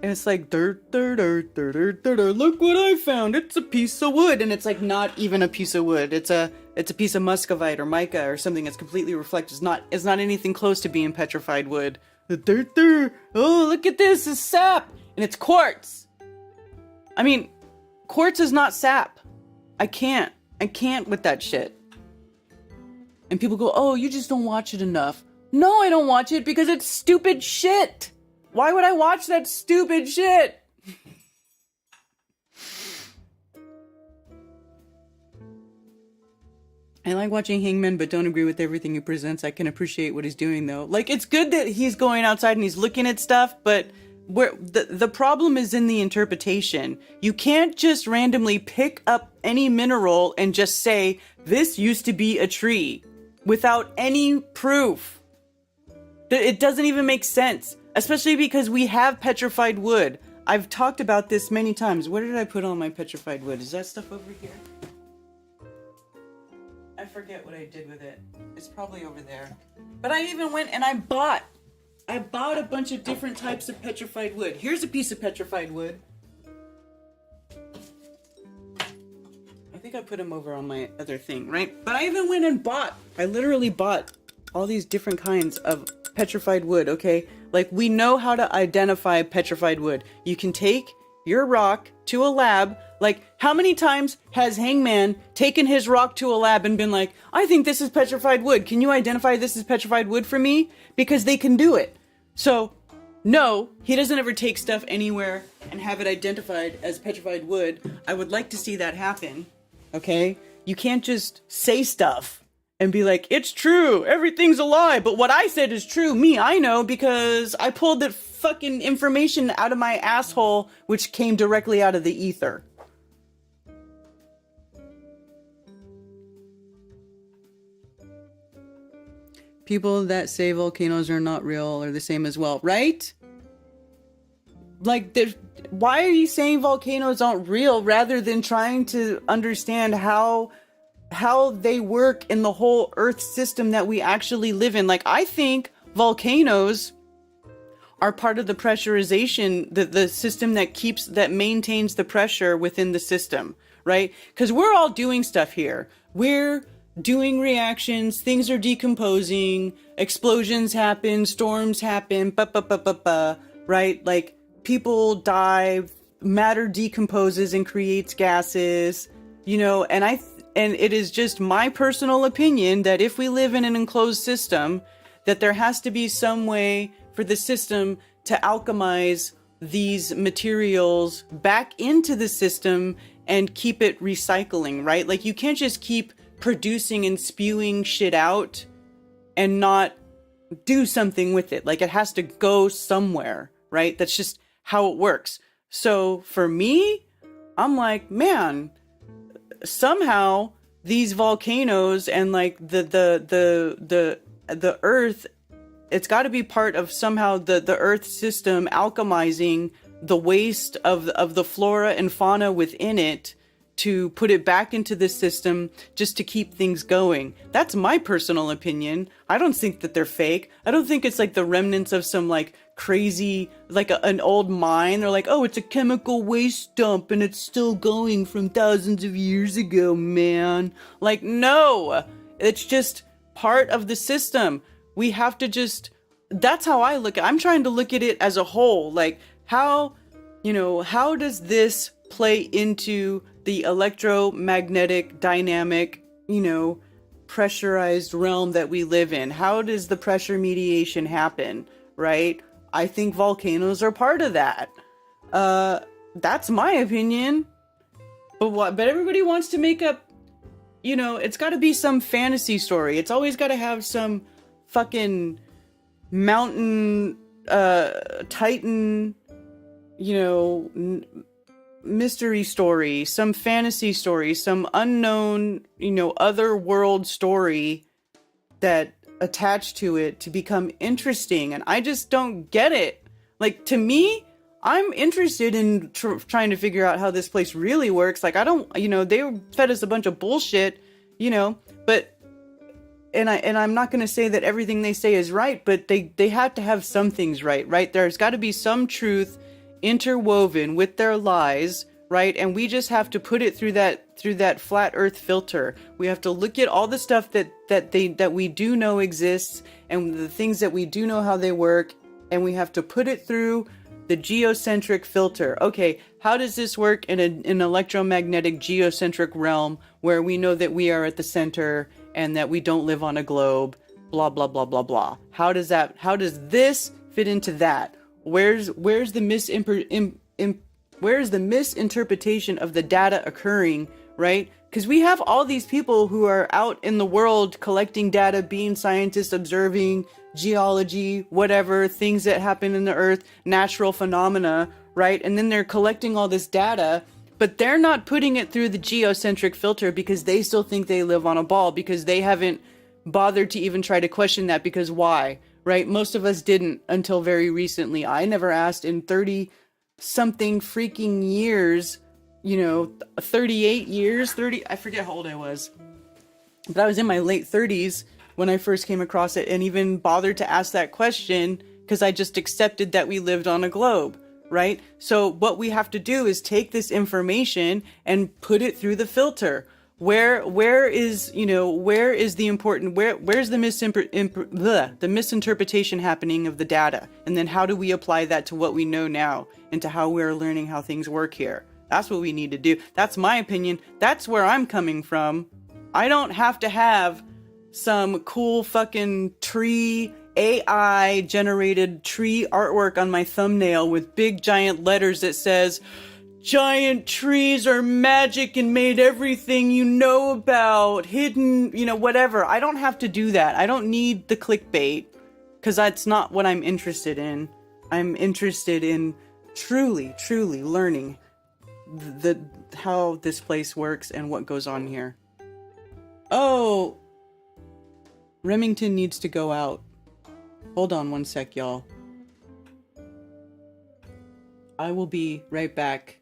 And it's like, dirt, dirt, dirt, dirt, dirt, dirt, dirt, look what I found. It's a piece of wood. And it's like not even a piece of wood. It's a piece of muscovite or mica or something that's completely reflective. It's not anything close to being petrified wood. The dirt, dirt. Oh, look at this. It's sap. And it's quartz. I mean, quartz is not sap. I can't with that shit. And people go, oh, you just don't watch it enough. No, I don't watch it because it's stupid shit. Why would I watch that stupid shit? I like watching Hangman, but don't agree with everything he presents. I can appreciate what he's doing, though. Like, it's good that he's going outside and he's looking at stuff, but where the problem is in the interpretation. You can't just randomly pick up any mineral and just say, this used to be a tree, without any proof. It doesn't even make sense, especially because we have petrified wood. I've talked about this many times. Where did I put all my petrified wood? Is that stuff over here? I forget what I did with it. It's probably over there. But I even went and I bought a bunch of different types of petrified wood. Here's a piece of petrified wood. I think I put them over on my other thing, right? But I even went and I literally bought all these different kinds of petrified wood, okay? Like, we know how to identify petrified wood. You can take your rock to a lab. Like, how many times has Hangman taken his rock to a lab and been like, I think this is petrified wood. Can you identify this as petrified wood for me? Because they can do it. So, no, he doesn't ever take stuff anywhere and have it identified as petrified wood. I would like to see that happen, okay? You can't just say stuff and be like, it's true, everything's a lie, but what I said is true. Me, I know, because I pulled the fucking information out of my asshole, which came directly out of the ether. People that say volcanoes are not real are the same as well, right? Like, why are you saying volcanoes aren't real rather than trying to understand how they work in the whole Earth system that we actually live in? Like, I think volcanoes are part of the pressurization, the system that maintains the pressure within the system, right? Because we're all doing stuff here. We're doing reactions, things are decomposing, explosions happen, storms happen, right? Like, people die, matter decomposes and creates gases, you know, and it is just my personal opinion that if we live in an enclosed system, that there has to be some way for the system to alchemize these materials back into the system and keep it recycling, right? Like, you can't just keep producing and spewing shit out and not do something with it. Like, it has to go somewhere, right? That's just how it works. So for me, I'm like, man, somehow these volcanoes and like the earth, it's got to be part of somehow the earth system alchemizing the waste of the flora and fauna within it to put it back into the system just to keep things going. That's my personal opinion. I don't think that they're fake. I don't think it's like the remnants of some like crazy, like an old mine. They're like, oh, it's a chemical waste dump and it's still going from thousands of years ago, man. Like, no, it's just part of the system. We have to just, that's how I look at it. I'm trying to look at it as a whole. Like, how does this play into the electromagnetic dynamic, pressurized realm that we live in? How does the pressure mediation happen, right? I think volcanoes are part of that. That's my opinion. But everybody wants to make up, it's got to be some fantasy story. It's always got to have some fucking mountain, titan, mystery story, some fantasy story, some unknown, other world story that attached to it to become interesting. And I just don't get it. Like, to me, I'm interested in trying to figure out how this place really works. Like, I don't, they fed us a bunch of bullshit, but, and I'm not going to say that everything they say is right, but they have to have some things right? There's got to be some truth interwoven with their lies, right? And we just have to put it through that flat earth filter. We have to look at all the stuff that we do know exists and the things that we do know how they work, and we have to put it through the geocentric filter. Okay, how does this work in an electromagnetic geocentric realm where we know that we are at the center and that we don't live on a globe, blah blah blah blah blah. How does this fit into that? Where's the misinterpretation of the data occurring, right? Because we have all these people who are out in the world collecting data, being scientists, observing geology, whatever, things that happen in the earth, natural phenomena, right? And then they're collecting all this data, but they're not putting it through the geocentric filter because they still think they live on a ball, because they haven't bothered to even try to question that. Because why, right? Most of us didn't until very recently. I never asked in 30 something freaking years, 38 years, I forget how old I was, but I was in my late 30s when I first came across it and even bothered to ask that question, because I just accepted that we lived on a globe, right? So what we have to do is take this information and put it through the filter. Where's the important, where's the misinterpretation happening of the data? And then how do we apply that to what we know now and to how we're learning how things work here? That's what we need to do. That's my opinion. That's where I'm coming from. I don't have to have some cool fucking tree, AI generated tree artwork on my thumbnail with big giant letters that says, giant trees are magic and made everything you know about hidden, whatever. I don't have to do that. I don't need the clickbait, because that's not what I'm interested in. I'm interested in truly learning how this place works and what goes on here. Oh, Remington needs to go out. Hold on one sec, y'all. I will be right back.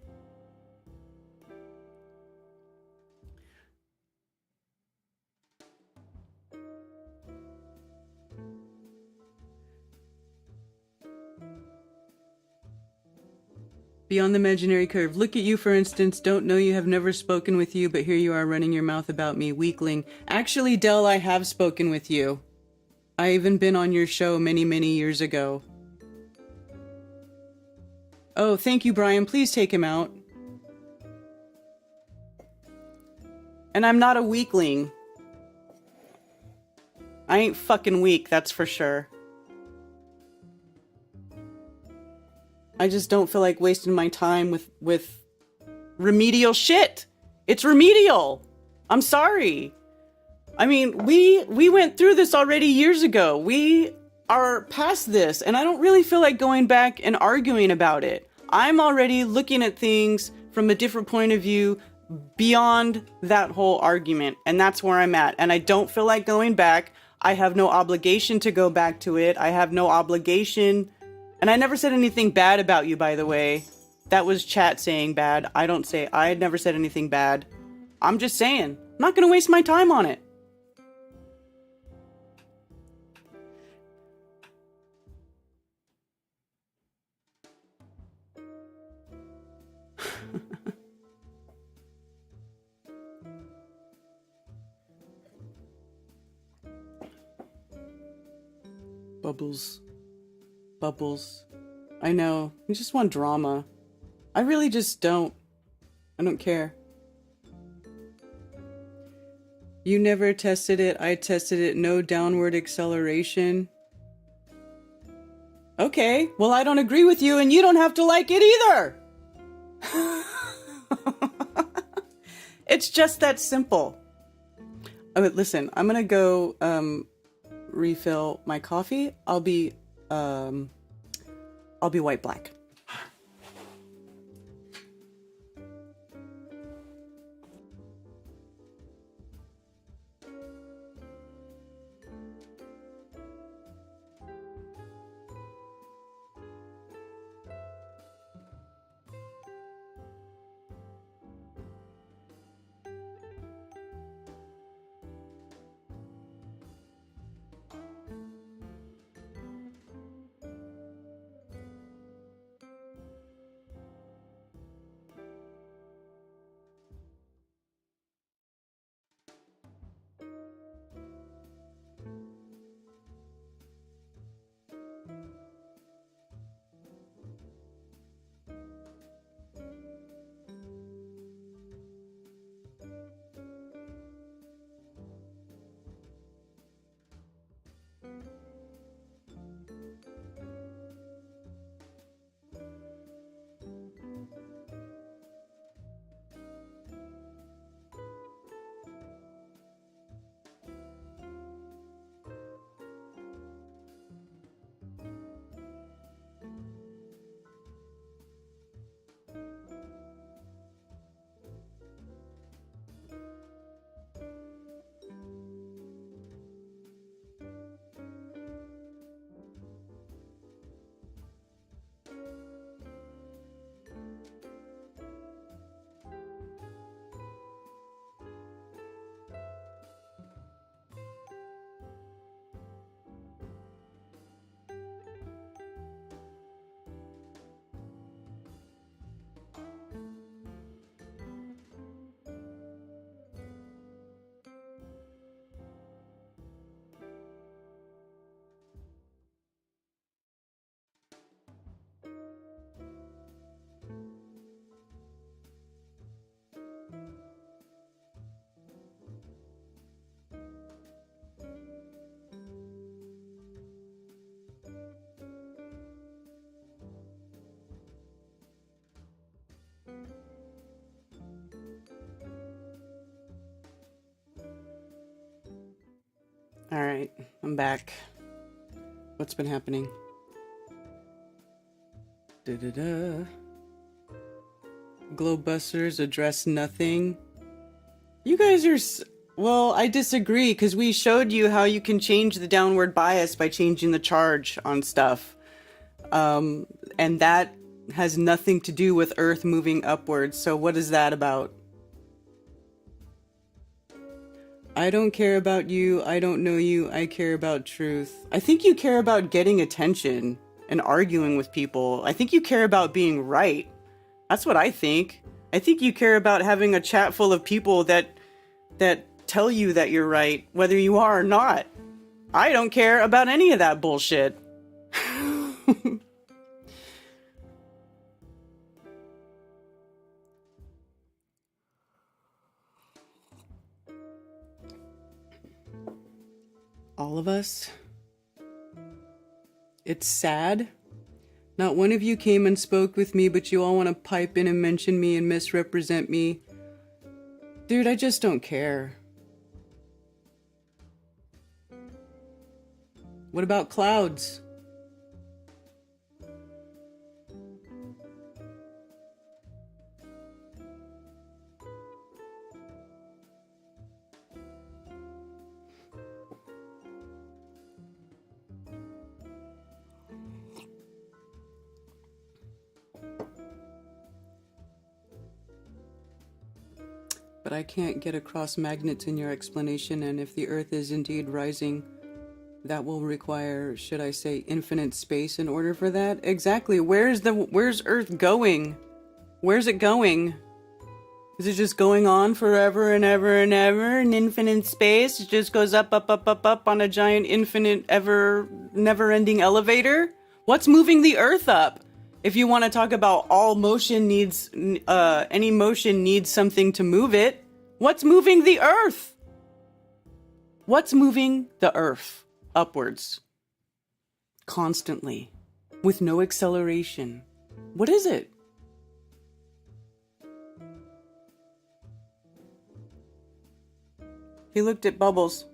Beyond the imaginary curve. Look at you, for instance. Don't know you, have never spoken with you, but here you are running your mouth about me, weakling. Actually, Del, I have spoken with you. I even been on your show many, many years ago. Oh, thank you, Brian. Please take him out. And I'm not a weakling. I ain't fucking weak, that's for sure. I just don't feel like wasting my time with remedial shit. It's remedial. I'm sorry. I mean, we went through this already years ago. We are past this, and I don't really feel like going back and arguing about it. I'm already looking at things from a different point of view beyond that whole argument, and that's where I'm at. And I don't feel like going back. I have no obligation to go back to it. I have no obligation. And I never said anything bad about you, by the way. That was chat saying bad. I had never said anything bad. I'm just saying, I'm not going to waste my time on it. Bubbles. I know. You just want drama. I really just don't. I don't care. You never tested it. I tested it. No downward acceleration. Okay. Well, I don't agree with you, and you don't have to like it either. It's just that simple. Oh, listen, I'm gonna go refill my coffee. I'll be white black. All right, I'm back. What's been happening? Globebusters address nothing. You guys are... Well, I disagree, because we showed you how you can change the downward bias by changing the charge on stuff. And that has nothing to do with Earth moving upwards. So what is that about? I don't care about you. I don't know you. I care about truth. I think you care about getting attention and arguing with people. I think you care about being right. That's what I think. I think you care about having a chat full of people that tell you that you're right, whether you are or not. I don't care about any of that bullshit. All of us. It's sad. Not one of you came and spoke with me, but you all want to pipe in and mention me and misrepresent me. Dude, I just don't care. What about clouds? But I can't get across magnets in your explanation, and if the Earth is indeed rising, that will require, should I say, infinite space in order for that? Exactly. Where's Earth going? Where's it going? Is it just going on forever and ever and ever in infinite space? It just goes up, up, up, up, up on a giant, infinite, ever, never-ending elevator? What's moving the Earth up? If you want to talk about all motion needs, any motion needs something to move it, what's moving the Earth? What's moving the Earth upwards? Constantly. With no acceleration. What is it? He looked at Bubbles.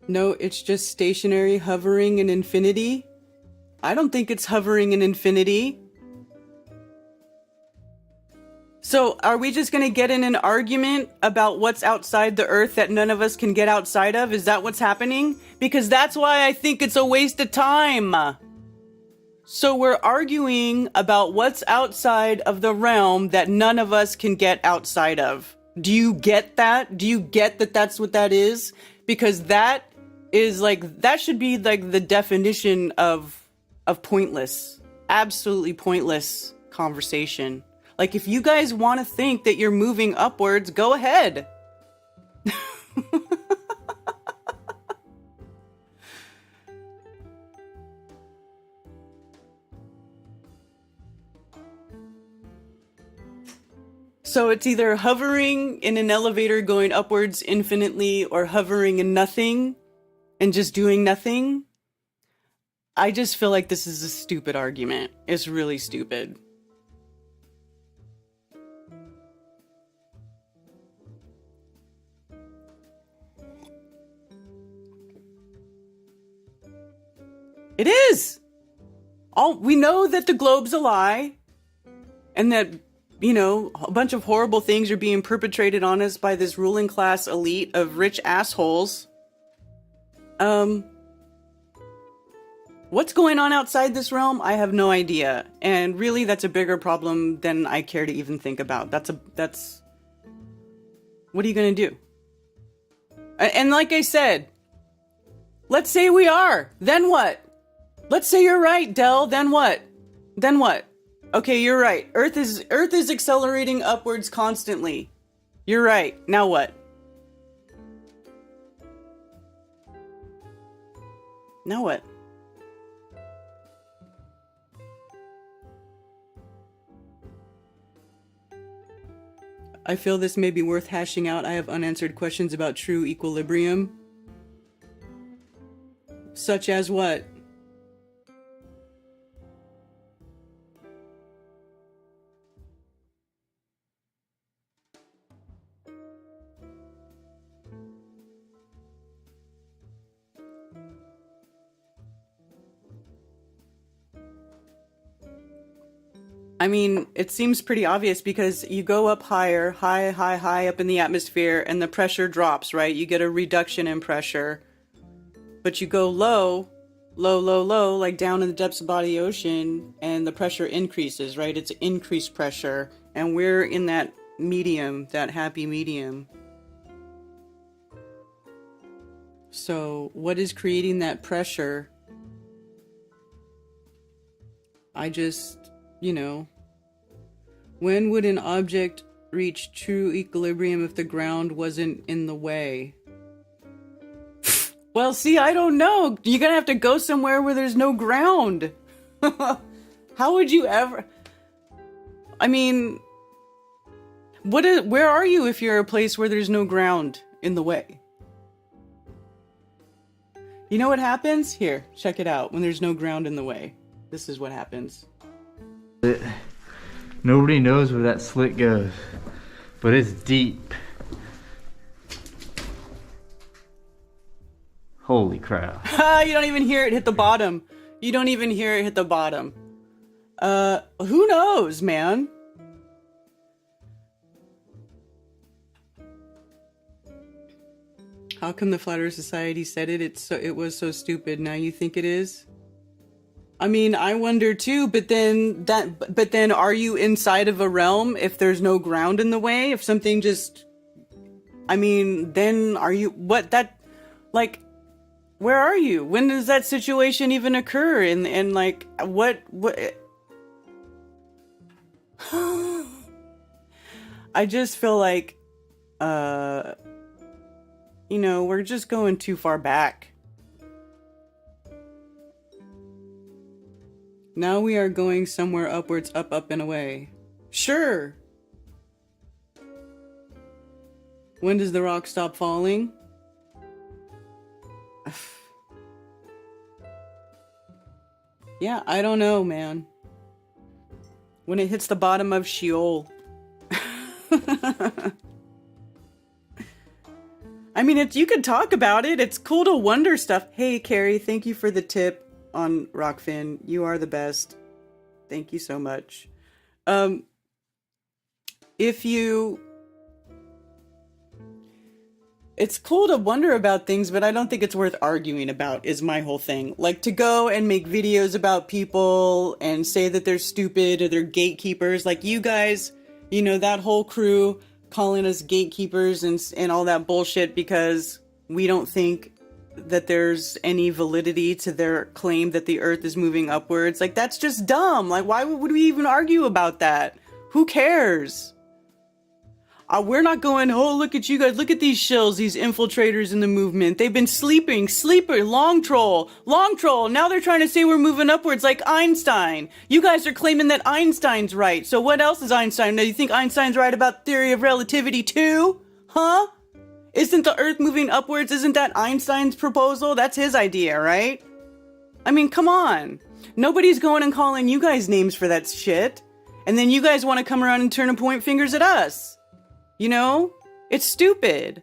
No, it's just stationary, hovering in infinity. I don't think it's hovering in infinity. So, are we just going to get in an argument about what's outside the Earth that none of us can get outside of? Is that what's happening? Because that's why I think it's a waste of time. So we're arguing about what's outside of the realm that none of us can get outside of. Do you get that? Do you get that that's what that is? Because that is like, that should be like the definition of pointless. Absolutely pointless conversation. Like, if you guys want to think that you're moving upwards, go ahead. So it's either hovering in an elevator going upwards infinitely or hovering in nothing and just doing nothing. I just feel like this is a stupid argument. It's really stupid. It is! We know that the globe's a lie, and that, you know, a bunch of horrible things are being perpetrated on us by this ruling class elite of rich assholes. What's going on outside this realm? I have no idea. And really, that's a bigger problem than I care to even think about. What are you gonna do? And like I said, let's say we are. Then what? Let's say you're right, Del. Then what? Then what? Okay, you're right. Earth is accelerating upwards constantly. You're right. Now what? Now what? I feel this may be worth hashing out. I have unanswered questions about true equilibrium. Such as what? I mean, it seems pretty obvious because you go up higher, high up in the atmosphere, and the pressure drops, right? You get a reduction in pressure. But you go low, like down in the depths of the body ocean, and the pressure increases, right? It's increased pressure. And we're in that medium, that happy medium. So what is creating that pressure? I just, when would an object reach true equilibrium if the ground wasn't in the way? Well, see, I don't know. You're gonna have to go somewhere where there's no ground. How would you ever... I mean, where are you if you're a place where there's no ground in the way? You know what happens? Here, check it out. When there's no ground in the way, this is what happens. Nobody knows where that slit goes, but it's deep. Holy crap. You don't even hear it hit the bottom. You don't even hear it hit the bottom. Who knows, man? How come the Flat Earth Society said it? It was so stupid. Now you think it is? I mean, I wonder too, but then are you inside of a realm if there's no ground in the way? If something just, I mean, then are you, where are you? When does that situation even occur? And like, what? I just feel like, we're just going too far back. Now we are going somewhere upwards, up and away. Sure. When does the rock stop falling? Yeah, I don't know, man. When it hits the bottom of Sheol. I mean, you could talk about it. It's cool to wonder stuff. Hey, Carrie, thank you for the tip on Rockfin. You are the best. Thank you so much. It's cool to wonder about things, but I don't think it's worth arguing about, is my whole thing. Like, to go and make videos about people and say that they're stupid or they're gatekeepers, like you guys, that whole crew calling us gatekeepers and all that bullshit because we don't think that there's any validity to their claim that the earth is moving upwards. Like, that's just dumb. Like, why would we even argue about that? Who cares? We're not going, oh, look at you guys. Look at these shills, these infiltrators in the movement. They've been sleeping. Long troll. Now they're trying to say we're moving upwards like Einstein. You guys are claiming that Einstein's right. So what else is Einstein? Now, you think Einstein's right about theory of relativity too? Huh? Isn't the earth moving upwards? Isn't that Einstein's proposal? That's his idea, right? I mean, come on. Nobody's going and calling you guys names for that shit. And then you guys want to come around and turn and point fingers at us. It's stupid.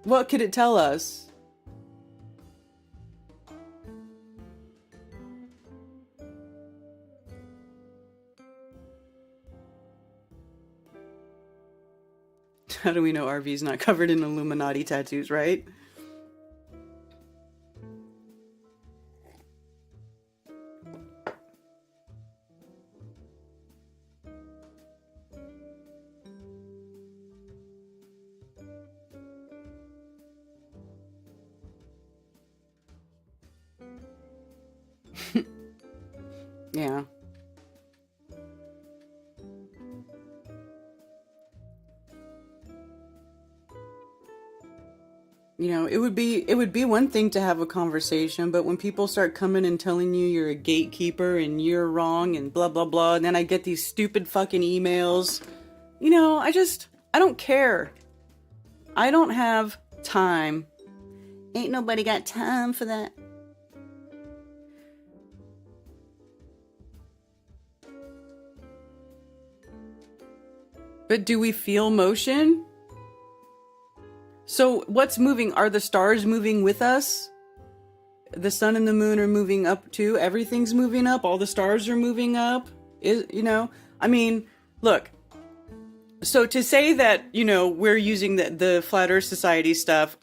What could it tell us? How do we know RV's not covered in Illuminati tattoos, right? Yeah. It would be one thing to have a conversation, but when people start coming and telling you you're a gatekeeper and you're wrong and blah, blah, blah, and then I get these stupid fucking emails, I don't care. I don't have time. Ain't nobody got time for that. But do we feel motion? So what's moving? Are the stars moving with us? the sun and the moon are moving up too. Everything's moving up. All the stars are moving up. I mean, look. So to say that, we're using the Flat Earth Society stuff,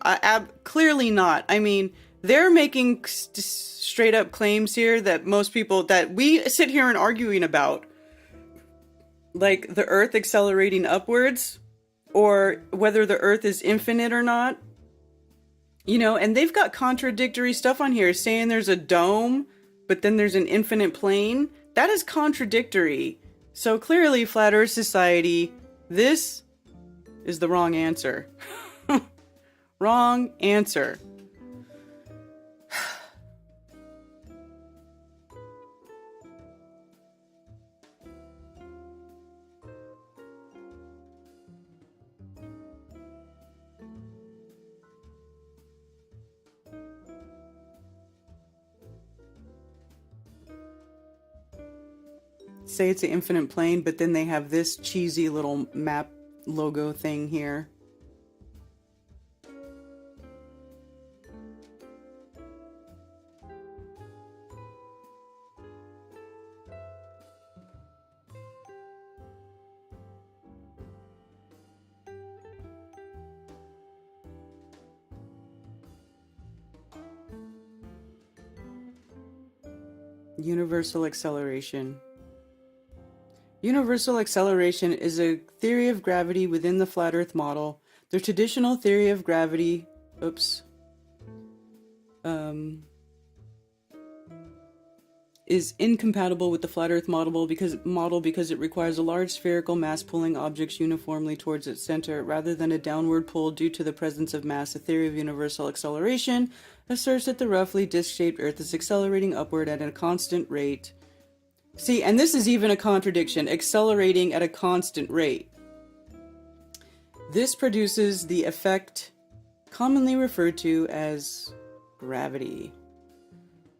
clearly not. I mean, they're making straight up claims here that most people, that we sit here and arguing about, like the Earth accelerating upwards, or whether the Earth is infinite or not. And they've got contradictory stuff on here, saying there's a dome, but then there's an infinite plane. That is contradictory. So clearly, Flat Earth Society, this is the wrong answer. Wrong answer. Say it's an infinite plane, but then they have this cheesy little map logo thing here. Universal acceleration. Universal acceleration is a theory of gravity within the flat Earth model. The traditional theory of gravity, is incompatible with the flat Earth model because it requires a large spherical mass pulling objects uniformly towards its center rather than a downward pull due to the presence of mass. The theory of universal acceleration asserts that the roughly disc-shaped Earth is accelerating upward at a constant rate. See, and this is even a contradiction, accelerating at a constant rate. This produces the effect commonly referred to as gravity.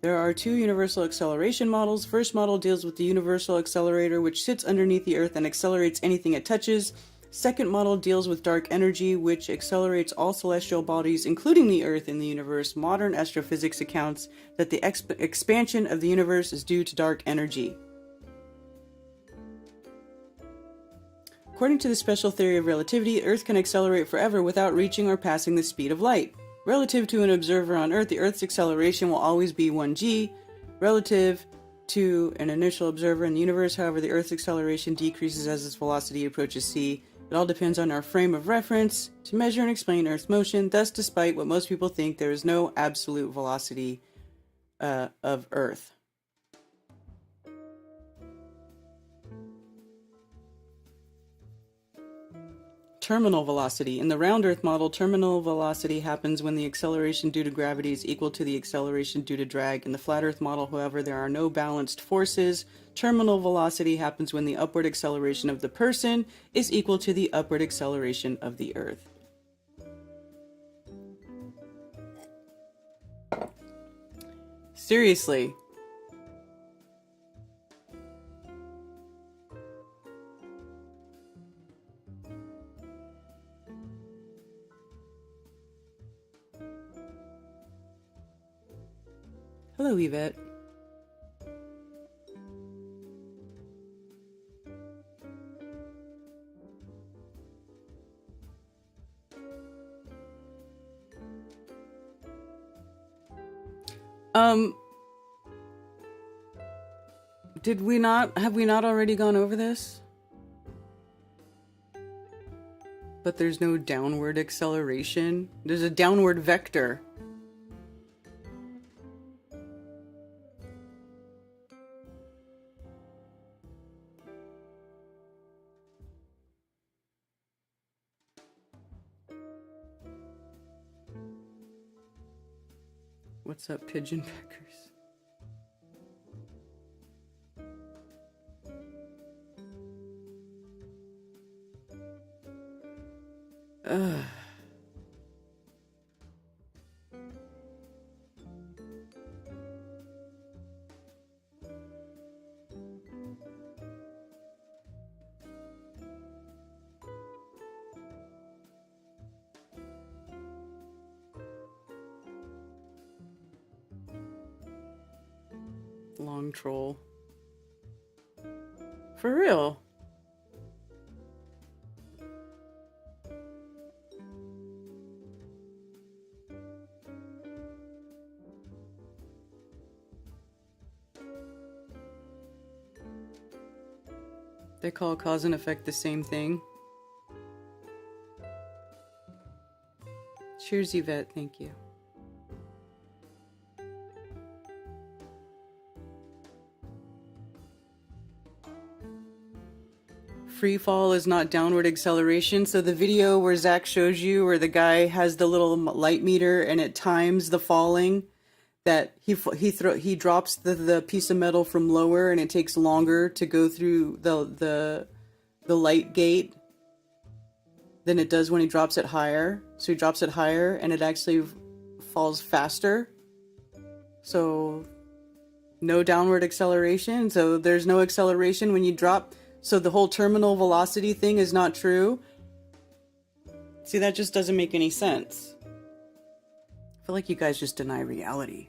There are two universal acceleration models. First model deals with the universal accelerator, which sits underneath the Earth and accelerates anything it touches. Second model deals with dark energy, which accelerates all celestial bodies, including the Earth and the universe. Modern astrophysics accounts that the expansion of the universe is due to dark energy. According to the special theory of relativity, Earth can accelerate forever without reaching or passing the speed of light. Relative to an observer on Earth, the Earth's acceleration will always be 1g. Relative to an initial observer in the universe, however, the Earth's acceleration decreases as its velocity approaches c. It all depends on our frame of reference to measure and explain Earth's motion. Thus, despite what most people think, there is no absolute velocity of Earth. Terminal velocity. In the round Earth model, terminal velocity happens when the acceleration due to gravity is equal to the acceleration due to drag. In the flat Earth model, however, there are no balanced forces. Terminal velocity happens when the upward acceleration of the person is equal to the upward acceleration of the Earth. Seriously. Hello, Yvette. Have we not already gone over this? But there's no downward acceleration. There's a downward vector. What's up, pigeon peckers? Ugh. Long troll. For real. They call cause and effect the same thing. Cheers, Yvette. Thank you. Free fall is not downward acceleration. So the video where Zach shows you where the guy has the little light meter and it times the falling, that he drops the piece of metal from lower and it takes longer to go through the light gate than it does when he drops it higher. So he drops it higher and it actually falls faster. So no downward acceleration. So there's no acceleration when you drop. So the whole terminal velocity thing is not true. See, that just doesn't make any sense. I feel like you guys just deny reality.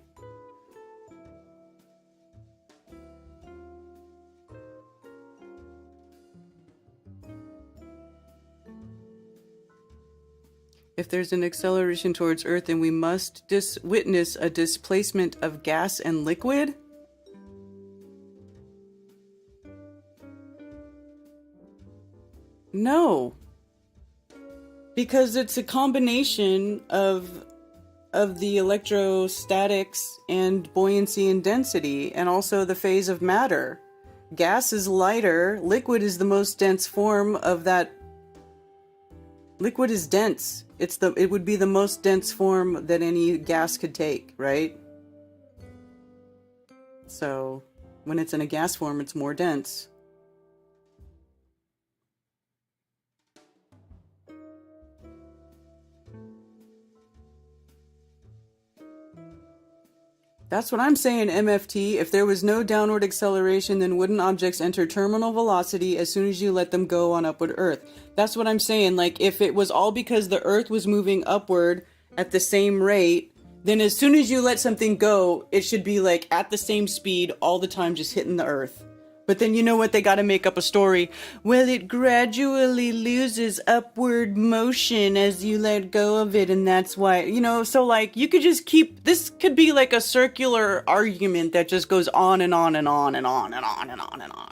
If there's an acceleration towards Earth, then we must witness a displacement of gas and liquid? No. Because it's a combination of the electrostatics and buoyancy and density, and also the phase of matter. Gas is lighter. Liquid is the most dense form of that. Liquid is dense. It would be the most dense form that any gas could take, right? So when it's in a gas form, it's more dense. That's what I'm saying, MFT. If there was no downward acceleration, then wouldn't objects enter terminal velocity as soon as you let them go on upward Earth? That's what I'm saying. Like, if it was all because the Earth was moving upward at the same rate, then as soon as you let something go, it should be like at the same speed all the time, just hitting the Earth. But then you know what? They got to make up a story. Well, it gradually loses upward motion as you let go of it. And that's why, you know, so like you could just keep, this could be like a circular argument that just goes on and on and on and on and on and on and on.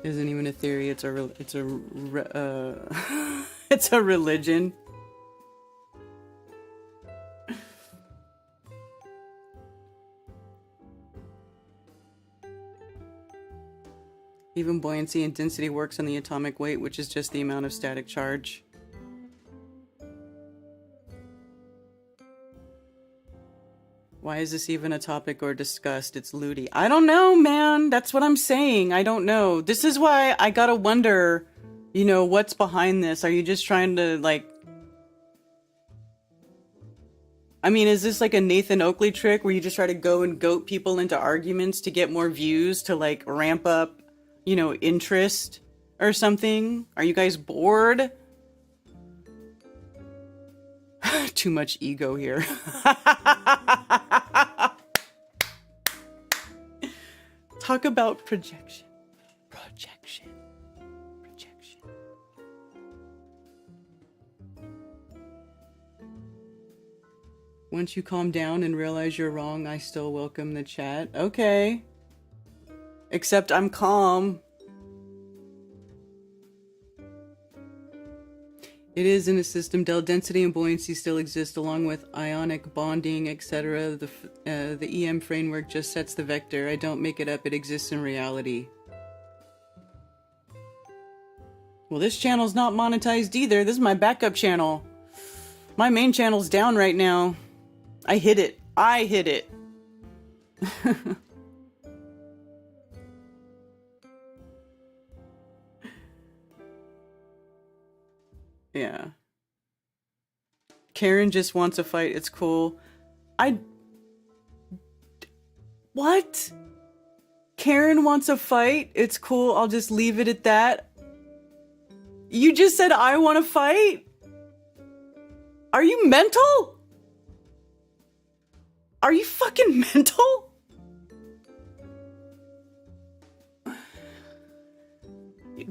Isn't even a theory. It's a it's a religion. Even buoyancy and density works on the atomic weight, which is just the amount of static charge. Why is this even a topic or discussed? It's Ludi. I don't know, man. That's what I'm saying. I don't know. This is why I gotta wonder, you know, what's behind this? Are you just trying to, like... I mean, is this like a Nathan Oakley trick where you just try to go and goat people into arguments to get more views to, like, ramp up, you know, interest or something? Are you guys bored? Too much ego here. Talk about projection. Projection. Projection. Once you calm down and realize you're wrong, I still welcome the chat. Okay. Except I'm calm. It is in a system. Del density and buoyancy still exist along with ionic bonding, etc. The EM framework just sets the vector. I don't make it up. It exists in reality. Well, this channel's not monetized either. This is my backup channel. My main channel's down right now. I hit it. I hit it. Yeah. Karen just wants a fight. It's cool. What? Karen wants a fight? It's cool. I'll just leave it at that. You just said, I want to fight? Are you mental? Are you fucking mental?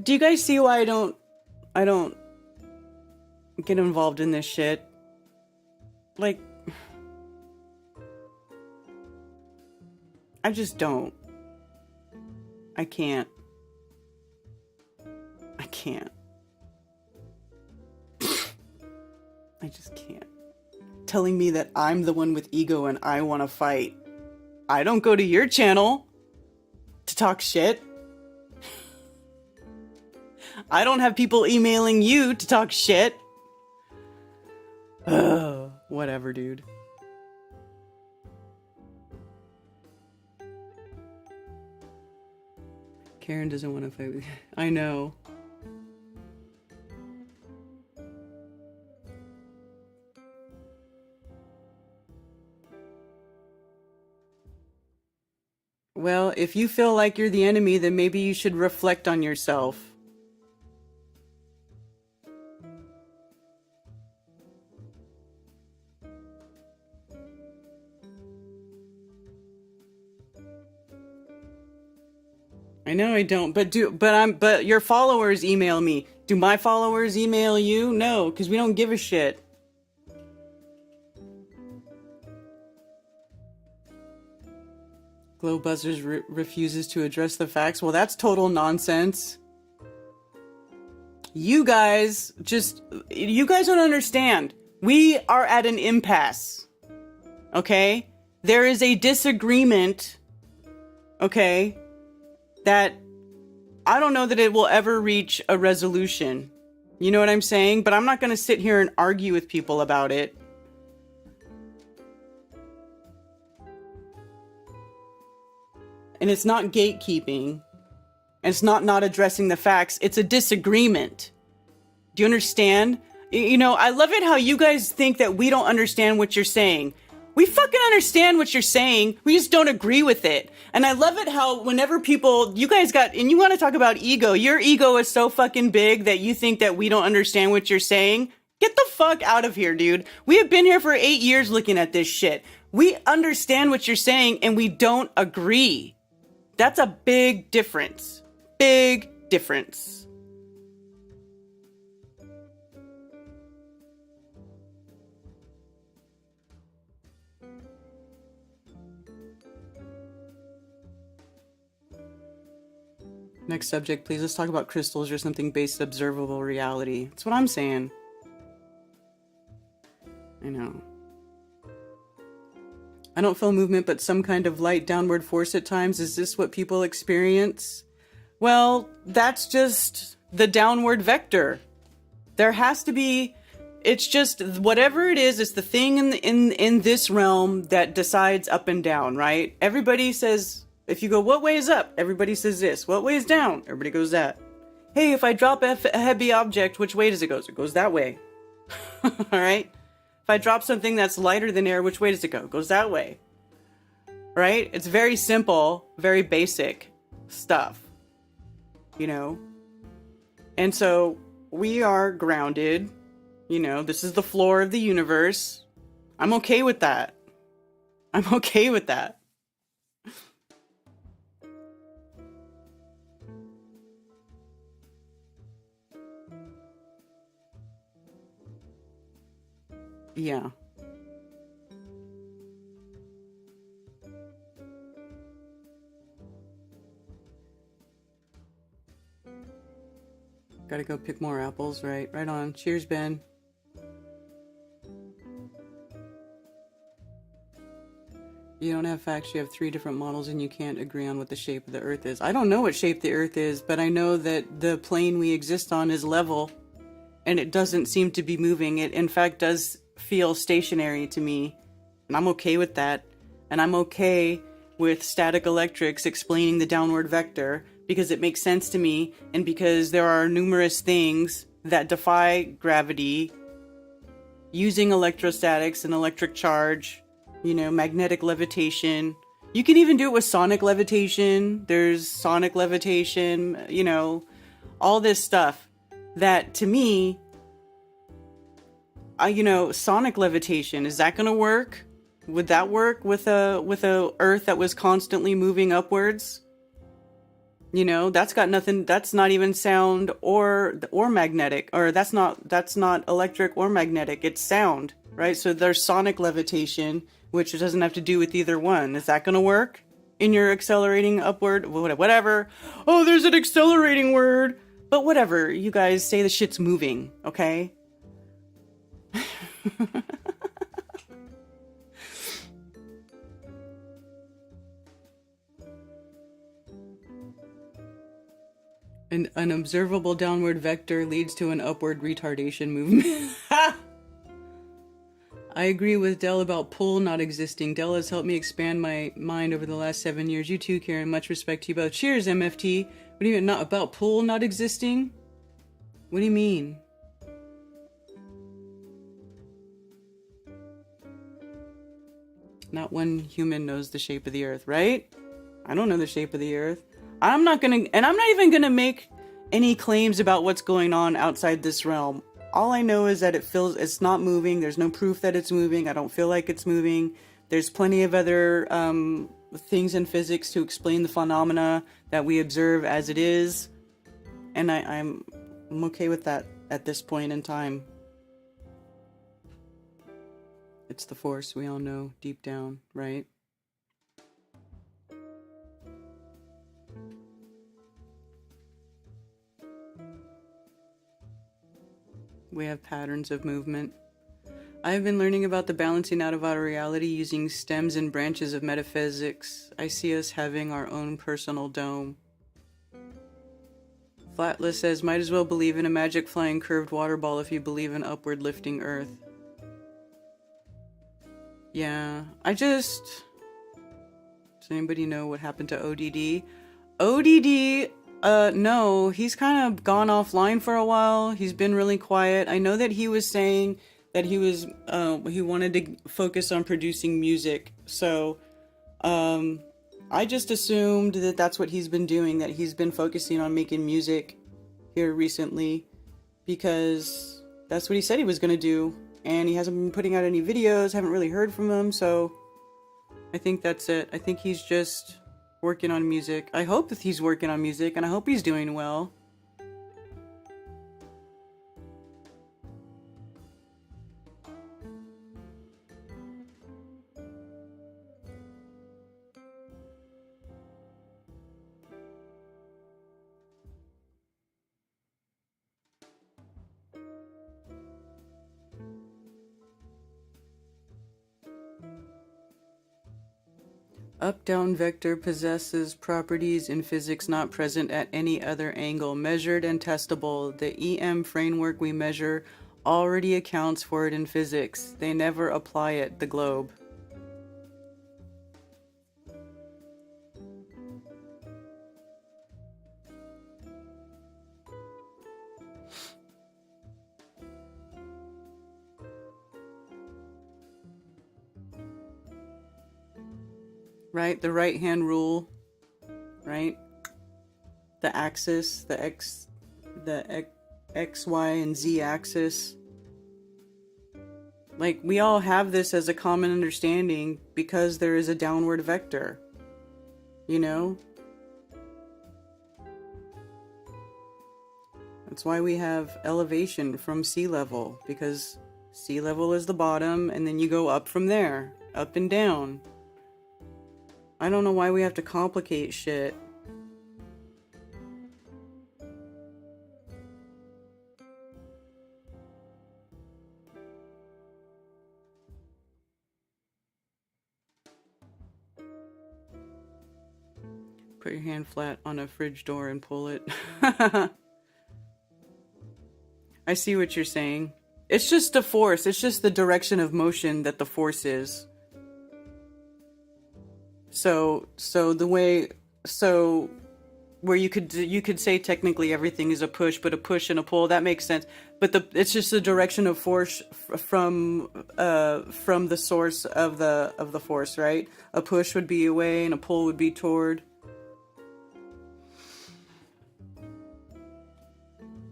Do you guys see why I don't get involved in this shit? Like, I just don't. I can't. I just can't. Telling me that I'm the one with ego and I want to fight. I don't go to your channel to talk shit. I don't have people emailing you to talk shit. Ugh, whatever, dude. Karen doesn't want to fight with you. I know. Well, if you feel like you're the enemy, then maybe you should reflect on yourself. I know I don't, but your followers email me. Do my followers email you? No, because we don't give a shit. Glow Buzzers refuses to address the facts. Well, that's total nonsense. You guys don't understand. We are at an impasse. Okay? There is a disagreement. Okay? That I don't know that it will ever reach a resolution. You know what I'm saying? But I'm not going to sit here and argue with people about it. And it's not gatekeeping. And it's not addressing the facts. It's a disagreement. Do you understand? You know, I love it how you guys think that we don't understand what you're saying. We fucking understand what you're saying. We just don't agree with it. And I love it how whenever you guys and you want to talk about ego, your ego is so fucking big that you think that we don't understand what you're saying. Get the fuck out of here, dude. We have been here for 8 years looking at this shit. We understand what you're saying and we don't agree. That's a big difference. Big difference. Next subject, please. Let's talk about crystals or something based observable reality. That's what I'm saying. I know. I don't feel movement, but some kind of light downward force at times. Is this what people experience? Well, that's just the downward vector. There has to be, it's just whatever it is, it's the thing in this realm that decides up and down, right? Everybody says, if you go, what way is up? Everybody says this. What way is down? Everybody goes that. Hey, if I drop a heavy object, which way does it go? It goes that way. All right? If I drop something that's lighter than air, which way does it go? It goes that way. Right? It's very simple, very basic stuff. You know? And so we are grounded. You know, this is the floor of the universe. I'm okay with that. I'm okay with that. Yeah. Gotta go pick more apples, right? Right on. Cheers, Ben. You don't have facts, you have 3 different models and you can't agree on what the shape of the Earth is. I don't know what shape the Earth is, but I know that the plane we exist on is level and it doesn't seem to be moving. It, in fact, does feel stationary to me, and I'm okay with that. And I'm okay with static electrics explaining the downward vector because it makes sense to me, and because there are numerous things that defy gravity using electrostatics and electric charge, you know, magnetic levitation. You can even do it with sonic levitation. There's sonic levitation, you know, all this stuff that to me, sonic levitation, is that going to work? Would that work with a Earth that was constantly moving upwards? That's got nothing. That's not even sound or magnetic, or that's not electric or magnetic. It's sound, right? So there's sonic levitation, which doesn't have to do with either one. Is that going to work in your accelerating upward? Whatever. Oh, there's an accelerating word, but whatever. You guys say the shit's moving, okay? An observable downward vector leads to an upward retardation movement. I agree with Dell about pull not existing. Dell has helped me expand my mind over the last 7 years. You too, Karen. Much respect to you both. Cheers, MFT. What do you mean, not about pull not existing? What do you mean? Not one human knows the shape of the earth, right? I don't know the shape of the earth. I'm not even gonna make any claims about what's going on outside this realm. All I know is that it's not moving. There's no proof that it's moving. I don't feel like it's moving. There's plenty of other things in physics to explain the phenomena that we observe as it is. And I'm okay with that at this point in time. It's the force, we all know deep down, right? We have patterns of movement. I have been learning about the balancing out of our reality using stems and branches of metaphysics. I see us having our own personal dome. Flatless says, might as well believe in a magic flying curved water ball if you believe in upward lifting earth. Yeah, does anybody know what happened to ODD? ODD, no, he's kind of gone offline for a while. He's been really quiet. I know that he was saying that he wanted to focus on producing music. So, I just assumed that that's what he's been doing, that he's been focusing on making music here recently, because that's what he said he was going to do. And he hasn't been putting out any videos, haven't really heard from him, so I think that's it. I think he's just working on music. I hope that he's working on music, and I hope he's doing well. Up-down vector possesses properties in physics not present at any other angle, measured and testable. The EM framework we measure already accounts for it in physics. They never apply it, the globe. Right, the right-hand rule, right? The axis, the X, Y, and Z axis. Like, we all have this as a common understanding because there is a downward vector, you know? That's why we have elevation from sea level, because sea level is the bottom, and then you go up from there, up and down. I don't know why we have to complicate shit. Put your hand flat on a fridge door and pull it. I see what you're saying. It's just a force. It's just the direction of motion that the force is. So where you could say technically everything is a push, but a push and a pull, that makes sense. But it's just the direction of force from the source of the force, right? A push would be away and a pull would be toward.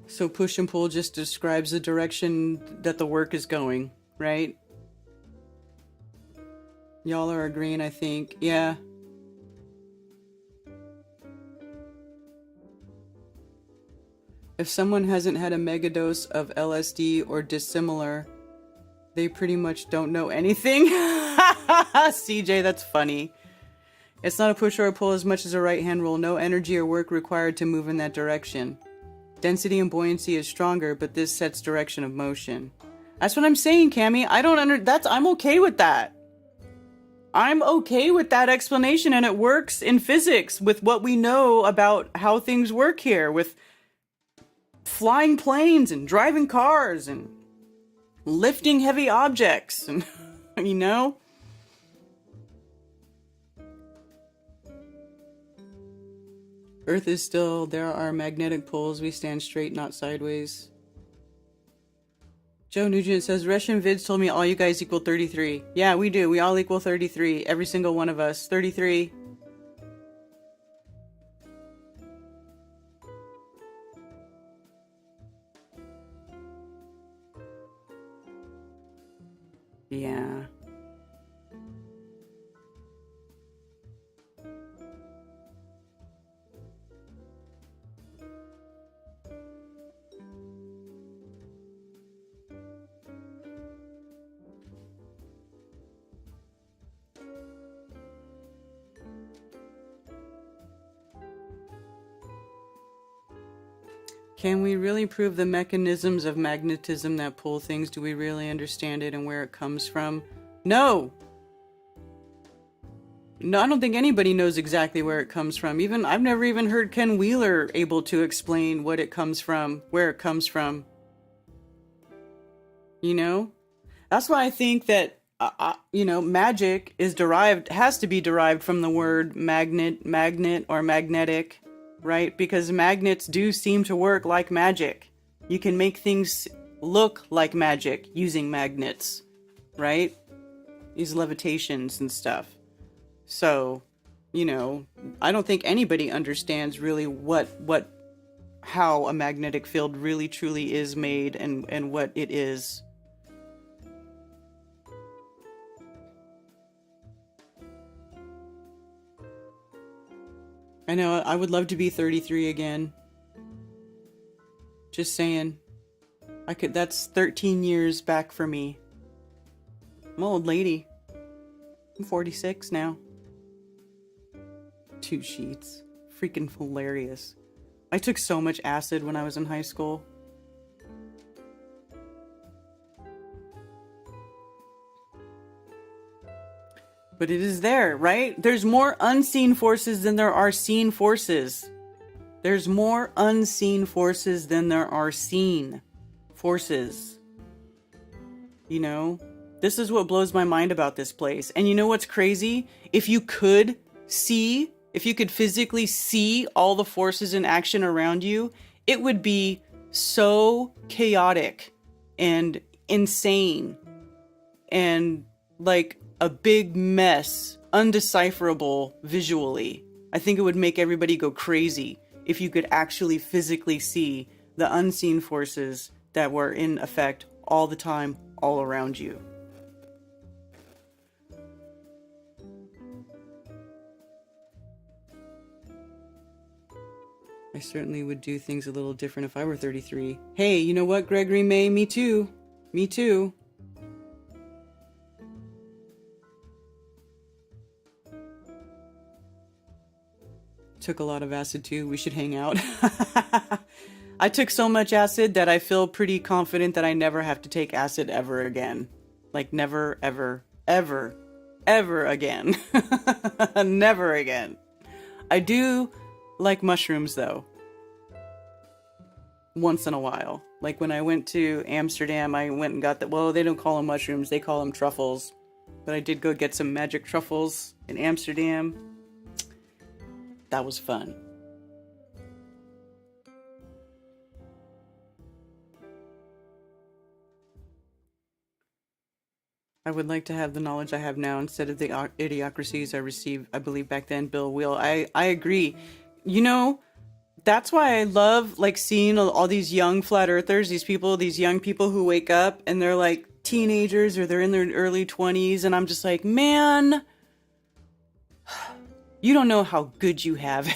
So push and pull just describes the direction that the work is going, right? Y'all are agreeing, I think. Yeah. If someone hasn't had a megadose of LSD or dissimilar, they pretty much don't know anything. CJ, that's funny. It's not a push or a pull as much as a right hand rule. No energy or work required to move in that direction. Density and buoyancy is stronger, but this sets direction of motion. That's what I'm saying, Cammy. I'm okay with that. I'm okay with that explanation, and it works in physics with what we know about how things work here, with flying planes and driving cars and lifting heavy objects, and you know? Earth is still, there are magnetic poles, we stand straight, not sideways. Joe Nugent says, Russian vids told me all you guys equal 33. Yeah, we do. We all equal 33. Every single one of us. 33. Yeah. Can we really prove the mechanisms of magnetism that pull things? Do we really understand it and where it comes from? No! No, I don't think anybody knows exactly where it comes from. I've never even heard Ken Wheeler able to explain what it comes from, where it comes from. You know? That's why I think that, magic has to be derived from the word magnet or magnetic. Right? Because magnets do seem to work like magic. You can make things look like magic using magnets, right? These levitations and stuff. So, I don't think anybody understands really how a magnetic field really truly is made and what it is. I know, I would love to be 33 again. Just saying. That's 13 years back for me. I'm an old lady. I'm 46 now. 2 sheets. Freaking hilarious. I took so much acid when I was in high school. But it is there, right? There's more unseen forces than there are seen forces. There's more unseen forces than there are seen forces. This is what blows my mind about this place. And you know what's crazy? If you could physically see all the forces in action around you, it would be so chaotic and insane and like a big mess, undecipherable visually. I think it would make everybody go crazy if you could actually physically see the unseen forces that were in effect all the time, all around you. I certainly would do things a little different if I were 33. Hey, you know what, Gregory May? Me too. Me too. Took a lot of acid too. We should hang out. I took so much acid that I feel pretty confident that I never have to take acid ever again. Like never, ever, ever, ever again. Never again. I do like mushrooms though. Once in a while. Like when I went to Amsterdam, I went and got they don't call them mushrooms, they call them truffles. But I did go get some magic truffles in Amsterdam. That was fun. I would like to have the knowledge I have now instead of the idiocracies I received, I believe, back then, Bill Wheel. I agree. That's why I love like seeing all these young flat earthers, these young people who wake up and they're like teenagers or they're in their early 20s, and I'm just like, man, you don't know how good you have it.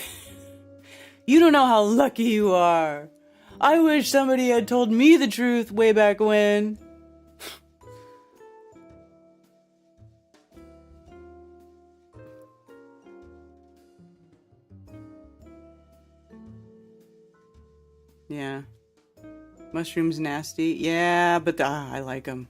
You don't know how lucky you are. I wish somebody had told me the truth way back when. Yeah. Mushrooms nasty. Yeah, but I like them.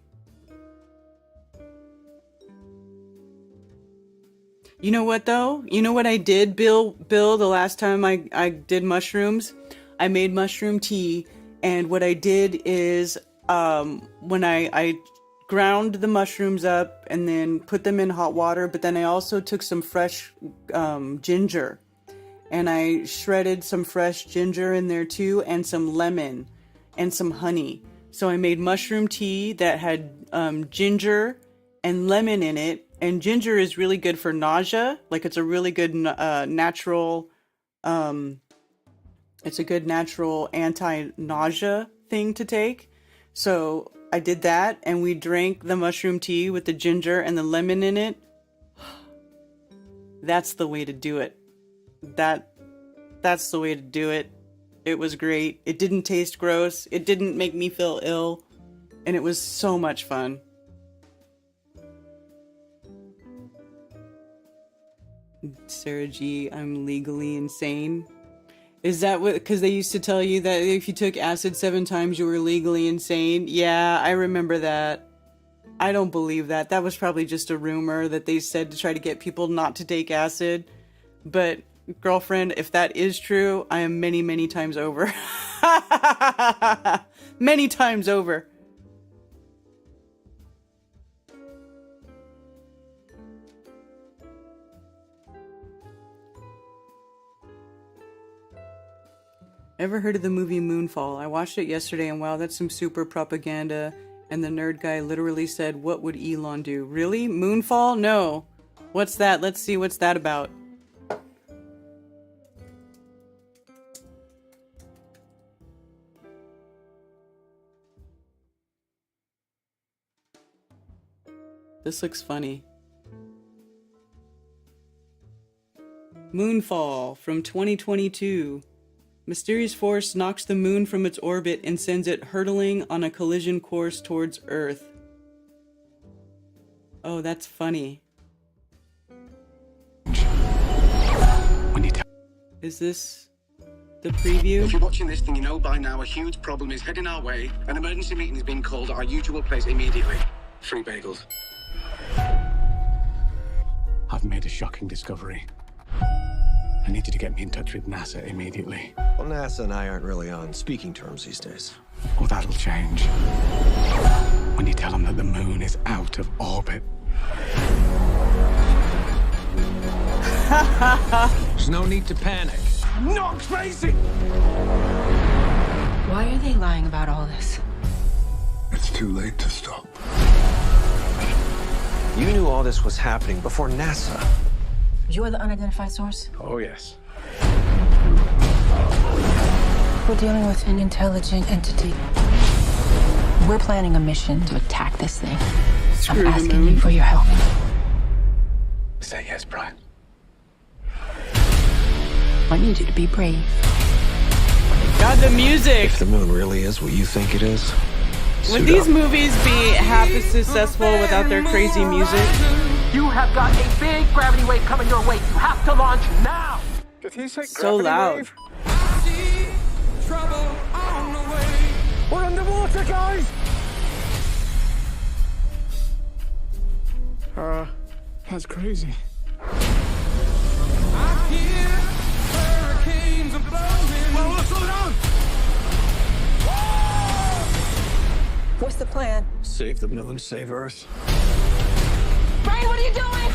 You know what though? You know what I did, Bill, the last time I did mushrooms? I made mushroom tea, and what I did is when I ground the mushrooms up and then put them in hot water, but then I also took some fresh ginger. And I shredded some fresh ginger in there too, and some lemon and some honey. So I made mushroom tea that had ginger and lemon in it. And ginger is really good for nausea. Like it's a really good natural, it's a good natural anti-nausea thing to take. So I did that, and we drank the mushroom tea with the ginger and the lemon in it. That's the way to do it. That's the way to do it. It was great. It didn't taste gross. It didn't make me feel ill. And it was so much fun. Sarah G, I'm legally insane. Is that what, because they used to tell you that if you took acid 7 times, you were legally insane? Yeah, I remember that. I don't believe that. That was probably just a rumor that they said to try to get people not to take acid. But girlfriend, if that is true, I am many, many times over. Many times over. Ever heard of the movie Moonfall? I watched it yesterday, and wow, that's some super propaganda. And the nerd guy literally said, what would Elon do? Really? Moonfall? No. What's that? Let's see what's that about. This looks funny. Moonfall from 2022. Mysterious force knocks the moon from its orbit and sends it hurtling on a collision course towards Earth. Oh, that's funny. Is this the preview? If you're watching this, then you know by now a huge problem is heading our way. An emergency meeting is being called at our usual place immediately. 3 bagels. I've made a shocking discovery. I need you to get me in touch with NASA immediately. Well, NASA and I aren't really on speaking terms these days. Well, that'll change. When you tell them that the moon is out of orbit. There's no need to panic. I'm not crazy! Why are they lying about all this? It's too late to stop. You knew all this was happening before NASA. You're the unidentified source? Oh, yes. We're dealing with an intelligent entity. We're planning a mission to attack this thing. I'm asking you for your help. Say yes, Brian. I need you to be brave. God, the music! If the moon really is what you think it is, would these movies be half as successful without their crazy music? You have got a big gravity wave coming your way. You have to launch now. Did he say so loud? Wave? We're underwater, guys! That's crazy. Whoa, slow down! What's the plan? Save the moon, save Earth. Brian, what are you doing?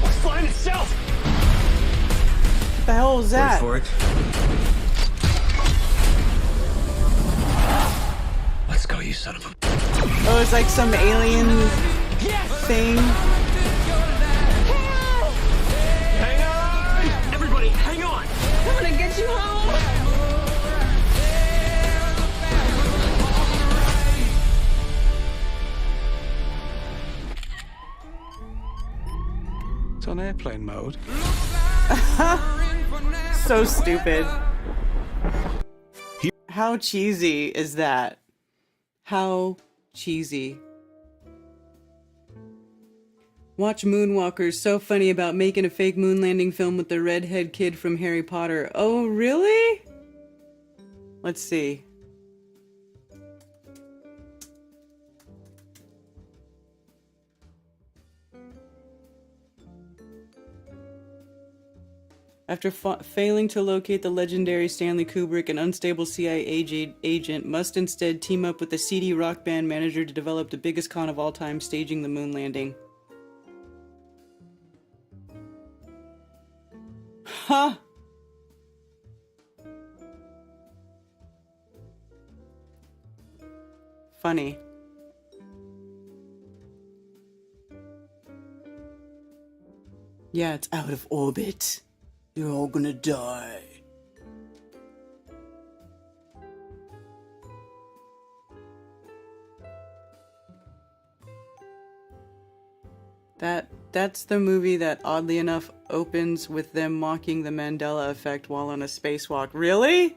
It's flying itself! What the hell was that? Wait for it. Let's go, you son of a... Oh, it's like some alien thing. Hang on! Everybody, hang on! I'm gonna get you home! on airplane mode. So stupid. How cheesy is that? How cheesy. Watch Moonwalkers. So funny about making a fake moon landing film with the redhead kid from Harry Potter. Oh, really? Let's see. After failing to locate the legendary Stanley Kubrick, an unstable CIA agent must instead team up with the seedy rock band manager to develop the biggest con of all time, staging the moon landing. Huh! Funny. Yeah, it's out of orbit. You're all gonna die. That's the movie that, oddly enough, opens with them mocking the Mandela effect while on a spacewalk. Really?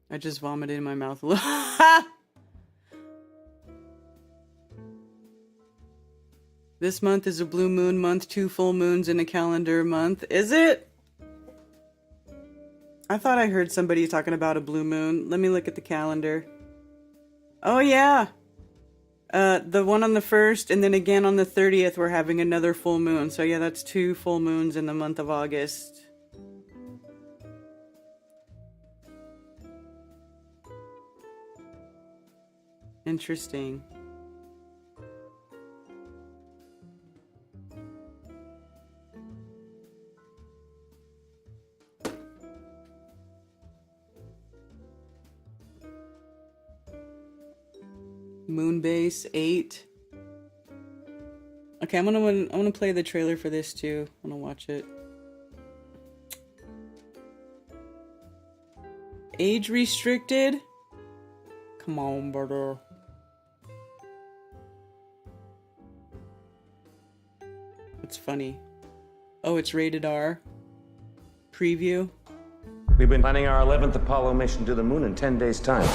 I just vomited in my mouth a little. This month is a blue moon month, 2 full moons in a calendar month. Is it? I thought I heard somebody talking about a blue moon. Let me look at the calendar. Oh yeah. The one on the 1st and then again on the 30th we're having another full moon. So yeah, that's 2 full moons in the month of August. Interesting. Moonbase 8. Okay, I'm gonna play the trailer for this too. I'm gonna watch it. Age restricted? Come on, brother. It's funny. Oh, it's rated R. Preview. We've been planning our 11th Apollo mission to the moon in 10 days' time.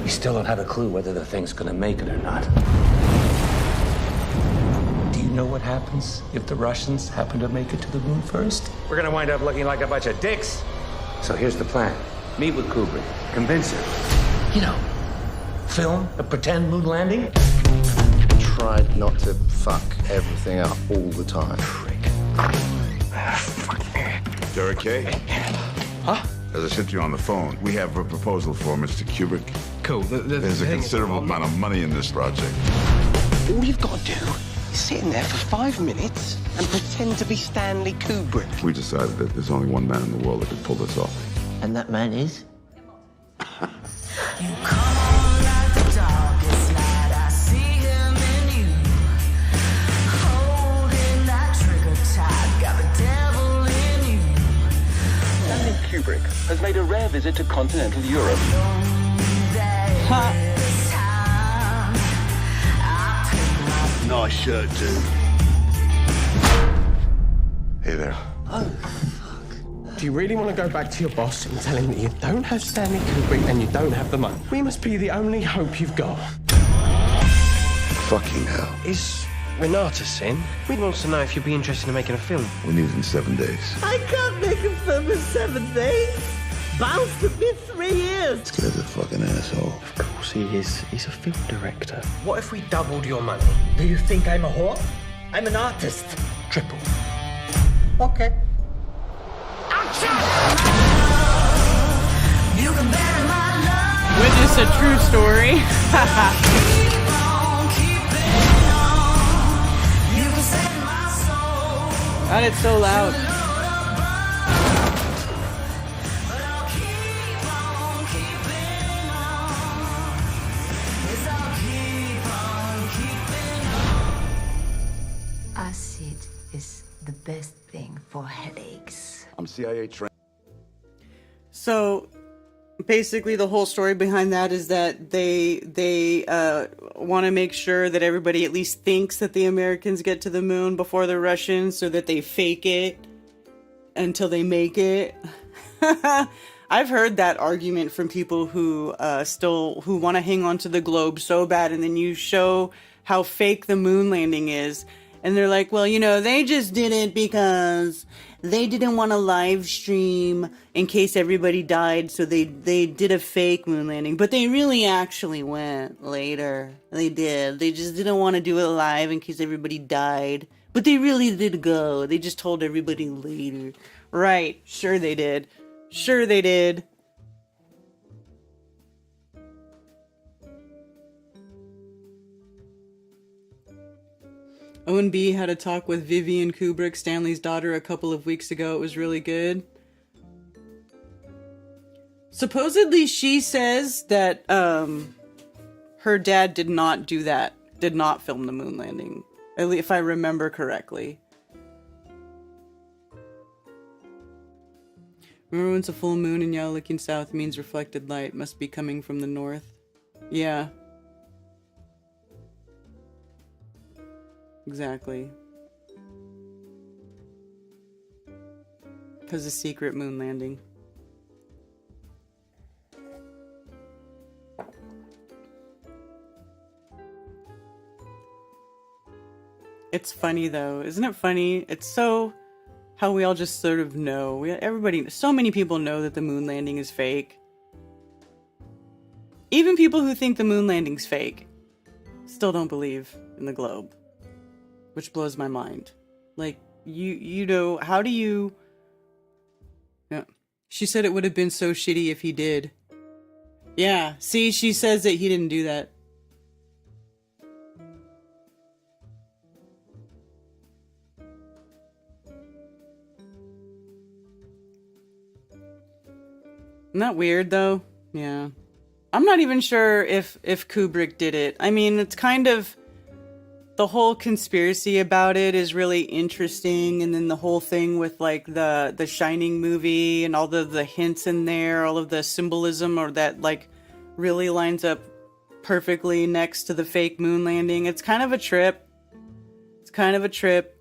We still don't have a clue whether the thing's gonna make it or not. Do you know what happens if the Russians happen to make it to the moon first? We're gonna wind up looking like a bunch of dicks. So here's the plan. Meet with Kubrick. Convince her. You know, film a pretend moon landing. Tried not to fuck everything up all the time. Derek K? Huh? As I said to you on the phone, we have a proposal for Mr. Kubrick. Cool. There's a considerable amount of money in this project. All you've got to do is sit in there for 5 minutes and pretend to be Stanley Kubrick. We decided that there's only one man in the world that could pull this off. And that man is? Kubrick has made a rare visit to continental Europe. Nice shirt, dude. Hey there. Oh, fuck. Do you really want to go back to your boss and tell him that you don't have Stanley Kubrick and you don't have the money? We must be the only hope you've got. Fucking hell. Is Renata in? We wants to know if you'd be interested in making a film. We need it in 7 days. I can't make a film in 7 days. Bound to be 3 years. This guy's a fucking asshole. Of course he is. He's a film director. What if we doubled your money? Do you think I'm a whore? I'm an artist. Triple. Okay. Witness a true story. God, it's so loud. Acid is the best thing for headaches. I'm CIA trained. So, Basically, the whole story behind that is that they want to make sure that everybody at least thinks that the Americans get to the moon before the Russians, so that they fake it until they make it. I've heard that argument from people who who want to hang on to the globe so bad, and then you show how fake the moon landing is, and they're like, well, you know, they just did it because they didn't want to live stream in case everybody died, so they did a fake moon landing, but they really actually went later. They did. They just didn't want to do it live in case everybody died, but they really did go. They just told everybody later. Right, sure they did. Sure they did. Owen B had a talk with Vivian Kubrick, Stanley's daughter, a couple of weeks ago. It was really good. Supposedly she says that her dad did not do that. Did not film the moon landing. At least if I remember correctly. Remember when it's a full moon and yellow looking south means reflected light must be coming from the north? Yeah. Exactly. Because of secret moon landing. It's funny though, isn't it funny? It's so how we all just sort of know. Everybody, so many people know that the moon landing is fake. Even people who think the moon landing's fake still don't believe in the globe, which blows my mind. Like, you know, how do you... No. She said it would have been so shitty if he did. Yeah, see, she says that he didn't do that. Isn't that weird, though? Yeah. I'm not even sure if Kubrick did it. I mean, it's kind of... The whole conspiracy about it is really interesting, and then the whole thing with, like, the Shining movie and all the hints in there, all of the symbolism, or that, like, really lines up perfectly next to the fake moon landing. It's kind of a trip. It's kind of a trip.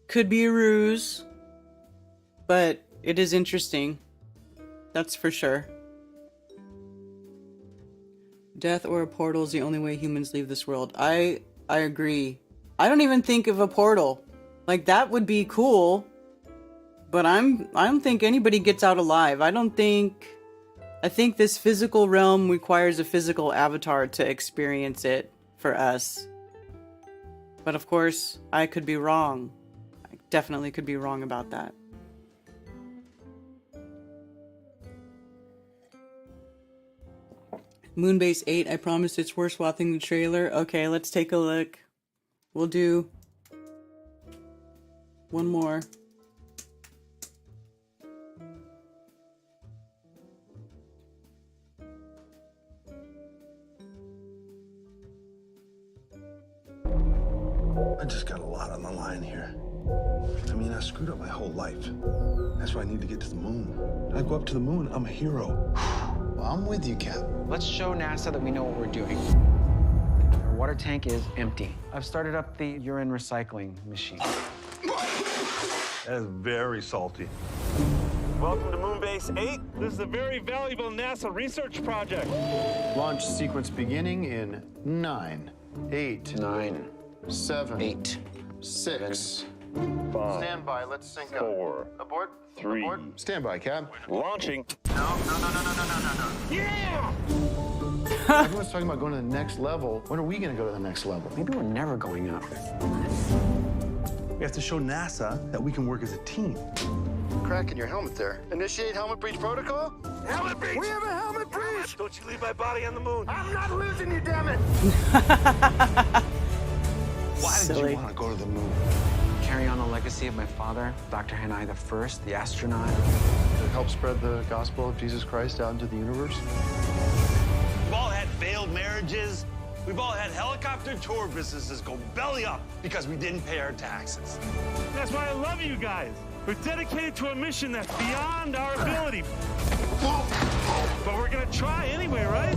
Could be a ruse, but it is interesting. That's for sure. Death or a portal is the only way humans leave this world. I agree. I don't even think of a portal. Like, that would be cool. But I don't think anybody gets out alive. I think this physical realm requires a physical avatar to experience it for us. But of course, I could be wrong. I definitely could be wrong about that. Moonbase 8, I promise it's worth watching the trailer. Okay, let's take a look. We'll do one more. I just got a lot on the line here. I mean, I screwed up my whole life. That's why I need to get to the moon. I go up to the moon, I'm a hero. Well, I'm with you, Cap. Let's show NASA that we know what we're doing. Our water tank is empty. I've started up the urine recycling machine. That is very salty. Welcome to Moonbase 8. This is a very valuable NASA research project. Launch sequence beginning in 9, 8, 9, 7, 8, 6. 5. Stand by. Let's sync 4. up. Abort. 3. Abort. Stand by, Cap. Launching. No. Yeah! Everyone's talking about going to the next level. When are we going to go to the next level? Maybe we're never going up. We have to show NASA that we can work as a team. Crack in your helmet there. Initiate helmet breach protocol. Helmet breach! We have a helmet breach! Don't you leave my body on the moon. I'm not losing you, damn it! Why did you want to go to the moon? Carry on the legacy of my father, Dr. Hanai the First, the astronaut. To help spread the gospel of Jesus Christ out into the universe. We've all had failed marriages. We've all had helicopter tour businesses go belly up because we didn't pay our taxes. That's why I love you guys. We're dedicated to a mission that's beyond our ability. But we're gonna try anyway, right?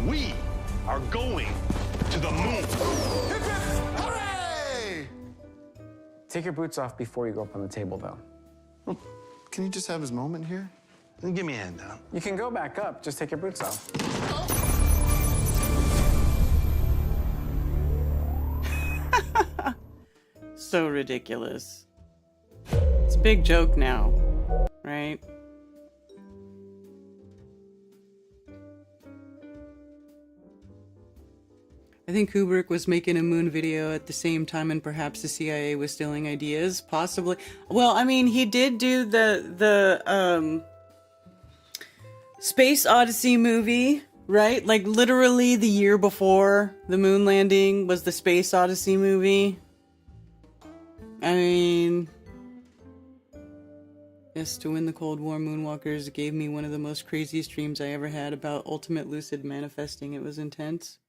We are going to the moon. Take your boots off before you go up on the table, though. Well, can you just have his moment here? Give me a hand down. You can go back up. Just take your boots off. So ridiculous. It's a big joke now, right? I think Kubrick was making a moon video at the same time, and perhaps the CIA was stealing ideas, possibly. Well, I mean, he did do the Space Odyssey movie, right? Like literally the year before the moon landing was the Space Odyssey movie. I mean, yes, to win the Cold War, Moonwalkers gave me one of the most craziest dreams I ever had about ultimate lucid manifesting. It was intense.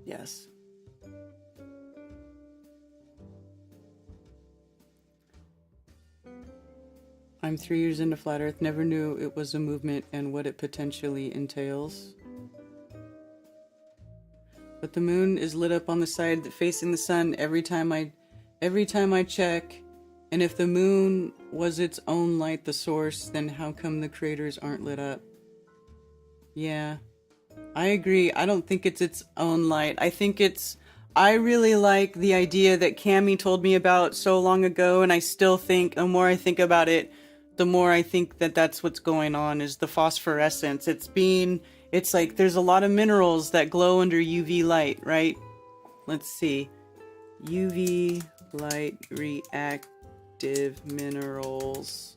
Yes. I'm 3 years into Flat Earth, never knew it was a movement and what it potentially entails. But the moon is lit up on the side facing the sun every time I check. And if the moon was its own light, the source, then how come the craters aren't lit up? Yeah, I agree. I don't think it's its own light. I really like the idea that Cammie told me about so long ago, and I still think, the more I think about it, the more I think that that's what's going on, is the phosphorescence. It's like there's a lot of minerals that glow under UV light, right? Let's see. UV light reactive minerals.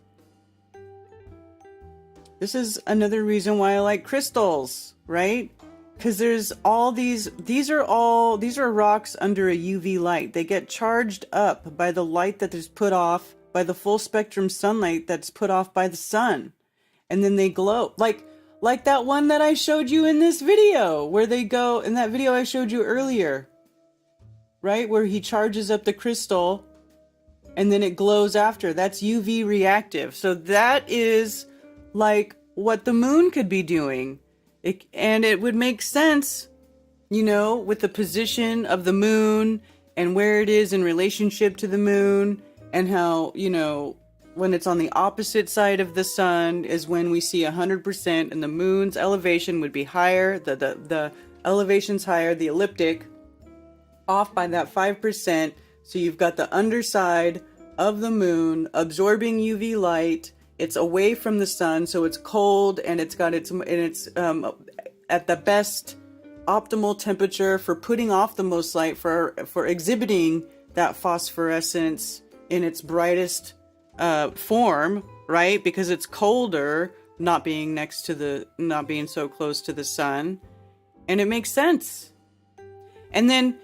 This is another reason why I like crystals, right? Because there's all these are rocks under a UV light. They get charged up by the light that is put off by the full spectrum sunlight that's put off by the sun. And then they glow. Like that one that I showed you in this video, where they go, in that video I showed you earlier, right? Where he charges up the crystal and then it glows after. That's UV reactive. So that is like what the moon could be doing. And it would make sense, you know, with the position of the moon and where it is in relationship to the moon, and how, you know, when it's on the opposite side of the sun is when we see 100%, and the moon's elevation would be higher, the elevation's higher, the elliptic, off by that 5%. So you've got the underside of the moon absorbing UV light. It's away from the sun, so it's cold, and it's at the best optimal temperature for putting off the most light, for exhibiting that phosphorescence in its brightest form, right? Because it's colder, not being so close to the sun, and it makes sense. And then,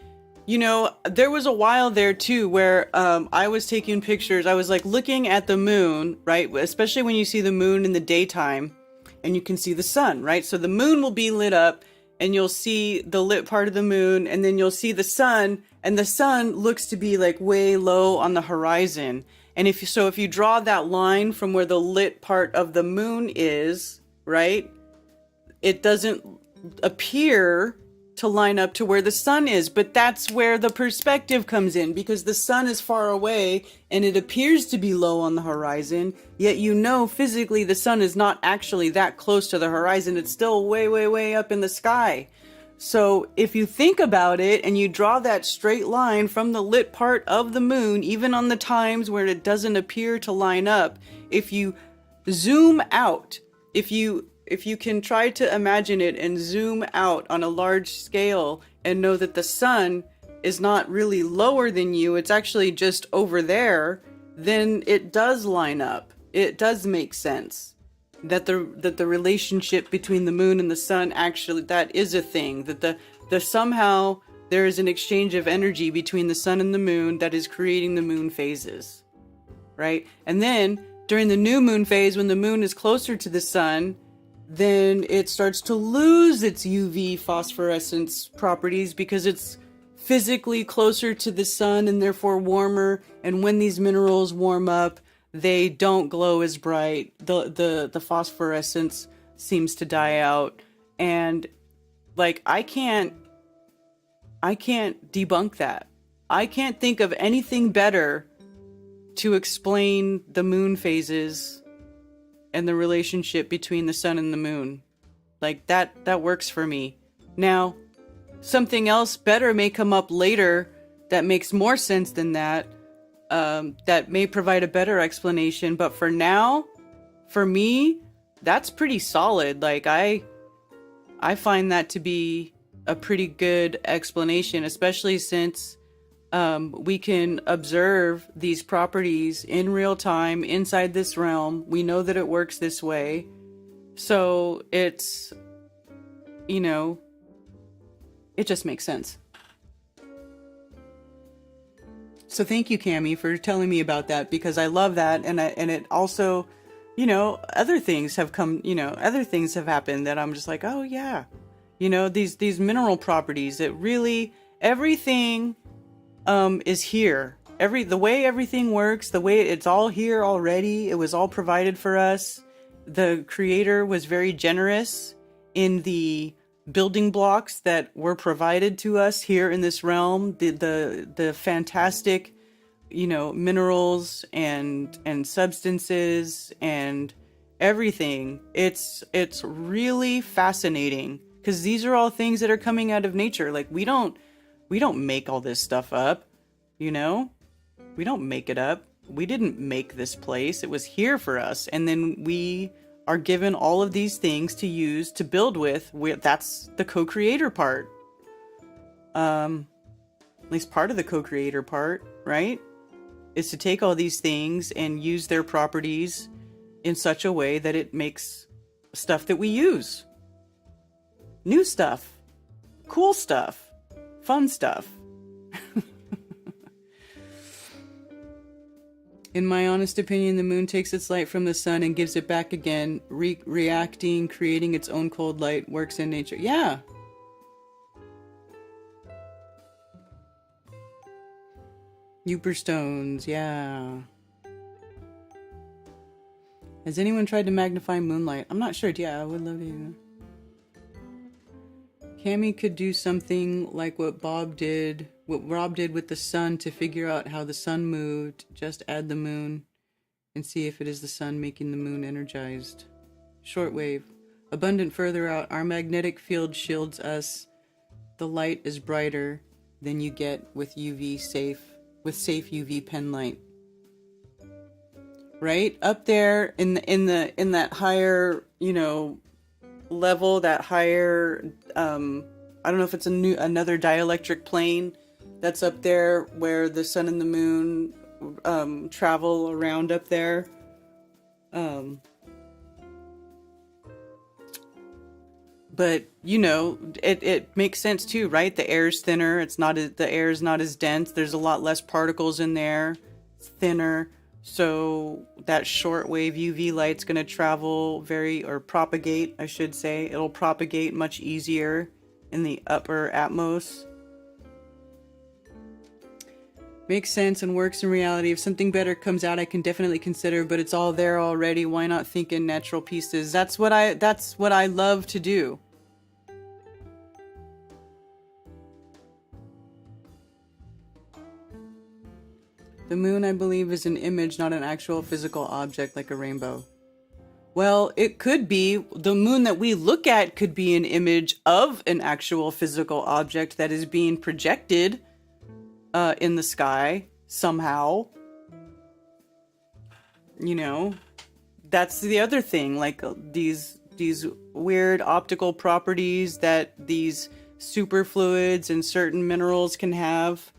you know, there was a while there too where I was taking pictures. I was like looking at the moon, right? Especially when you see the moon in the daytime and you can see the sun, right? So the moon will be lit up and you'll see the lit part of the moon, and then you'll see the sun, and the sun looks to be like way low on the horizon. And if you draw that line from where the lit part of the moon is, right? It doesn't appear to line up to where the sun is, but that's where the perspective comes in, because the sun is far away and it appears to be low on the horizon, yet you know physically the sun is not actually that close to the horizon. It's still way, way, way up in the sky. So if you think about it and you draw that straight line from the lit part of the moon, even on the times where it doesn't appear to line up, if you zoom out, if you can try to imagine it and zoom out on a large scale and know that the sun is not really lower than you, it's actually just over there, then it does line up. It does make sense that the relationship between the moon and the sun, actually, that is a thing, that the somehow there is an exchange of energy between the sun and the moon that is creating the moon phases, right? And then during the new moon phase, when the moon is closer to the sun, then it starts to lose its UV phosphorescence properties because it's physically closer to the sun and therefore warmer. And when these minerals warm up, they don't glow as bright. The phosphorescence seems to die out. And like, I can't debunk that. I can't think of anything better to explain the moon phases and the relationship between the sun and the moon. Like, that works for me. Now, something else better may come up later that makes more sense than that, that may provide a better explanation. But for now, for me, that's pretty solid. Like, I find that to be a pretty good explanation, especially since we can observe these properties in real time inside this realm. We know that it works this way. So it's, you know, it just makes sense. So thank you, Cami, for telling me about that, because I love that. And it also, you know, other things have happened that I'm just like, oh yeah, you know, these mineral properties that really, everything is here. The way everything works, the way it's all here already, it was all provided for us. The creator was very generous in the building blocks that were provided to us here in this realm. The fantastic, you know, minerals and substances and everything. It's really fascinating, because these are all things that are coming out of nature. Like, we don't make all this stuff up, you know? We don't make it up. We didn't make this place. It was here for us. And then we are given all of these things to use, to build with. That's the co-creator part. At least part of the co-creator part, right? Is to take all these things and use their properties in such a way that it makes stuff that we use. New stuff. Cool stuff. Fun stuff. In my honest opinion, the moon takes its light from the sun and gives it back again, reacting, creating its own cold light, works in nature. Yeah. Uberstones, yeah. Has anyone tried to magnify moonlight? I'm not sure. Yeah, I would love to hear that. Cammy could do something like what Rob did with the sun to figure out how the sun moved. Just add the moon and see if it is the sun making the moon energized. Shortwave. Abundant further out, our magnetic field shields us. The light is brighter than you get with safe UV pen light. Right? Up there in that higher, you know, level, that higher, I don't know if it's another dielectric plane that's up there where the sun and the moon travel around up there. But you know, it makes sense too, right? The air's thinner. The air is not as dense. There's a lot less particles in there. It's thinner. So that shortwave UV light's going to propagate, I should say. It'll propagate much easier in the upper atmos. Makes sense and works in reality. If something better comes out, I can definitely consider, but it's all there already. Why not think in natural pieces? That's what I love to do. The moon, I believe, is an image, not an actual physical object like a rainbow. Well, it could be. The moon that we look at could be an image of an actual physical object that is being projected in the sky somehow. You know, that's the other thing. Like these weird optical properties that these superfluids and certain minerals can have.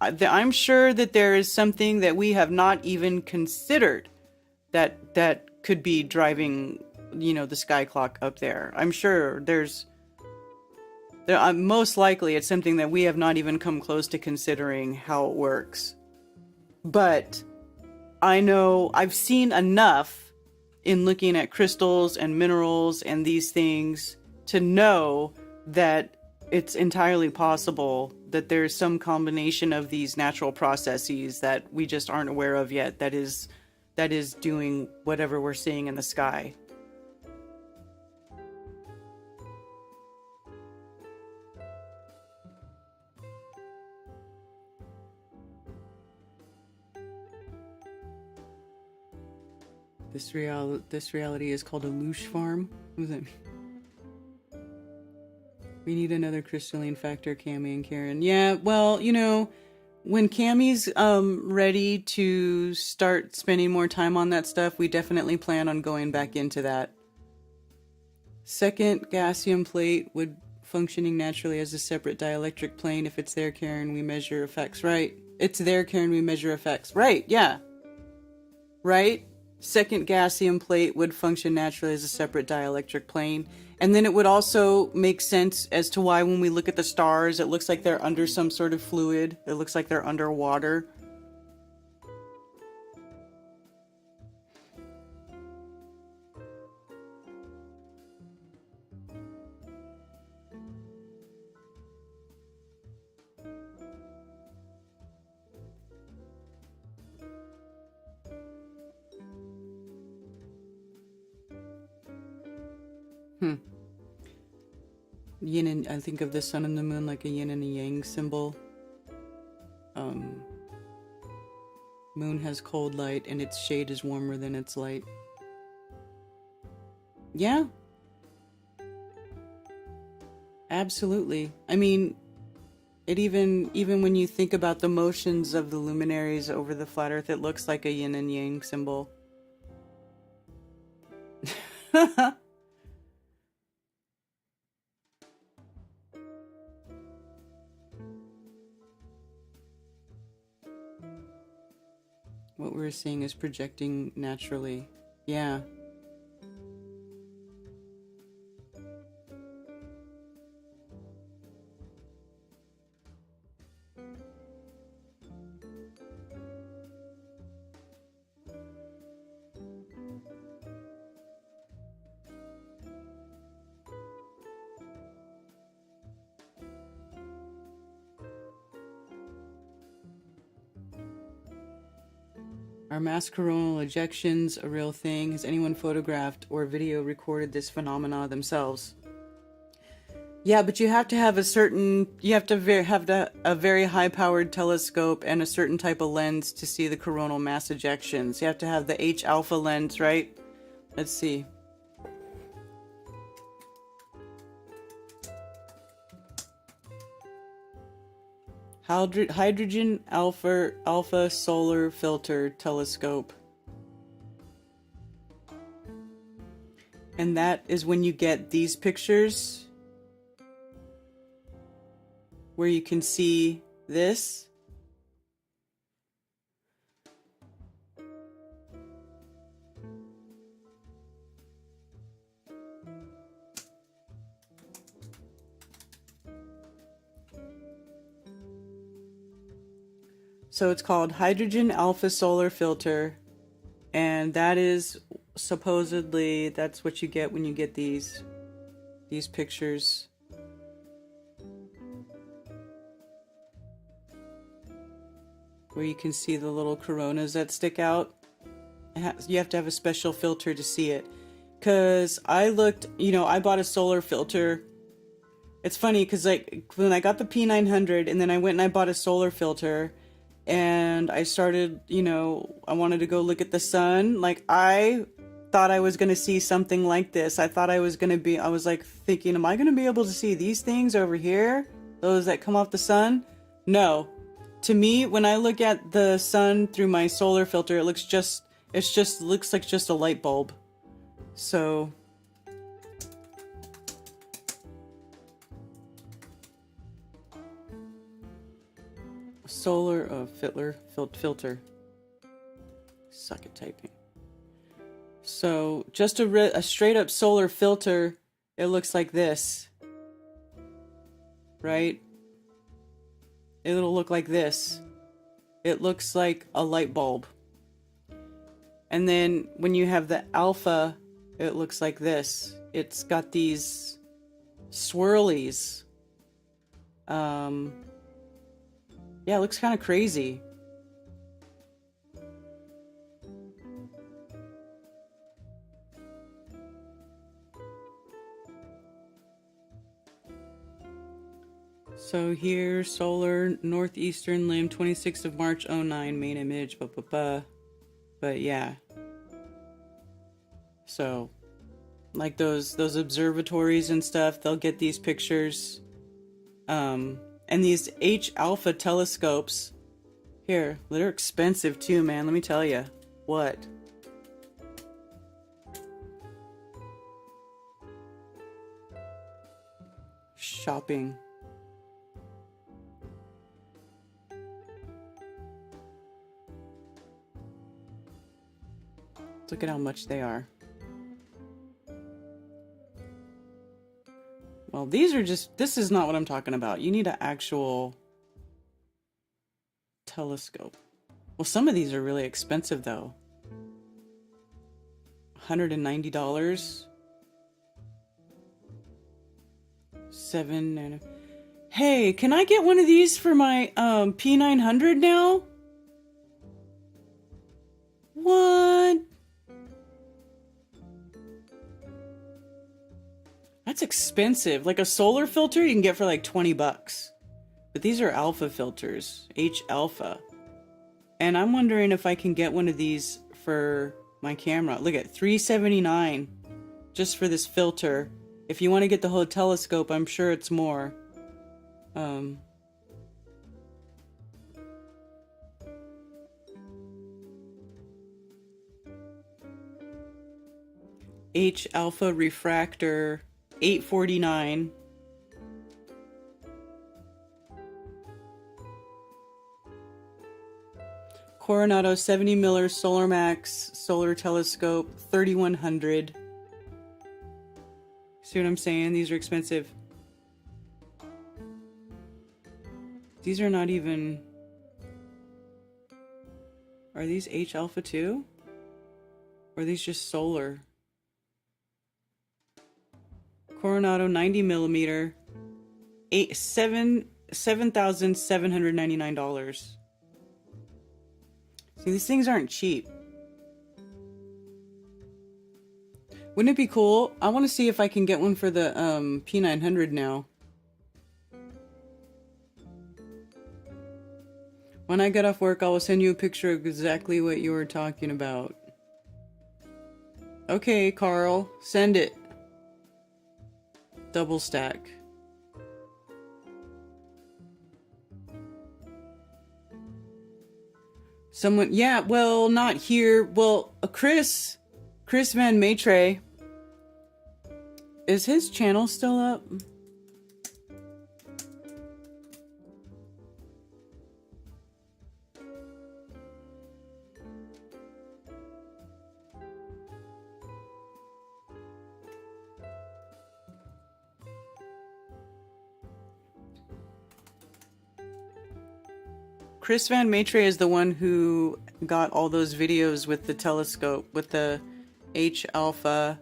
I'm sure that there is something that we have not even considered that could be driving, you know, the sky clock up there. I'm sure most likely it's something that we have not even come close to considering how it works. But I know I've seen enough in looking at crystals and minerals and these things to know that it's entirely possible that there's some combination of these natural processes that we just aren't aware of yet that is doing whatever we're seeing in the sky. This reality is called a loosh farm. What does that mean? We need another crystalline factor, Cammy and Karen. Yeah, well, you know, when Cammy's ready to start spending more time on that stuff, we definitely plan on going back into that. Second Gaussian plate would functioning naturally as a separate dielectric plane. If it's there, Karen, we measure effects. Right. It's there, Karen, we measure effects. Right, yeah. Right? Second Gaussian plate would function naturally as a separate dielectric plane. And then it would also make sense as to why when we look at the stars, it looks like they're under some sort of fluid. It looks like they're underwater. Yin and I think of the sun and the moon like a yin and a yang symbol. Moon has cold light and its shade is warmer than its light. Yeah. Absolutely. I mean, it even when you think about the motions of the luminaries over the flat earth, it looks like a yin and yang symbol. What we're seeing is projecting naturally. Yeah. Are mass coronal ejections a real thing? Has anyone photographed or video recorded this phenomena themselves? Yeah, but you have to have a certain, you have to have a very high-powered telescope and a certain type of lens to see the coronal mass ejections. You have to have the H-alpha lens, right? Let's see. Hydrogen alpha solar filter telescope. And that is when you get these pictures where you can see this. So it's called hydrogen alpha solar filter, and that is supposedly, that's what you get when you get these pictures. Where you can see the little coronas that stick out. You have to have a special filter to see it. Because I looked, you know, I bought a solar filter. It's funny because like when I got the P900 and then I went and I bought a solar filter and I started, you know, I wanted to go look at the sun. Like I thought I was going to see something like this. I thought I was like thinking, am I going to be able to see these things over here? Those that come off the sun? No. To me, when I look at the sun through my solar filter, it looks looks like just a light bulb. So solar filter. Suck at typing. So just a straight up solar filter, it looks like this, right? It'll look like this. It looks like a light bulb. And then when you have the alpha, it looks like this. It's got these swirlies. Yeah, it looks kind of crazy. So here, solar, northeastern limb, 26th of March, 09, main image, But yeah. So, like those observatories and stuff, they'll get these pictures. And these H alpha telescopes, here, they're expensive too, man. Let me tell you. What? Shopping. Look at how much they are. Well, these are just, this is not what I'm talking about. You need an actual telescope. Well, some of these are really expensive though. $190. Hey, can I get one of these for my P900 now? What? That's expensive. Like a solar filter you can get for like 20 bucks. But these are alpha filters, H alpha. And I'm wondering if I can get one of these for my camera. Look at $379 just for this filter. If you want to get the whole telescope, I'm sure it's more. H alpha refractor, $849. Coronado 70 Miller Solar Max solar telescope, $3,100. See what I'm saying? These are expensive. These are not even... Are these H alpha too? Or are these just solar? Coronado 90 millimeter, $7,799. See, these things aren't cheap. Wouldn't it be cool? I want to see if I can get one for the P900 now. When I get off work, I will send you a picture of exactly what you were talking about. Okay, Carl, send it. Double stack. Someone, yeah, well, not here. Well, Chris Van Maitre. Is his channel still up? Chris Van Maitre is the one who got all those videos with the telescope, with the H alpha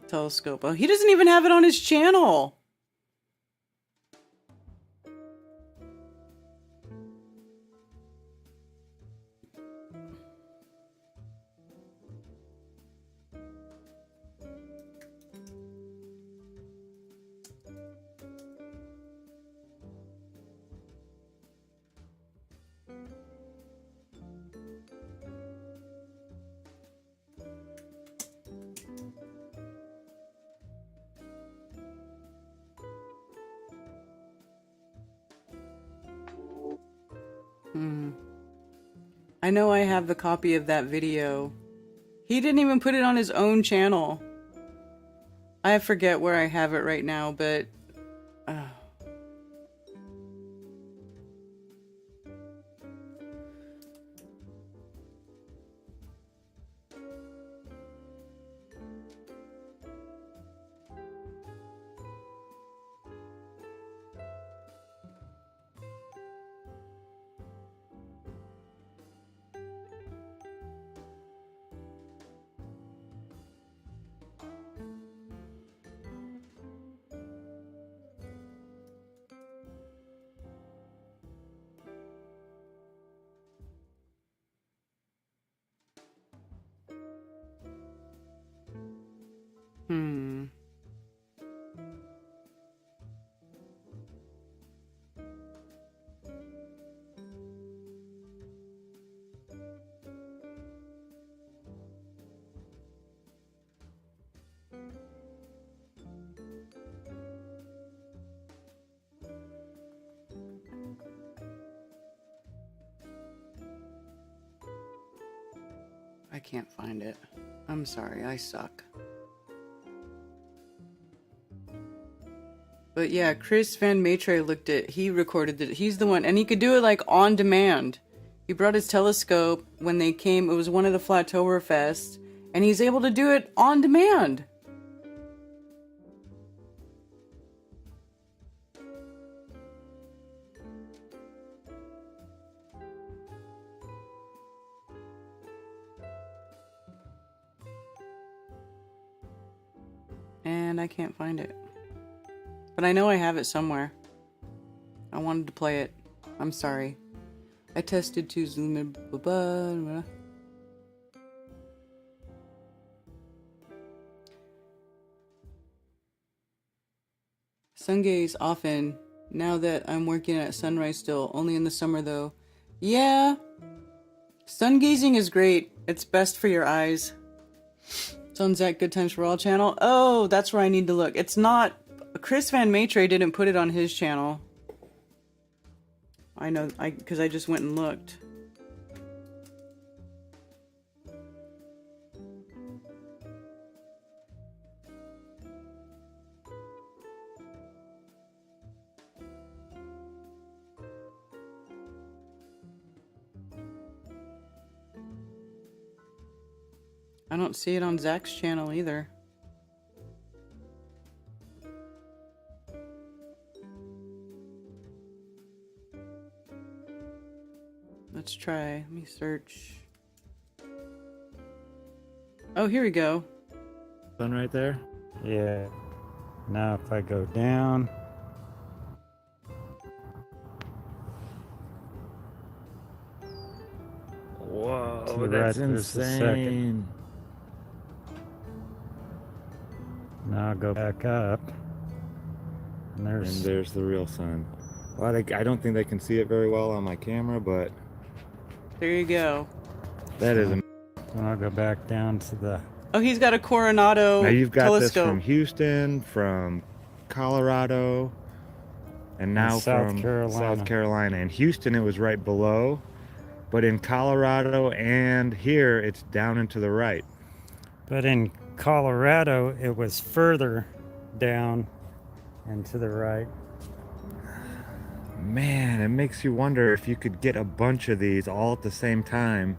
telescope. Oh, he doesn't even have it on his channel. I know I have the copy of that video. He didn't even put it on his own channel. I forget where I have it right now, but... I can't find it. I'm sorry, I suck. But yeah, Chris Van Matre he recorded it. He's the one, and he could do it like on demand. He brought his telescope when they came. It was one of the Flatoberfest, and he's able to do it on demand. And I can't find it. But I know I have it somewhere. I wanted to play it. I'm sorry. I tested to zoom in. Sun gaze often. Now that I'm working at sunrise still. Only in the summer though. Yeah. Sun gazing is great. It's best for your eyes. It's on Zach Good Times for All channel. Oh, that's where I need to look. It's not... Chris Van Matre didn't put it on his channel. I know, because I just went and looked. I don't see it on Zach's channel either. Let's try. Let me search. Oh, here we go. Sun right there? Yeah. Now if I go down. Whoa, that's insane. Now I'll go back up. And there's the real sun. Well, I don't think they can see it very well on my camera, but... There you go. That is amazing. And I'll go back down to the... Oh, he's got a Coronado Now you've got telescope. this from Houston, from Colorado, and now from South Carolina. In Houston, it was right below, but in Colorado and here, it's down and to the right. But in Colorado, it was further down and to the right. Man, it makes you wonder if you could get a bunch of these all at the same time,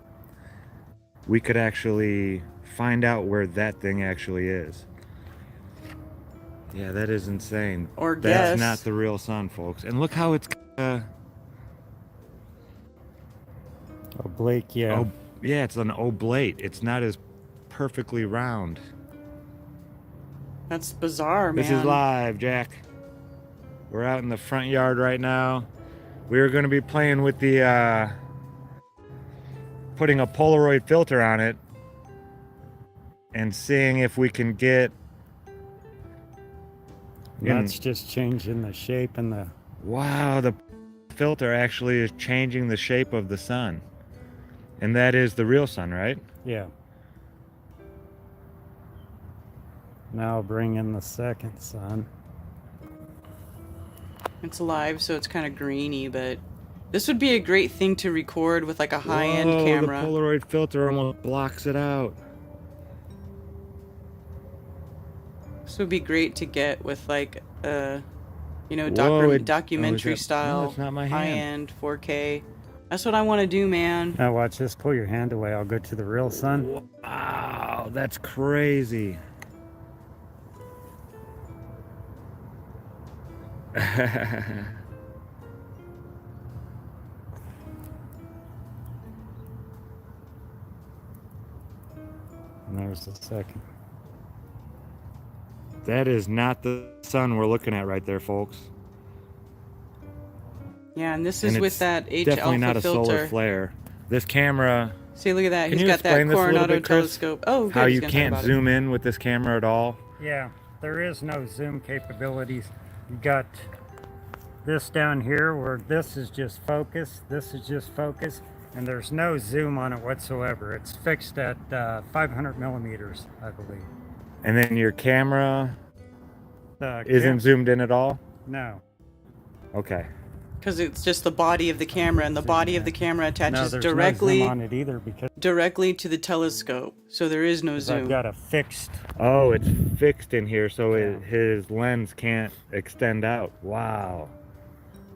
we could actually find out where that thing actually is. Yeah, that is insane. Or That's guess. not the real sun, folks. And look how it's oblique, yeah. Oh, yeah, it's an oblate. It's not as perfectly round. That's bizarre, man. This is live, Jack. We're out in the front yard right now. We are going to be playing with the, putting a Polaroid filter on it and seeing if we can get... That's just changing the shape and the... Wow, the filter actually is changing the shape of the sun. And that is the real sun, right? Yeah. Now I'll bring in the second sun. It's live, so it's kind of greeny, but this would be a great thing to record with like a high-end Whoa, camera. The Polaroid filter almost blocks it out. This would be great to get with like you know, Whoa, documentary style, it's not my hand. high-end 4K. That's what I want to do, man. Now watch this. Pull your hand away. I'll go to the real sun. Wow, that's crazy. And there's the second. That is not the sun we're looking at right there, folks. Yeah, and this is And with it's that H definitely alpha not a filter. solar flare. This camera... See, look at that. Can He's you got that explain this a little Coronado bit, Chris? telescope. Oh, good. How He's you gonna talk can't about it. zoom in with this camera at all? Yeah, there is no zoom capabilities. You got this down here where this is just focus, this is just focus, and there's no zoom on it whatsoever. It's fixed at 500 millimeters, I believe. And then your camera isn't zoomed in at all? No. Okay. Because it's just the body of the camera, and the body of the camera attaches there's directly no zoom on it either because directly to the telescope, so there is no zoom. I've got a fixed. Oh, it's fixed in here, so his lens can't extend out. Wow.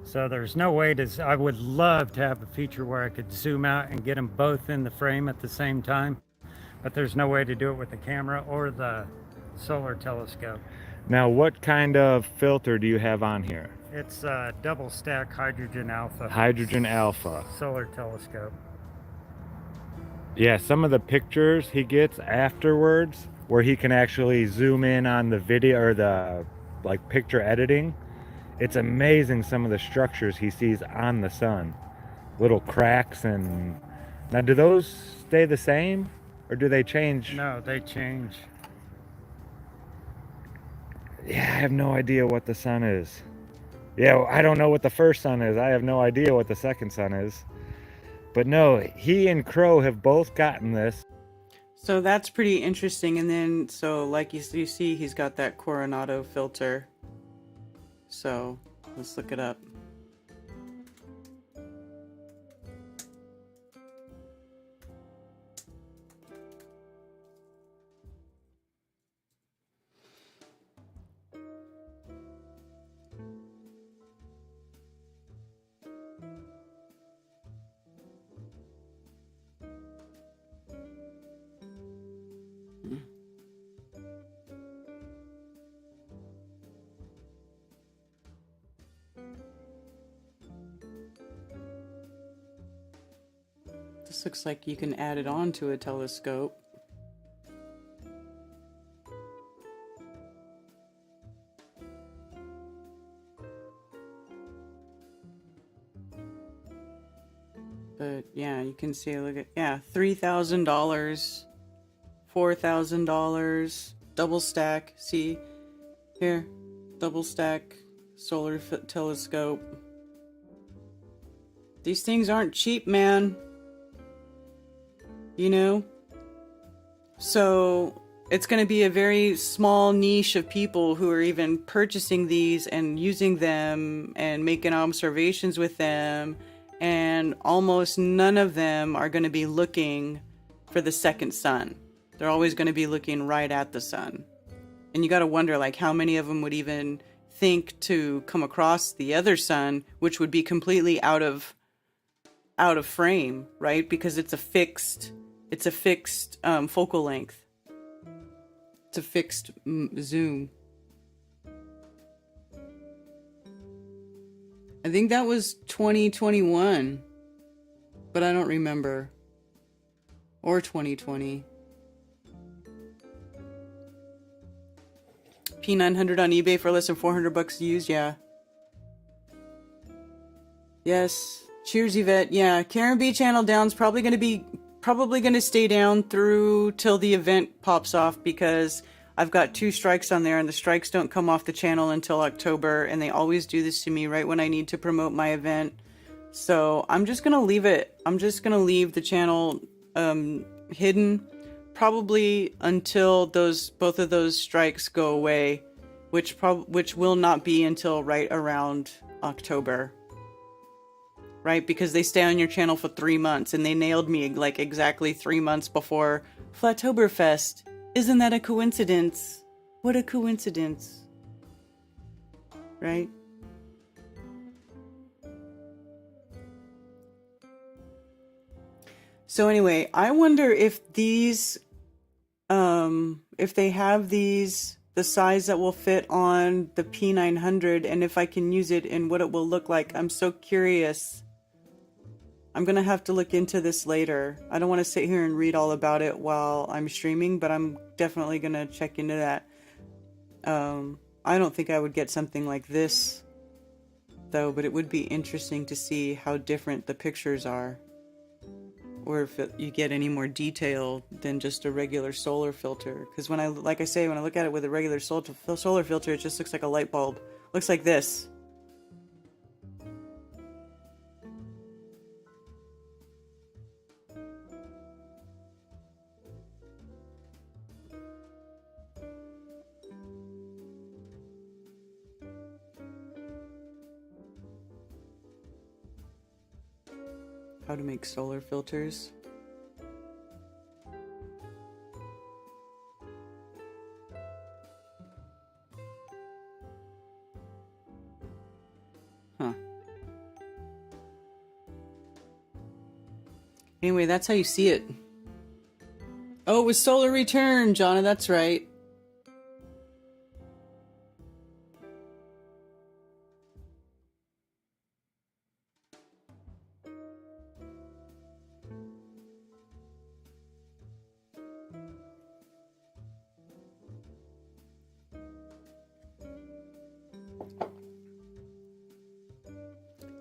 So there's no way to. I would love to have a feature where I could zoom out and get them both in the frame at the same time, but there's no way to do it with the camera or the solar telescope. Now, what kind of filter do you have on here? It's a double stack hydrogen alpha. Hydrogen alpha. Solar telescope. Yeah, some of the pictures he gets afterwards where he can actually zoom in on the video or the like picture editing. It's amazing some of the structures he sees on the sun. Little cracks and... Now, do those stay the same or do they change? No, they change. Yeah, I have no idea what the sun is. Yeah, I don't know what the first sun is. I have no idea what the second sun is. But no, he and Crow have both gotten this. So that's pretty interesting. And then, so like you see, he's got that Coronado filter. So let's look it up. This looks like you can add it on to a telescope. But yeah, you can see, look at, yeah, $3,000, $4,000, double stack, see, here, double stack solar telescope. These things aren't cheap, man. You know? So it's going to be a very small niche of people who are even purchasing these and using them and making observations with them. And almost none of them are going to be looking for the second sun. They're always going to be looking right at the sun. And you got to wonder, like, how many of them would even think to come across the other sun, which would be completely out of frame, right? Because it's a fixed focal length. It's a fixed zoom. I think that was 2021, but I don't remember. Or 2020. P900 on eBay for less than $400 used, yeah. Yes. Cheers, Yvette. Yeah, Karen B channel down's probably going to stay down through till the event pops off, because I've got 2 strikes on there and the strikes don't come off the channel until October, and they always do this to me right when I need to promote my event. So I'm just going to leave it. I'm just going to leave the channel hidden probably until both of those strikes go away, which will not be until right around October. Right? Because they stay on your channel for 3 months, and they nailed me like exactly 3 months before Flatoberfest. Isn't that a coincidence? What a coincidence. Right? So anyway, I wonder if these, if they have these, the size that will fit on the P900, and if I can use it and what it will look like. I'm so curious. I'm going to have to look into this later. I don't want to sit here and read all about it while I'm streaming, but I'm definitely going to check into that. I don't think I would get something like this, though, but it would be interesting to see how different the pictures are. Or if you get any more detail than just a regular solar filter. Because when I look at it with a regular solar filter, it just looks like a light bulb. Looks like this. How to make solar filters. Huh. Anyway, that's how you see it. Oh, it was solar return, Jonna, that's right.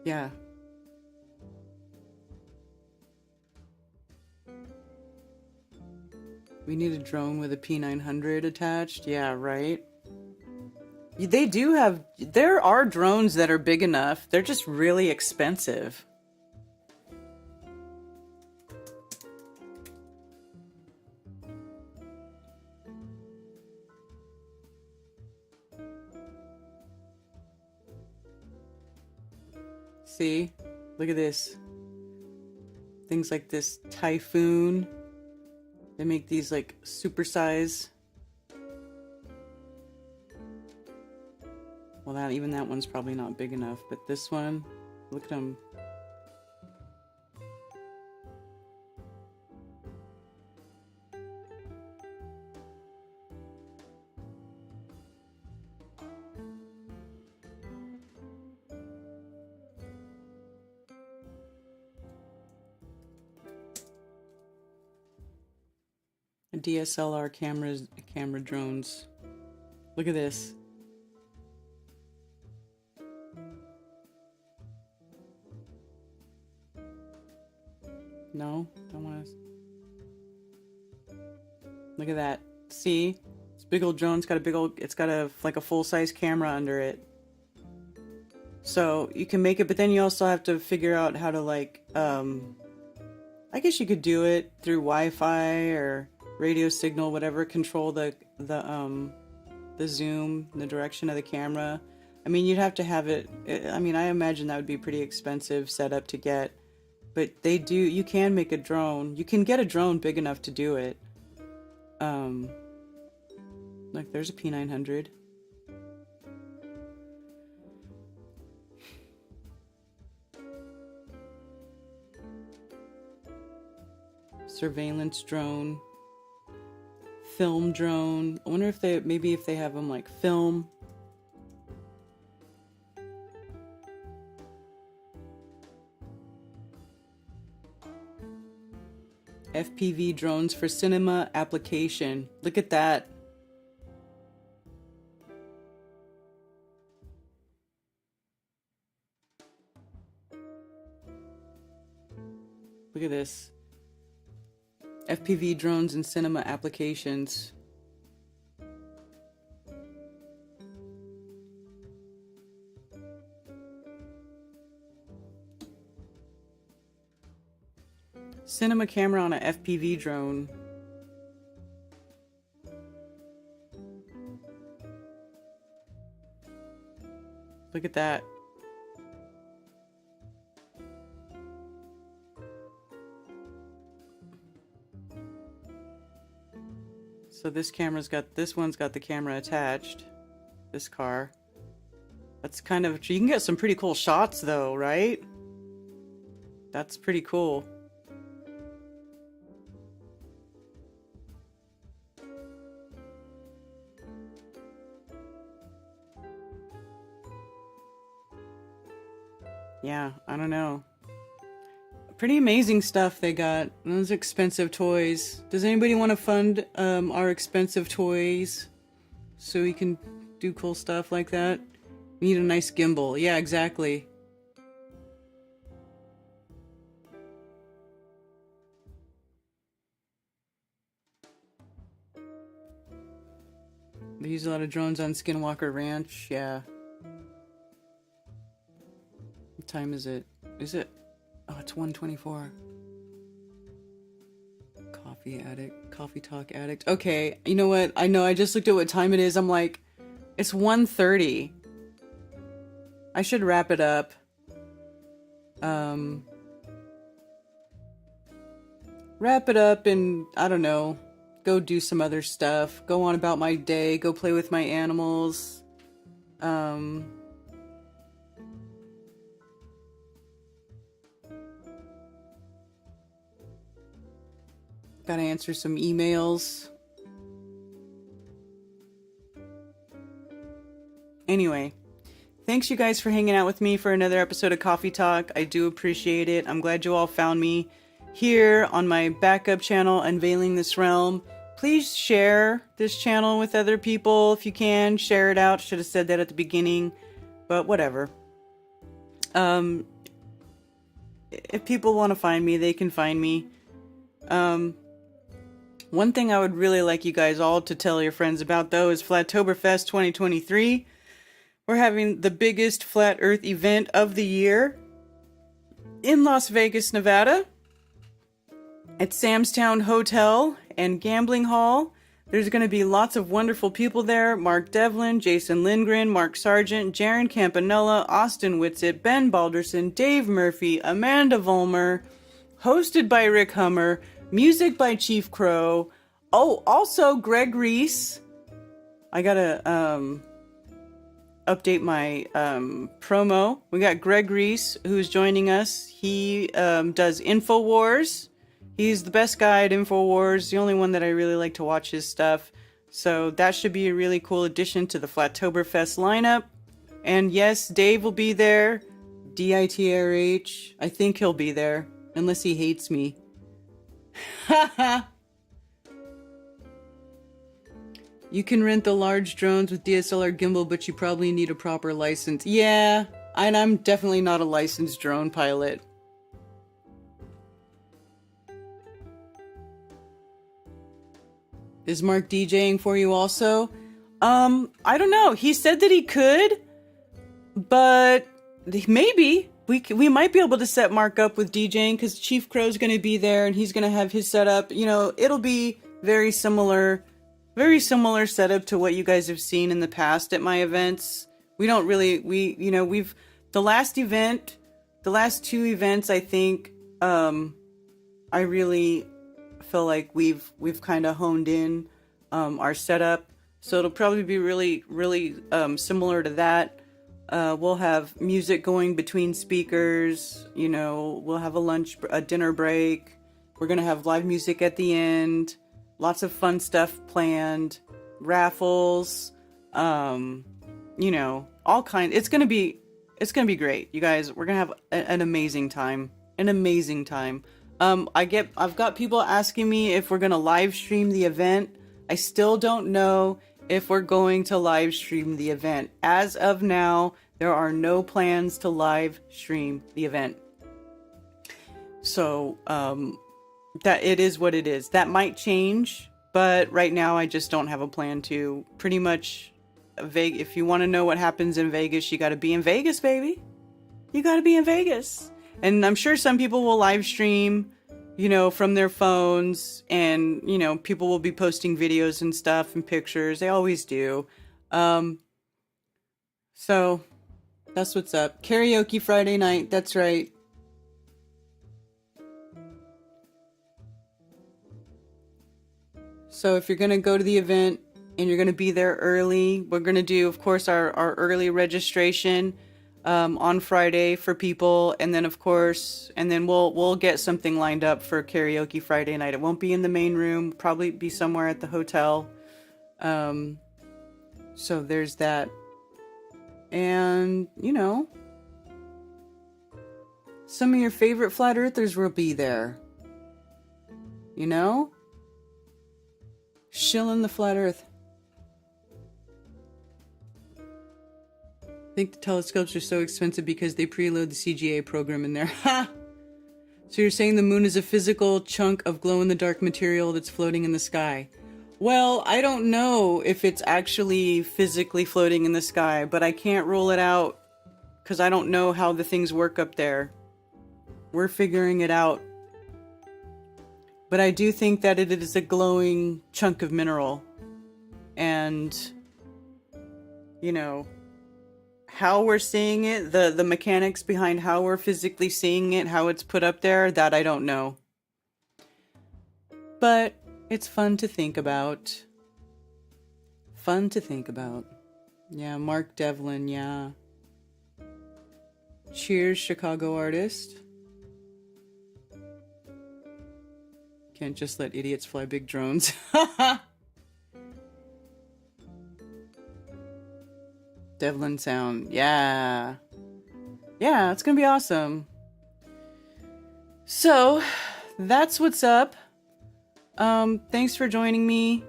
Yeah. We need a drone with a P900 attached. Yeah, right. They do have, there are drones that are big enough. They're just really expensive. See? Look at this. Things like this Typhoon. They make these like super size. Well, even that one's probably not big enough, but this one, look at them. DSLR camera drones. Look at this. No, don't want to. Look at that. See, this big old drone's got a big old. It's got a like a full-size camera under it. So you can make it, but then you also have to figure out how to like. I guess you could do it through Wi-Fi or radio signal, whatever. Control the zoom, the direction of the camera. I mean, you'd have to have it. I mean, I imagine that would be pretty expensive setup to get. But they do, you can make a drone. You can get a drone big enough to do it. Look, there's a P900. Surveillance drone. Film drone. I wonder if they, maybe if they have them like film. FPV drones for cinema application. Look at that. Look at this. FPV drones and cinema applications. Cinema camera on a FPV drone. Look at that. So this camera's got, this one's got the camera attached. This car. That's kind of, you can get some pretty cool shots though, right? That's pretty cool. Yeah, I don't know. Pretty amazing stuff they got. Those expensive toys. Does anybody want to fund our expensive toys so we can do cool stuff like that? We need a nice gimbal. Yeah, exactly. They use a lot of drones on Skinwalker Ranch. Yeah. What time is it? Is it? Oh, it's 1:24. Coffee addict. Coffee talk addict. Okay, you know what? I know, I just looked at what time it is. I'm like, it's 1:30. I should wrap it up. wrap it up and, I don't know, go do some other stuff. Go on about my day. Go play with my animals. Gotta answer some emails. Anyway, thanks you guys for hanging out with me for another episode of Coffee Talk. I do appreciate it. I'm glad you all found me here on my backup channel, Unveiling This Realm. Please share this channel with other people if you can. Share it out. Should have said that at the beginning, but whatever. If people want to find me, they can find me. One thing I would really like you guys all to tell your friends about, though, is Flattoberfest 2023. We're having the biggest flat earth event of the year in Las Vegas, Nevada, at Sam's Town Hotel and Gambling Hall. There's going to be lots of wonderful people there. Mark Devlin, Jason Lindgren, Mark Sargent, Jaron Campanella, Austin Whitsitt, Ben Balderson, Dave Murphy, Amanda Vollmer, hosted by Rick Hummer, music by Chief Crow. Oh, also Greg Reese. I gotta update my promo. We got Greg Reese, who's joining us. He does InfoWars. He's the best guy at InfoWars, the only one that I really like to watch his stuff. So that should be a really cool addition to the Flattoberfest lineup. And yes, Dave will be there. DITRH. I think he'll be there, unless he hates me. Haha. You can rent the large drones with DSLR gimbal, but you probably need a proper license. Yeah, and I'm definitely not a licensed drone pilot. Is Mark DJing for you also? I don't know. He said that he could, but maybe we might be able to set Mark up with DJing, because Chief Crow's going to be there and he's going to have his setup. You know, it'll be very similar setup to what you guys have seen in the past at my events. We don't really, the last two events, I think, I really feel like we've kind of honed in our setup. So it'll probably be really similar to that. We'll have music going between speakers. You know, we'll have a dinner break. We're going to have live music at the end. Lots of fun stuff planned, raffles, all kinds. It's gonna be great, you guys. We're gonna have an amazing time. I've got people asking me if we're gonna live stream the event. I still don't know if we're going to live stream the event. As of now, there are no plans to live stream the event. So, that it is what it is. That might change, but right now I just don't have a plan to. Pretty much, if you want to know what happens in Vegas, you got to be in Vegas, baby. You got to be in Vegas. And I'm sure some people will live stream, from their phones, and, people will be posting videos and stuff and pictures. They always do. So that's what's up. Karaoke Friday night. That's right. So if you're going to go to the event and you're going to be there early, we're going to do, of course, our early registration on Friday for people. And then, of course, we'll get something lined up for karaoke Friday night. It won't be in the main room, probably be somewhere at the hotel. So there's that. And, some of your favorite flat earthers will be there. Shilling the flat earth. I think the telescopes are so expensive because they preload the CGA program in there. Ha! So you're saying the moon is a physical chunk of glow-in-the-dark material that's floating in the sky. Well, I don't know if it's actually physically floating in the sky, but I can't rule it out because I don't know how the things work up there. We're figuring it out. But I do think that it is a glowing chunk of mineral. And, how we're seeing it, the mechanics behind how we're physically seeing it, how it's put up there, that I don't know. but it's fun to think about. Fun to think about. Yeah, Mark Devlin, yeah. Cheers, Chicago artist. Can't just let idiots fly big drones. Devlin sound, yeah. Yeah, it's gonna be awesome. So, that's what's up. Thanks for joining me.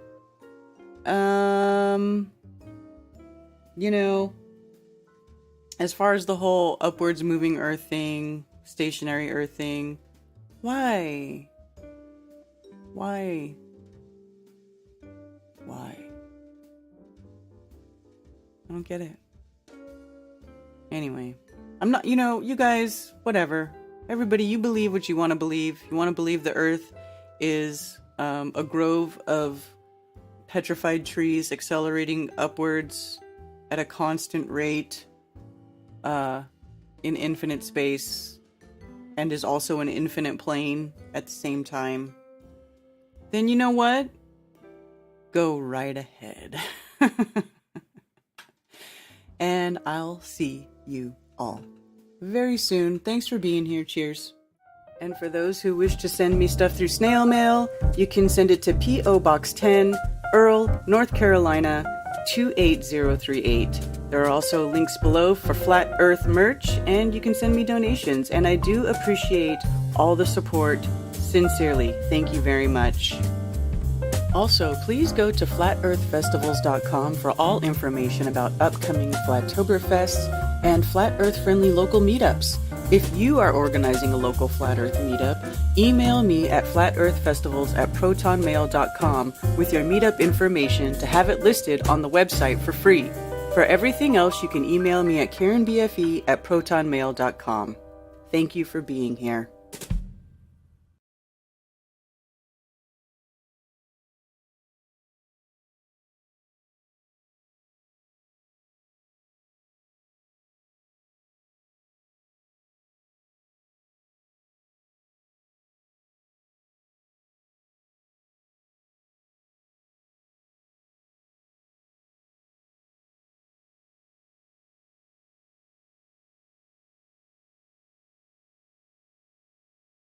You know, as far as the whole upwards moving Earth thing, stationary Earth thing, why? Why? Why? I don't get it. Anyway, I'm not, you know, you guys, whatever. Everybody, you believe what you want to believe. You want to believe the Earth is a grove of petrified trees accelerating upwards at a constant rate in infinite space and is also an infinite plane at the same time. Then you know what? Go right ahead. And I'll see you all very soon. Thanks for being here. Cheers. And for those who wish to send me stuff through snail mail, you can send it to P.O. Box 10, Earl, North Carolina, 28038. There are also links below for Flat Earth merch, and you can send me donations. And I do appreciate all the support. Sincerely, thank you very much. Also, please go to flatearthfestivals.com for all information about upcoming Flattoberfests and Flat Earth-friendly local meetups. If you are organizing a local Flat Earth meetup, email me at flatearthfestivals@protonmail.com with your meetup information to have it listed on the website for free. For everything else, you can email me at karenbfe@protonmail.com. Thank you for being here.